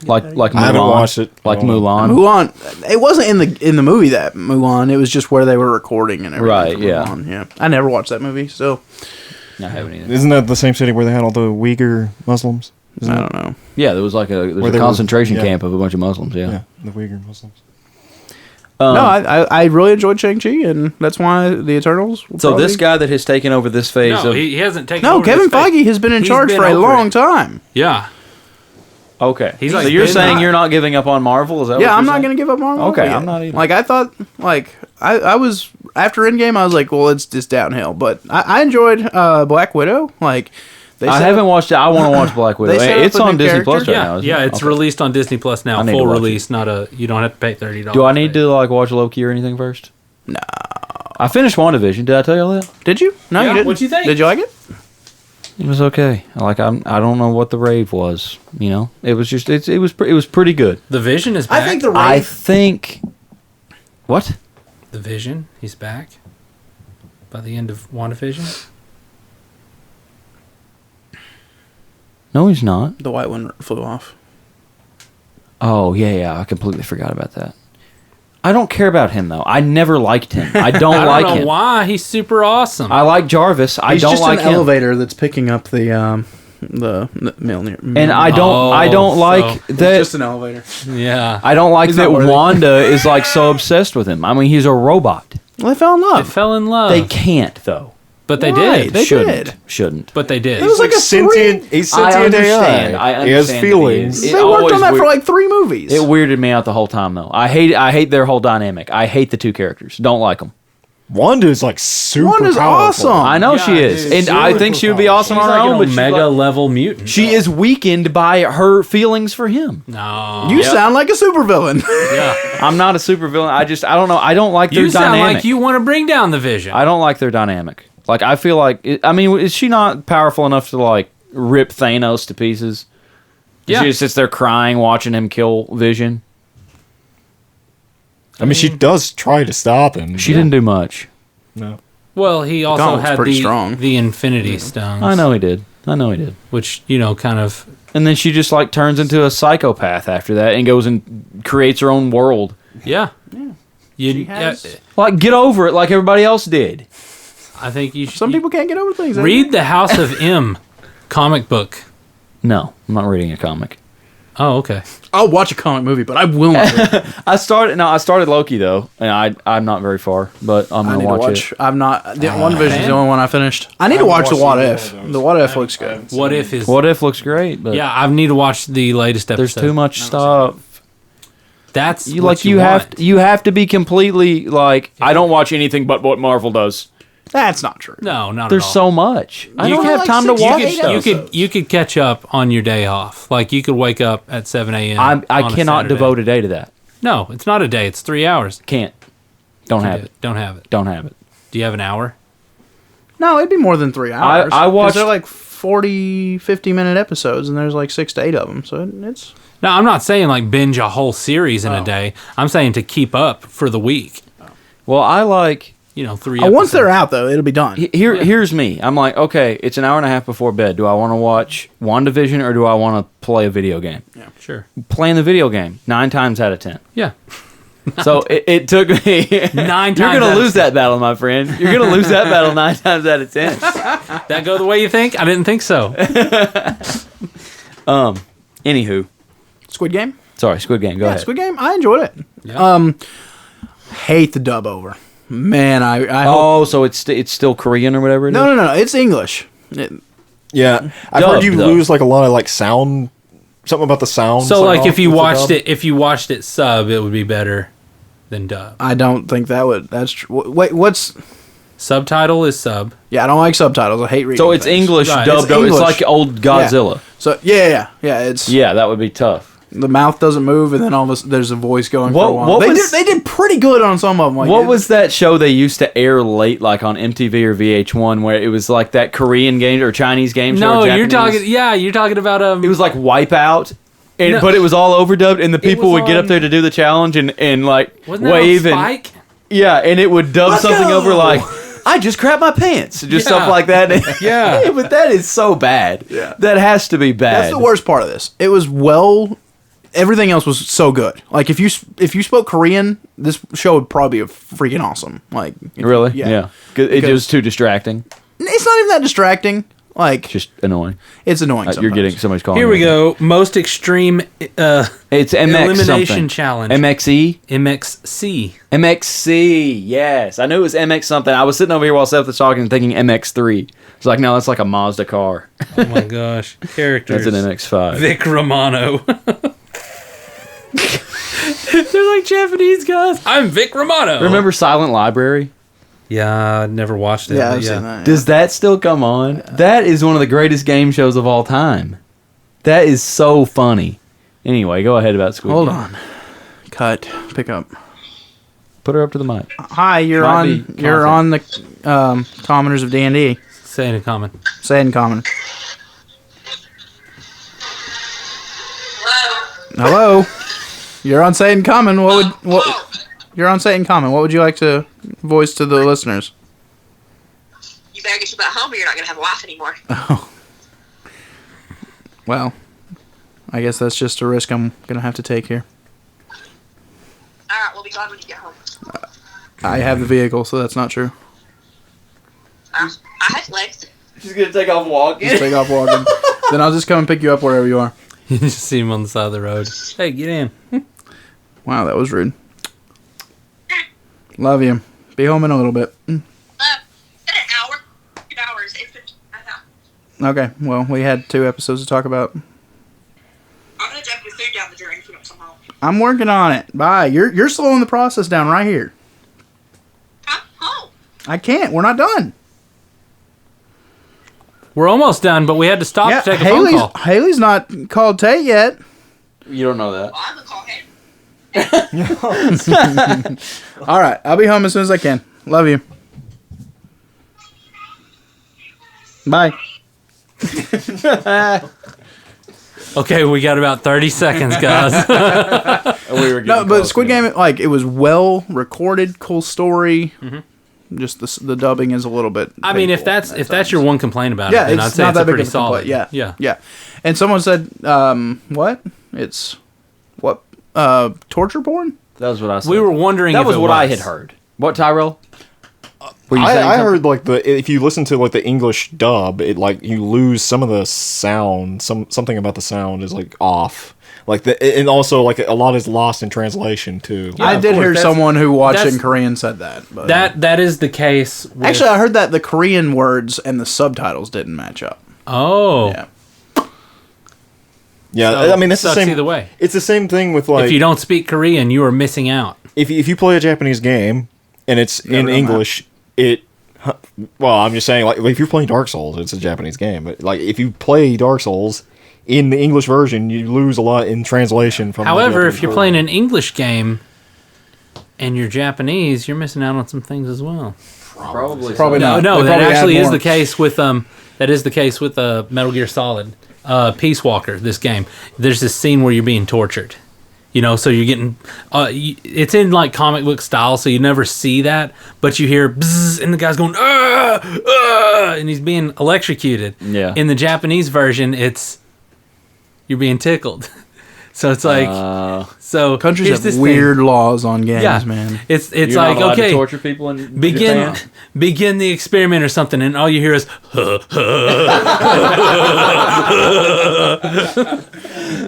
Like Mulan. I haven't watched it. Like I don't know. Mulan. Mulan. It wasn't in the movie that Mulan. It was just where they were recording and everything. Right, for yeah. Mulan. Yeah. I never watched that movie, so I haven't either. Isn't that the same city where they had all the Uyghur Muslims? Isn't I it? don't know. Yeah, there was like a Where they were- concentration yeah. camp of a bunch of Muslims. Yeah, the Uyghur Muslims. No, I really enjoyed Shang-Chi, and that's why the Eternals. will So this probably- guy that has taken over this phase No, of he hasn't taken. No, over Kevin this phase. Feige has been in He's charge been for a over long it. time. Yeah, okay, He's so like you're been saying not- you're not giving up on Marvel? Is that? Yeah, what I'm you're not saying? gonna give up Marvel. Okay, Yeah. I'm not either. Like I thought, like I was after Endgame, I was like, well, it's just downhill. But I enjoyed Black Widow. Like they I set haven't up- watched it. I want to watch Black Widow. They set It's up a on new Disney Plus character. right now. Isn't yeah, it? it's Okay. released on Disney Plus now. I need to Full watch it. release, not a. You don't have to pay $30. Do I need to like watch Loki or anything first? No. I finished WandaVision. Did I tell you all that? Did you? No, Yeah, you didn't. what'd you think? Did you like it? It was okay. Like I don't know what the rave was. You know, it was just it was pretty good. The Vision is back. I think. What? The Vision, he's back. By the end of WandaVision. No, he's not. The white one flew off. Oh yeah. I completely forgot about that. I don't care about him though. I never liked him. I don't I like don't know him. why. He's super awesome. I like Jarvis. I He's don't just like an him. elevator that's picking up the Mjolnir. And I don't like It's that. just an elevator. yeah. I don't like He's that not worthy. Wanda is like so obsessed with him. I mean, he's a robot. Well, they fell in They love. fell in love. They can't though. but they Why? did. They Shouldn't. did. Shouldn't. But they did. It was like a sentient. He's I sentient understand. AI. I He has understand that he feelings. is. It They worked always on that for weird- like 3 movies. It weirded me out the whole time though. I hate their whole dynamic. I hate the two characters. Don't like them. Wanda is like super Wanda's powerful. awesome. I know Yeah, she is, dude, and I super think she would be powerful. awesome She's on her like own. an But she's omega like- level mutant. she is weakened by her feelings for him. No. You sound like a supervillain. Yeah. I'm not a supervillain. I don't know. I don't like their You sound dynamic. like you want to bring down the Vision. I don't like their dynamic. Like I feel like I mean, is she not powerful enough to like rip Thanos to pieces? Yeah. She just sits there crying, watching him kill Vision. I mean, she does try to stop him. She didn't do much. No. Well, he also Gauntlet's had pretty the strong. the Infinity Stones. I know he did. Which kind of. And then she just like turns into a psychopath after that and goes and creates her own world. Yeah. You, She has- Like get over it, like everybody else did. I think you should. Some people can't get over things. read the House of M comic book. No, I'm not reading a comic. Oh, okay. I'll watch a comic movie, but I will not. read it. I started Loki though, and I'm not very far, but I'm I gonna need to watch watch. it. I'm not. The One Division is man. the only one I finished. I need to haven't watch the watched What either If. one of those. The What If looks good. What if is? What If looks great, but Yeah, I need to watch the latest episode. there's too much stuff. That's You what like you have to be completely like I don't watch anything but what Marvel does. That's not true. No, not There's at all. so much. I You don't could- have like time to 6 watch to 8 stuff. You could catch up on your day off. Like you could wake up at 7 a.m. I on a cannot Saturday. devote a day to that. No, it's not a day. It's 3 hours. Can't. Don't have it. Don't have it. Don't have it. Do you have an hour? No, it'd be more than 3 hours. I 'Cause watched- They're like 40, 50-minute episodes, and there's like 6 to 8 of them. So it's. No, I'm not saying like binge a whole series in Oh. a day. I'm saying to keep up for the week. Well, I like 3 Once they're episodes. out, though, it'll be done. here's me. I'm like, okay, it's an hour and a half before bed. Do I want to watch WandaVision or do I want to play a video game? Sure. Playing the video game 9 times out of 10. Yeah. So it took me 9 You're times gonna out of lose that battle, my friend. You're gonna lose that battle 9 times out of 10. That go the way you think? I didn't think so. Anywho, Squid Game? sorry, Squid Game. Go Yeah, ahead. Squid Game. I enjoyed it. Yeah. Hate the dub over. Man, I hope. Oh, so it's still Korean or whatever. It is? No. It's English. Yeah, I've Dub, heard you though. lose like a lot of like sound. Something about the sound. So like if you watched it. it sub, it would be better than dub. I don't think that would. That's true. Wait, what's? Subtitle is sub. Yeah, I don't like subtitles. I hate reading. So it's things. English Right. dubbed. It's It's, English. like old Godzilla. So yeah. It's Yeah, that would be tough. the mouth doesn't move, and then all of a sudden there's a voice going What- for a while. what They was- did pretty good on some of them. Like, What was that show they used to air late, like on MTV or VH1, where it was like that Korean game or Chinese game show? No, or you're Japanese? talking. Yeah, you're talking about It was like Wipeout, and No. but it was all overdubbed, and the people was would get up on- there to do the challenge and like Wasn't that wave on and Spike? yeah, and it would dub Let's something go! over like I just crapped my pants, just stuff Yeah. like that. Yeah. but that is so bad. Yeah. That has to be bad. That's the worst part of this. It was everything else was so good. Like if you spoke Korean, this show would probably be freaking awesome. Like Really? yeah. 'Cause it Because- was too distracting. It's not even that distracting. Like, Just annoying. it's annoying. You're sometimes. getting somebody's calling. Here we you. go. Most extreme It's MX elimination something. challenge. MXE. MXC. MXC. Yes, I knew it was MX something. I was sitting over here while Seth was talking, thinking MX3. It's like, no, that's like a Mazda car. Oh my gosh. Characters. That's an MX5. Vic Romano. They're like Japanese guys. I'm Vic Romano. Remember Silent Library? Yeah, I never watched it. Yeah, but I've seen that. Does that still come on? That is one of the greatest game shows of all time. That is so funny. Anyway, go ahead about Squid Hold Game. on. Cut. Pick up. Put her up to the mic. Hi, you're Might on. be You're on the commoners of D&D. Say it in common. Say it in common. Hello. You're on Say it in common. You're on Say it in common. What would you like to voice to the listeners? You better get your butt home or you're not going to have a wife anymore. Well, I guess that's just a risk I'm gonna have to take here. Alright, we'll be glad when you get home. I have the vehicle, so that's not true. I have legs. She's gonna take off walking. Just take off walking. Then I'll just come and pick you up wherever you are. You just see him on the side of the road. Hey, get in. Wow, that was rude. Love you. Be home in a little bit. In an hour, 2 hours, it's 15 minutes. Okay, well, we had 2 episodes to talk about. I'm going to jump your food down the drain if you don't come home. I'm working on it. Bye. You're slowing the process down right here. Come home. I can't. We're not done. We're almost done, but we had to stop to take a phone call. Haley's not called Tate yet. You don't know that. Well, I'm going to call him. All right, I'll be home as soon as I can. Love you. Bye. Okay, we got about 30 seconds, guys. We were No, but Squid Game, like, it was well recorded, cool story. Just the dubbing is a little bit. I mean, if painful that's at your times. one complaint about Yeah, it, then I'd it's say not it's that a big pretty of a solid. complaint. Yeah, Yeah. And someone said, what? It's what? Torture porn? That was what I said. We were wondering That if was it what I had heard. What, Tyrell? Were you saying I something? heard like if you listen to like the English dub, it like you lose some of the sound. Something about the sound is like off. Like and also like a lot is lost in translation too. Yeah, I of did course, hear that's- someone who watched that's- in Korean said that. But That is the case. With, actually, I heard that the Korean words and the subtitles didn't match up. oh, Yeah. Yeah, So, I mean that's the sucks same. either way. It's the same thing with like if you don't speak Korean, you are missing out. if you play a Japanese game and it's in done that. English, well, I'm just saying like if you're playing Dark Souls, it's a Japanese game, but like if you play Dark Souls in the English version, you lose a lot in translation from. the However, Japanese if you're version. playing an English game and you're Japanese, you're missing out on some things as well. Probably. Probably No, not. no, They that probably actually add is more. the case with that is the case with Metal Gear Solid, Peace Walker. This game, there's this scene where you're being tortured. You know, so you're getting, it's in like comic book style, so you never see that, but you hear bzzz, and the guy's going, and he's being electrocuted. Yeah. In the Japanese version, you're being tickled. So it's like, so Countries here's have this weird laws on games, thing. Yeah, man. It's You're like, not allowed to okay, torture people in begin Japan? begin the experiment or something, and all you hear is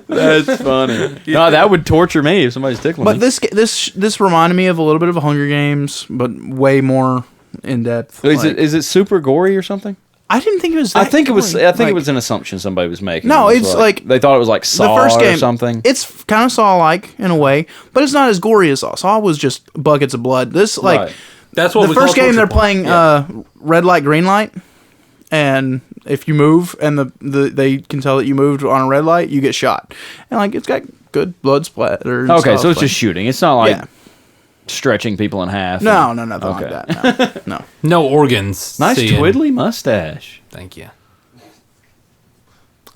That's funny. No, that would torture me if somebody's tickling But me. this reminded me of a little bit of a Hunger Games, but way more in depth. Is it super gory or something? I didn't think it was. I that think it was. gory. I think Like, it was an assumption somebody was making. No, It was it's like- they thought it was like Saw the first game or something. It's kind of Saw-like in a way, but it's not as gory as Saw. Saw was just buckets of blood. This like Right. that's what the we first call game they're torture porn. playing red light, green light, and if you move and they can tell that you moved on a red light, you get shot. And like it's got good blood splatter. And Okay, stuff, so it's like- just shooting. It's not like yeah. stretching people in half. No, nothing Okay. like that. No. No organs. Nice seeing. twiddly mustache. Thank you.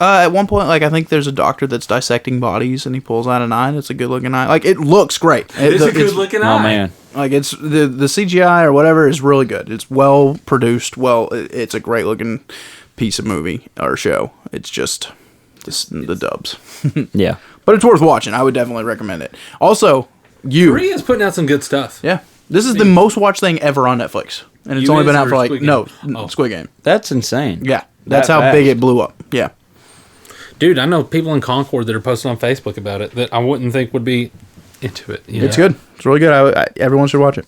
At one point, like I think there's a doctor that's dissecting bodies, and he pulls out an eye. And it's a good looking eye. Like it looks great. It's a good it's- looking Oh eye. man, Like it's the CGI or whatever is really good. It's well produced. It's a great looking piece of movie or show. It's just the dubs, yeah. but it's worth watching. I would definitely recommend it. Also, Korea's putting out some good stuff. yeah, this is the most watched thing ever on Netflix, and it's only US been out or for like Squid Game? no Oh. Squid Game. That's insane. Yeah, That's how big it blew up. Yeah. Dude, I know people in Concord that are posting on Facebook about it that I wouldn't think would be into it. You It's know? good. It's really good. Everyone should watch it.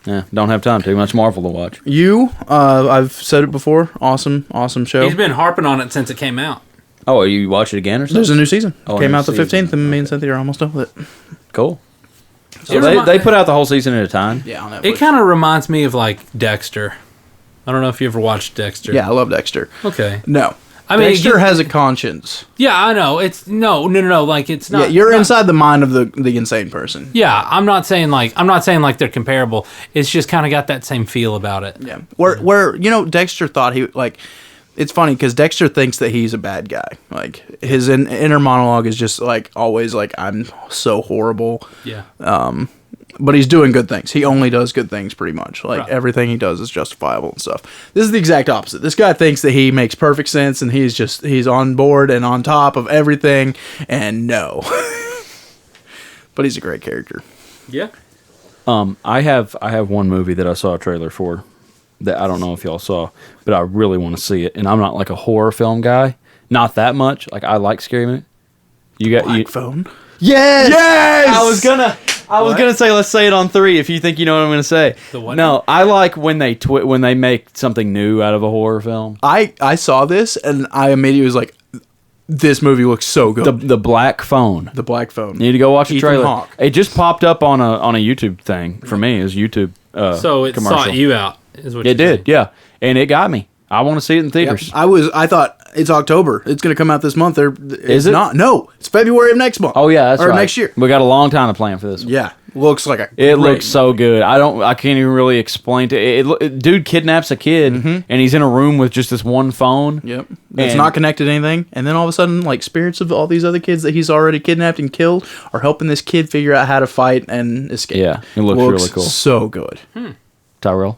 Yeah, don't have time. Too much Marvel to watch. I've said it before. Awesome show. He's been harping on it since it came out. Oh, you watch it again or something? There's a new season. Oh, Came new out the season. 15th, and me and Cynthia are almost done with it. Cool. So It remi- they put out the whole season at a time. Yeah, on Netflix. It kind of reminds me of like Dexter. I don't know if you ever watched Dexter. Yeah, I love Dexter. Okay. No. I mean, Dexter has a conscience. Yeah, I know. It's no. Like it's not. Yeah, you're not- inside the mind of the insane person. Yeah, I'm not saying like they're comparable. It's just kind of got that same feel about it. Yeah. Where Dexter thought he like. It's funny because Dexter thinks that he's a bad guy. Like his inner monologue is just like always like I'm so horrible. Yeah. But he's doing good things. He only does good things pretty much. Like Right. everything he does is justifiable and stuff. This is the exact opposite. This guy thinks that he makes perfect sense and he's on board and on top of everything and no. But he's a great character. Yeah. I have one movie that I saw a trailer for that I don't know if y'all saw, but I really want to see it. And I'm not like a horror film guy, not that much. Like I like scary movies. You got you. Black Phone. Yes, Yes! I was gonna say let's say it on 3 if you think you know what I'm gonna say. The what? No, I like when they when they make something new out of a horror film. I saw this and I immediately was like, this movie looks so good. The Black Phone. The Black Phone. You need to go watch the Ethan trailer. Hawke. It just popped up on a YouTube thing for me. It was YouTube. So it commercial. sought you out. Is what It you're did, yeah, and it got me. I want to see it in Yep. theaters. I thought it's October. It's going to come out this month. It's it? not. No, it's February of next month. Oh yeah, that's or right. next year. We got a long time to plan for this. Yeah, looks like a. It great looks so good. I can't even really explain to it. Dude kidnaps a kid and he's in a room with just this one phone. Yep. It's And- not connected to anything. And then all of a sudden, like, spirits of all these other kids that he's already kidnapped and killed are helping this kid figure out how to fight and escape. Yeah, it looks really cool. So good. Tyrell,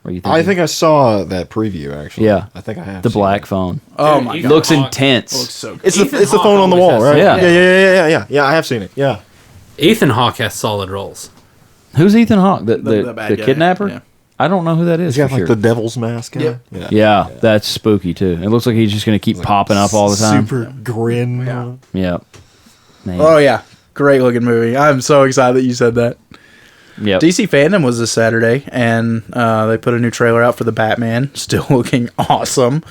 what are you thinking? I think I saw that preview actually. Yeah. I think I have the seen Black it. Phone. Oh my Ethan god. Looks Hawke intense. Looks so good. It's Ethan the Hawke phone on the always wall, has right? some- Yeah. I have seen it. Yeah. Ethan Hawke has solid roles. Who's Ethan Hawke? The bad guy, kidnapper? yeah. I don't know who that is. He's got for like sure. the devil's mask. Yep. Yeah. Yeah, that's spooky too. It looks like he's just gonna keep popping up all the time. Super grin. Yeah. Man. Oh yeah. Great looking movie. I'm so excited that you said that. Yep. DC Fandom was this Saturday, and they put a new trailer out for the Batman. Still looking awesome.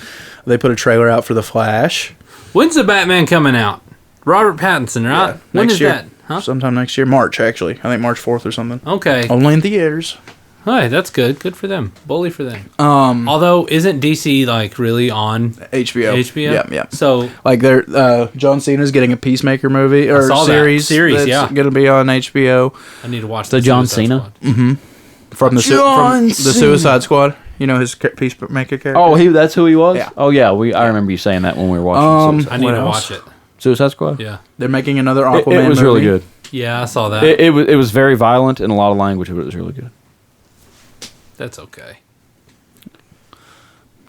They put a trailer out for the Flash. When's the Batman coming out? Robert Pattinson, right? When next is year. that? Huh? Sometime next year. March, actually. I think March 4th or something. Okay. Only in theaters. Hey, that's good. Good for them. Bully for them. Although, isn't DC like really on HBO. HBO? Yeah, yeah. So Like they're John Cena's getting a Peacemaker movie or saw that. series. Series, that's yeah. going to be on HBO I need to watch The John Suicide Cena? Squad. from the John the Suicide Squad. You know his Peacemaker character. Oh, that's who he was? Yeah. Oh yeah, I remember you saying that when we were watching I need What to else? watch it. Suicide Squad. Yeah. They're making another It, Aquaman it was movie. really good. Yeah, I saw that. It was very violent and a lot of language, but it was really good. That's okay.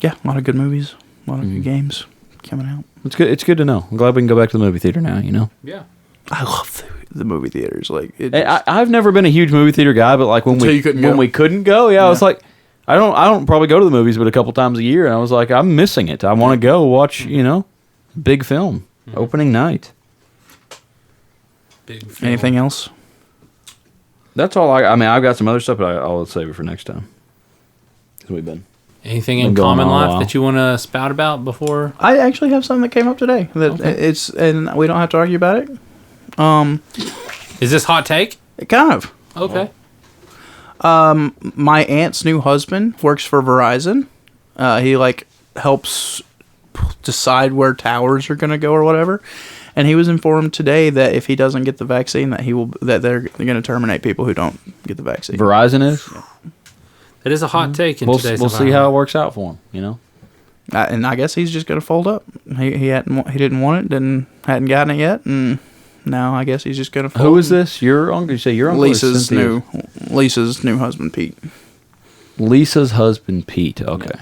Yeah, a lot of good movies, a lot of good games coming out. It's good. It's good to know. I'm glad we can go back to the movie theater now. You know, Yeah. I love the movie theaters. Like it Hey, I've never been a huge movie theater guy, but like when Until you couldn't go. we couldn't go, I was like, I don't probably go to the movies, but a couple times a year, and I was like, I'm missing it. I want to go watch, big film opening night. Big film. anything else? That's all. I mean, I've got some other stuff, but I'll save it for next time. 'Cause we've been. Anything Been in going common on a life while. that you want to spout about before? I actually have something that came up today that it's and we don't have to argue about it. Is this hot take? Kind of. Okay. My aunt's new husband works for Verizon. He like helps decide where towers are going to go or whatever. And he was informed today that if he doesn't get the vaccine, that they're going to terminate people who don't get the vaccine. Verizon is. It is a hot take in We'll today's see how it environment. works out for him. And I guess he's just going to fold up. He didn't want it, hadn't gotten it yet, and now I guess he's just going to fold. Who is this? Your uncle? You say your uncle? or Lisa's Cynthia's? new husband, Pete. Lisa's husband, Pete. Okay.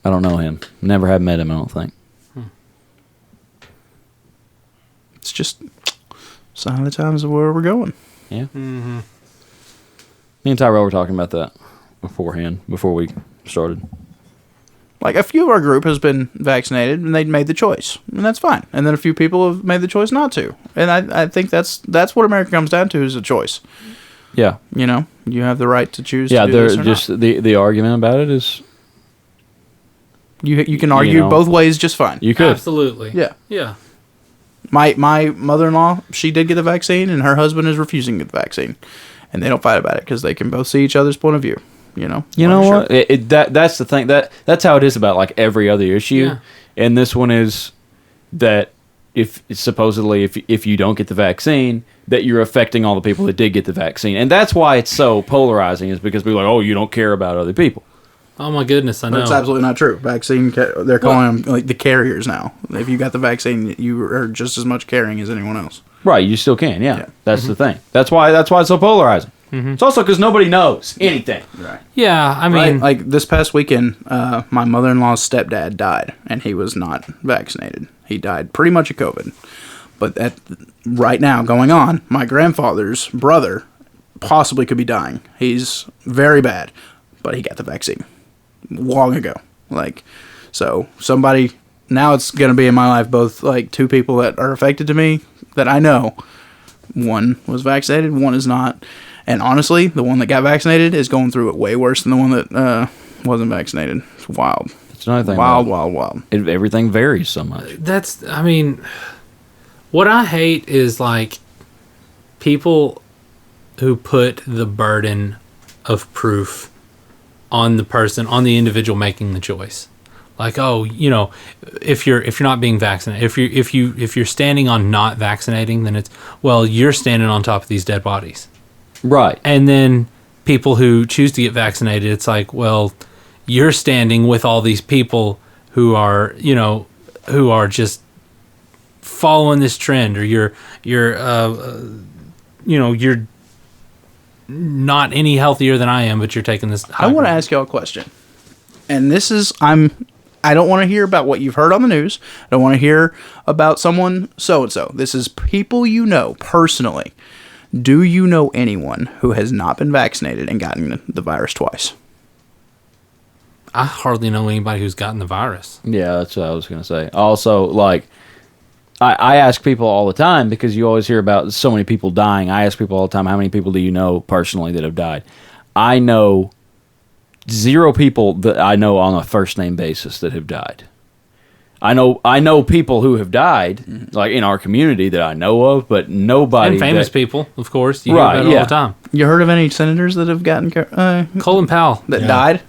I don't know him. Never have met him, I don't think. It's just a sign of the times of where we're going. Yeah. Mm-hmm. Me and Tyrell were talking about that beforehand, before we started. Like a few of our group has been vaccinated and they made the choice, and that's fine. And then a few people have made the choice not to, and I think that's what America comes down to, is a choice. Yeah. You know, you have the right to choose. Yeah, to do they're this or just not. the argument about it is You can argue know, both ways just fine. you could. Absolutely. Yeah. Yeah. My mother-in-law, she did get the vaccine, and her husband is refusing to get the vaccine, and they don't fight about it because they can both see each other's point of view. You know. You know Sure. what? That's the thing. That's how it is about like every other issue. Yeah. And this one is that if you don't get the vaccine, that you're affecting all the people that did get the vaccine. And that's why it's so polarizing, is because people are like, oh, you don't care about other people. Oh my goodness, I know. That's absolutely not true. they're calling them like the carriers now. If you got the vaccine, you are just as much carrying as anyone else. Right, you still can, yeah. Yeah. That's the thing. That's why it's so polarizing. It's also because nobody knows anything. Right. Yeah, I mean, Like this past weekend, my mother-in-law's stepdad died, and he was not vaccinated. He died pretty much of COVID. But right now, going on, my grandfather's brother possibly could be dying. He's very bad, but he got the vaccine long ago. Like, so somebody, now it's going to be in my life, both like two people that are affected to me that I know. One was vaccinated, one is not. And honestly, the one that got vaccinated is going through it way worse than the one that wasn't vaccinated. It's wild. That's another thing. Wild. Everything varies so much. I mean, what I hate is like people who put the burden of proof on the individual making the choice. Like, oh, you know, if you're not being vaccinated, if you're standing on not vaccinating, then it's, well, you're standing on top of these dead bodies. Right. And then people who choose to get vaccinated, it's like, well, you're standing with all these people who are just following this trend, or you're not any healthier than I am, but you're taking this. I want to ask y'all a question. And this is, I don't want to hear about what you've heard on the news. I don't want to hear about someone so-and-so. This is people you know personally. Do you know anyone who has not been vaccinated and gotten the virus twice? I hardly know anybody who's gotten the virus. Yeah, that's what I was going to say. Also, like, I ask people all the time, because you always hear about so many people dying. I ask people all the time, how many people do you know personally that have died? I know 0 people that I know on a first name basis that have died. I know people who have died, like in our community that I know of, but nobody. And famous people, of course. You Right, hear about it yeah. all the time. You heard of any senators that have gotten Colin Powell. that died?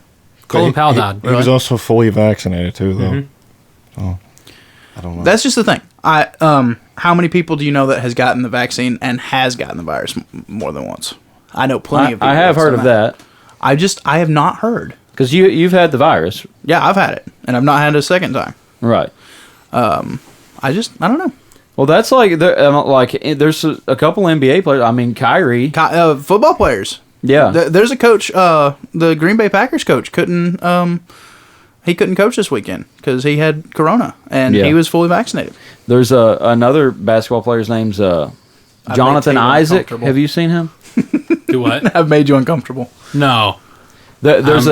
Colin Powell died. He was also fully vaccinated too, though. Mm-hmm. Oh, I don't know. That's just the thing. How many people do you know that has gotten the vaccine and has gotten the virus more than once? I know plenty of people. I have that's heard done of that. I have not heard. Because you've had the virus. Yeah, I've had it, and I've not had it a second time. Right. I don't know. Well, that's like, there's a couple NBA players. I mean, Kyrie. Football players. Yeah. There's a coach. The Green Bay Packers coach couldn't coach this weekend because he had corona and Yeah. he was fully vaccinated. There's another basketball player's name's Jonathan Taylor Isaac. uncomfortable. Have you seen him? Do what? I've made you uncomfortable. No. There's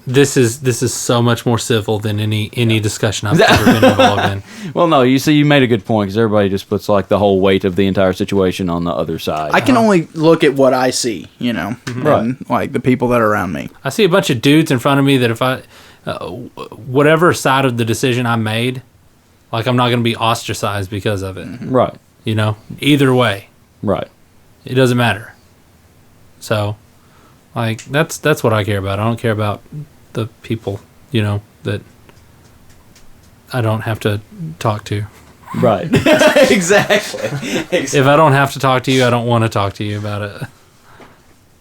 This is so much more civil than any discussion I've ever been involved in. Well, no, you see, you made a good point, because everybody just puts like the whole weight of the entire situation on the other side. I can only look at what I see, and Right. like the people that are around me. I see a bunch of dudes in front of me that if I, whatever side of the decision I made, like I'm not going to be ostracized because of it. Right. You know, either way, Right. it doesn't matter. So, like that's what I care about. I don't care about the people, that I don't have to talk to. Right. Exactly. If I don't have to talk to you, I don't want to talk to you about it.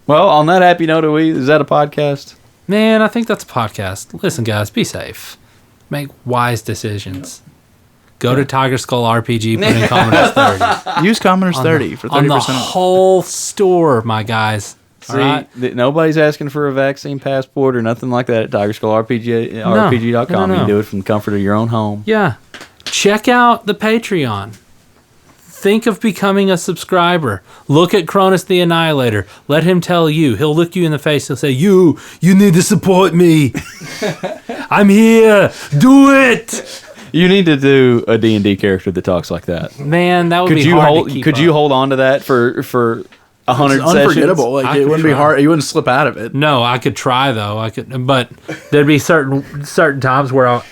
Well, on that happy note, is that a podcast? Man, I think that's a podcast. Listen, guys, be safe. Make wise decisions. Go to Tiger Skull RPG, put in Commodus 30. Use Commoners 30 for 30% On the off. whole store, my guys. See, All right? nobody's asking for a vaccine passport or nothing like that at RPG.com. No. You can do it from the comfort of your own home. Yeah. Check out the Patreon. think of becoming a subscriber. Look at Cronus the Annihilator. Let him tell you. He'll look you in the face. He'll say, you need to support me. I'm here. Do it. You need to do a D&D character that talks like that. Man, that would Could be you hard hold? to keep Could you up. hold on to that for 100 It's sessions? unforgettable. Like I it could wouldn't be try. hard. You wouldn't slip out of it. No, I could try though. But there'd be certain times where I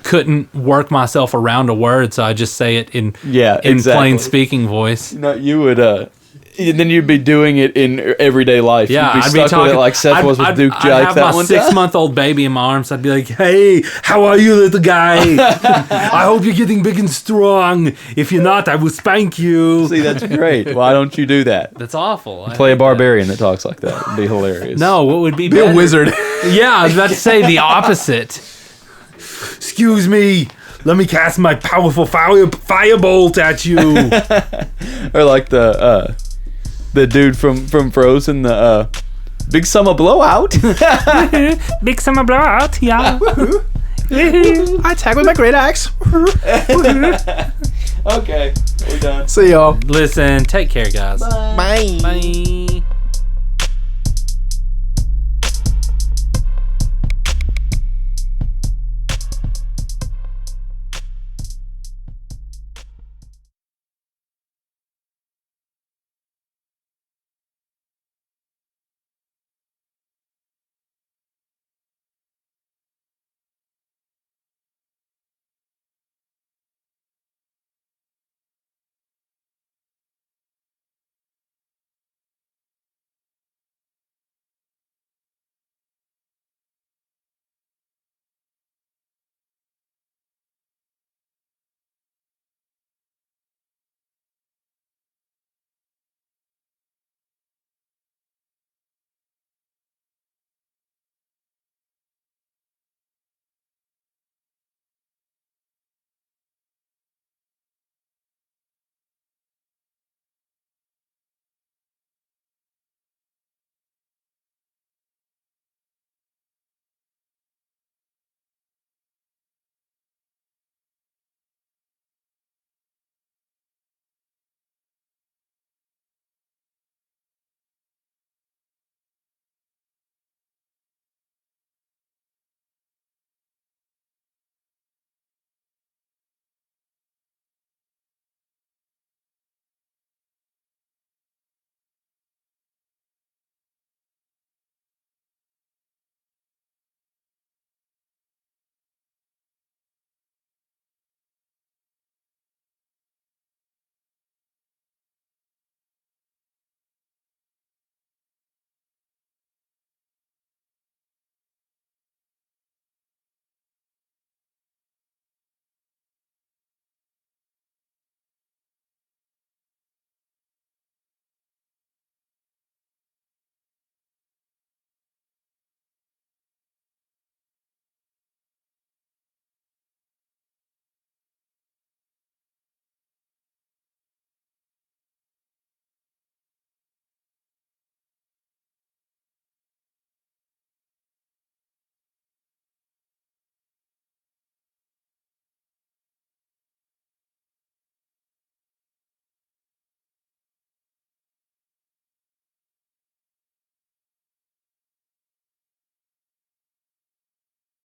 couldn't work myself around a word, so I just say it in exactly. plain speaking voice. No, you would. Then you'd be doing it in everyday life. Yeah, you'd be I'd stuck be talking with it like Seth was with Duke I'd Jake have that my one time. 6-month-old baby in my arms. I'd be like, "Hey, how are you, little guy? I hope you're getting big and strong. If you're not, I will spank you." See, that's great. Why don't you do that? That's awful. I Play a hate that. barbarian that talks like that. It'd be hilarious. No, what would be Be a better? wizard. Yeah, I was about to say the opposite. Excuse me. Let me cast my powerful firebolt at you. Or like the dude from Frozen, the Big Summer Blowout. Big summer blowout, yeah. I attack with my great axe. Okay, we're done. See y'all. Listen, take care, guys. Bye. Bye.